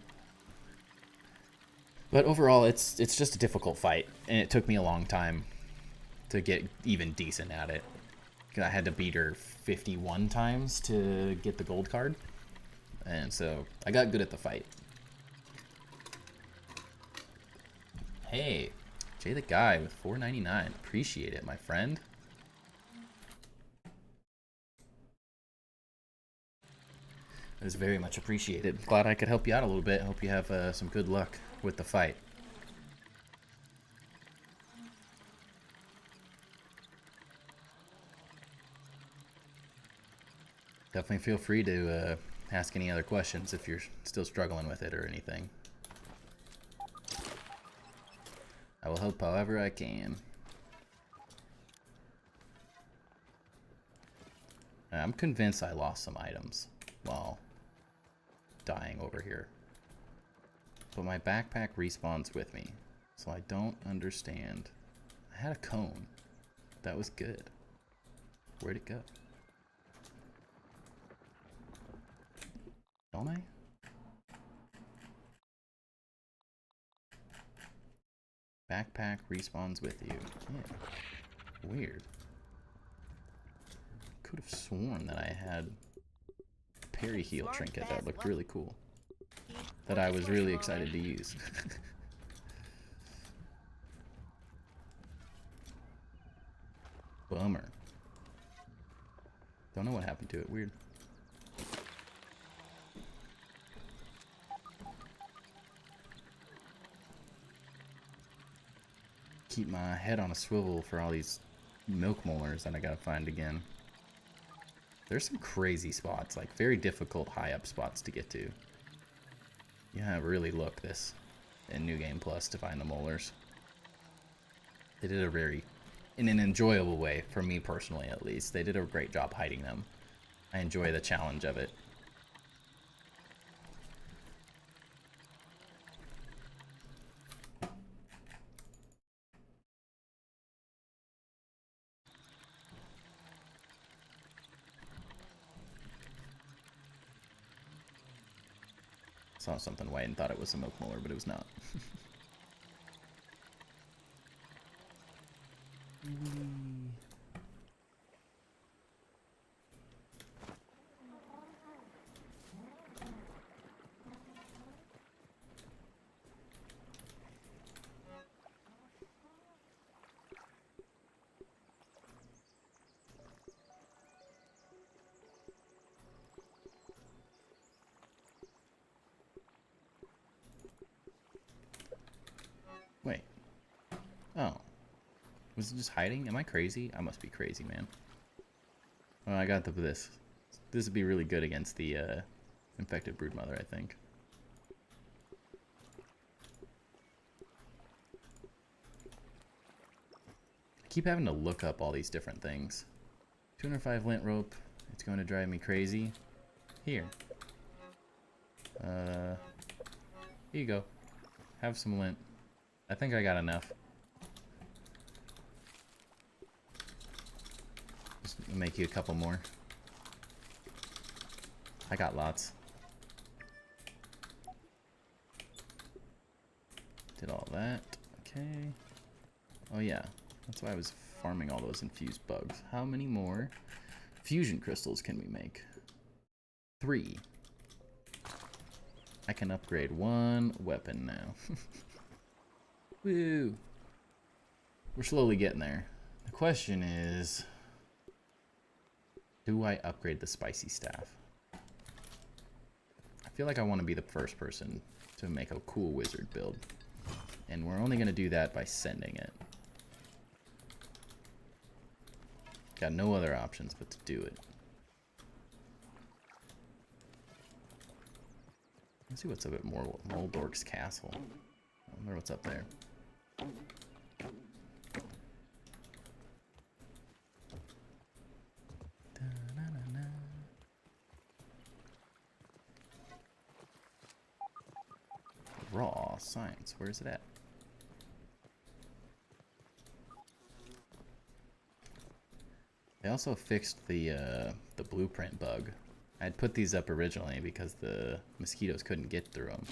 Speaker 1: But overall, it's just a difficult fight, and it took me a long time to get even decent at it. I had to beat her 51 times to get the gold card, and so I got good at the fight. Hey, Jay the Guy with $4.99. Appreciate it, my friend. It was very much appreciated. Glad I could help you out a little bit. Hope you have some good luck with the fight. Definitely feel free to ask any other questions if you're still struggling with it or anything. I will help however I can. I'm convinced I lost some items while dying over here. But my backpack respawns with me, so I don't understand. I had a cone. That was good. Where'd it go? Don't I? Backpack respawns with you. Yeah. Weird. Could have sworn that I had a parry heal trinket that looked really cool. That I was really excited to use. Bummer. Don't know what happened to it. Weird. Keep my head on a swivel for all these milk molars that I gotta find again. There's some crazy spots, like very difficult high up spots to get to. You have to really look this in New Game Plus to find the molars. They did a very, in an enjoyable way, for me personally at least, they did a great job hiding them. I enjoy the challenge of it. Saw something white and thought it was a milk molar, but it was not. Wait. Oh. Was it just hiding? Am I crazy? I must be crazy, man. Oh, I got this. This would be really good against the infected broodmother, I think. I keep having to look up all these different things. 205 lint rope. It's going to drive me crazy. Here. Here you go. Have some lint. I think I got enough. Just make you a couple more. I got lots. Did all that. Okay. Oh yeah. That's why I was farming all those infused bugs. How many more fusion crystals can we make? 3. I can upgrade 1 weapon now. Woo! We're slowly getting there. The question is, do I upgrade the spicy staff? I feel like I want to be the first person to make a cool wizard build. And we're only going to do that by sending it. Got no other options but to do it. Let's see what's up at Moldork's castle. I wonder what's up there. Raw science. Where's it at? They also fixed the blueprint bug. I'd put these up originally because the mosquitoes couldn't get through them,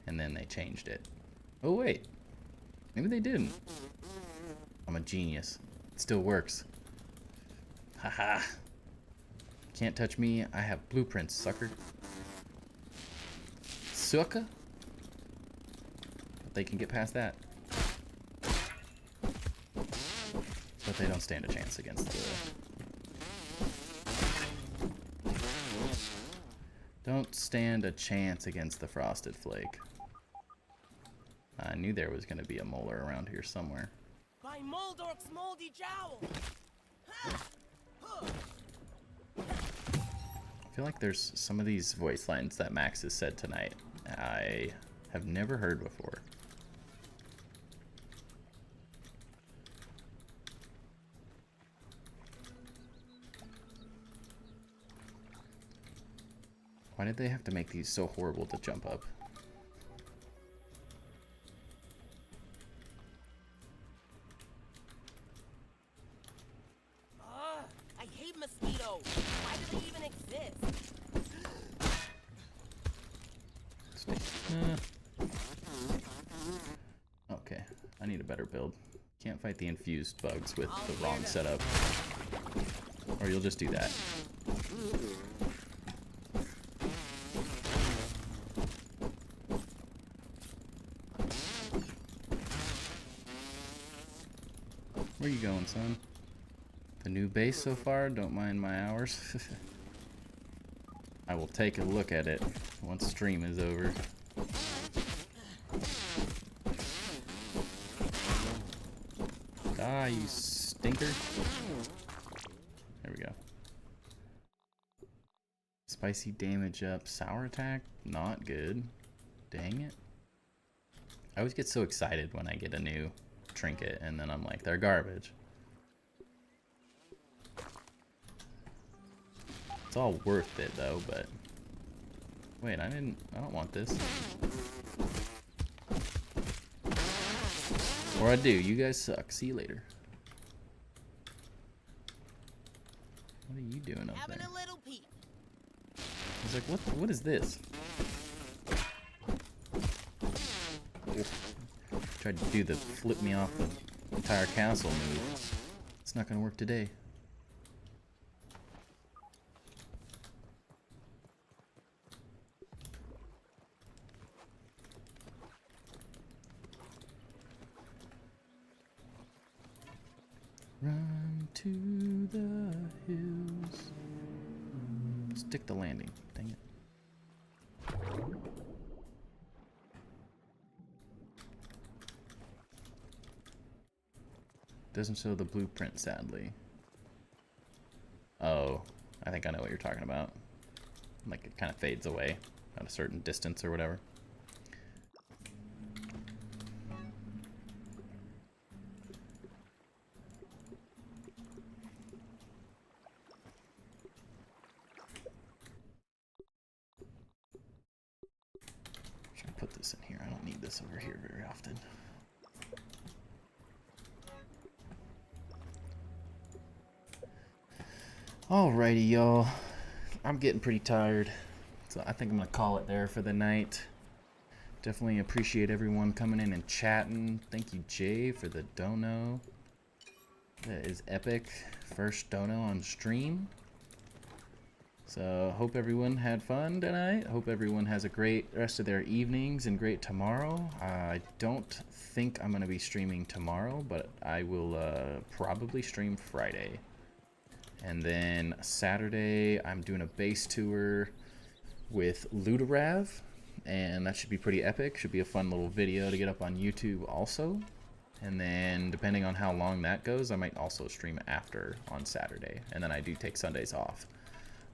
Speaker 1: and then they changed it. Oh wait, maybe they didn't. I'm a genius. It still works. Haha. Can't touch me. I have blueprints, sucker. Sucker. But they can get past that. But they don't stand a chance against the... Don't stand a chance against the frosted flake. I knew there was going to be a molar around here somewhere.
Speaker 2: By Moldork's moldy jowl.
Speaker 1: I feel like there's some of these voice lines that Max has said tonight I have never heard before. Why did they have to make these so horrible to jump up?
Speaker 2: I hate mosquitoes. Why do they even exist?
Speaker 1: Okay. I need a better build. Can't fight the infused bugs with the wrong setup. Or you'll just do that. Where you going, son? The new base so far? Don't mind my hours. I will take a look at it once stream is over. Ah, you stinker. There we go. Spicy damage up. Sour attack? Not good. Dang it. I always get so excited when I get a new trinket and then I'm like, they're garbage. It's all worth it though, but wait, I don't want this. Or I do. You guys suck. See you later. What are you doing up
Speaker 2: Having
Speaker 1: there?
Speaker 2: a little peek.
Speaker 1: I was like, what is this? Tried to do the flip me off the entire castle move. It's not gonna work today. Run to the hills. Stick the landing. Dang it. Doesn't show the blueprint, sadly. Oh, I think I know what you're talking about. Like it kind of fades away at a certain distance or whatever. Should I put this in here? I don't need this over here very often. Alrighty, y'all. I'm getting pretty tired, so I think I'm gonna call it there for the night. Definitely appreciate everyone coming in and chatting. Thank you, Jay, for the dono. That is epic. First dono on stream. So hope everyone had fun tonight. Hope everyone has a great rest of their evenings and great tomorrow. I don't think I'm gonna be streaming tomorrow, but I will probably stream Friday. And then Saturday, I'm doing a base tour with Ludarav, and that should be pretty epic. Should be a fun little video to get up on YouTube also. And then depending on how long that goes, I might also stream after on Saturday. And then I do take Sundays off.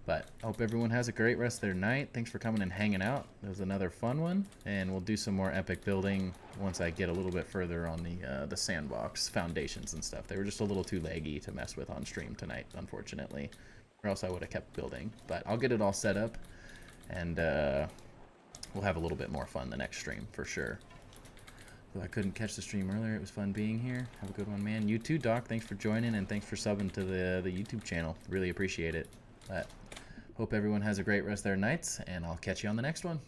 Speaker 1: But I hope everyone has a great rest of their night. Thanks for coming and hanging out. It was another fun one. And we'll do some more epic building once I get a little bit further on the sandbox foundations and stuff. They were just a little too laggy to mess with on stream tonight, unfortunately. Or else I would have kept building. But I'll get it all set up. And we'll have a little bit more fun the next stream, for sure. Though I couldn't catch the stream earlier, it was fun being here. Have a good one, man. You too, Doc. Thanks for joining, and thanks for subbing to the YouTube channel. Really appreciate it. But hope everyone has a great rest of their nights, and I'll catch you on the next one.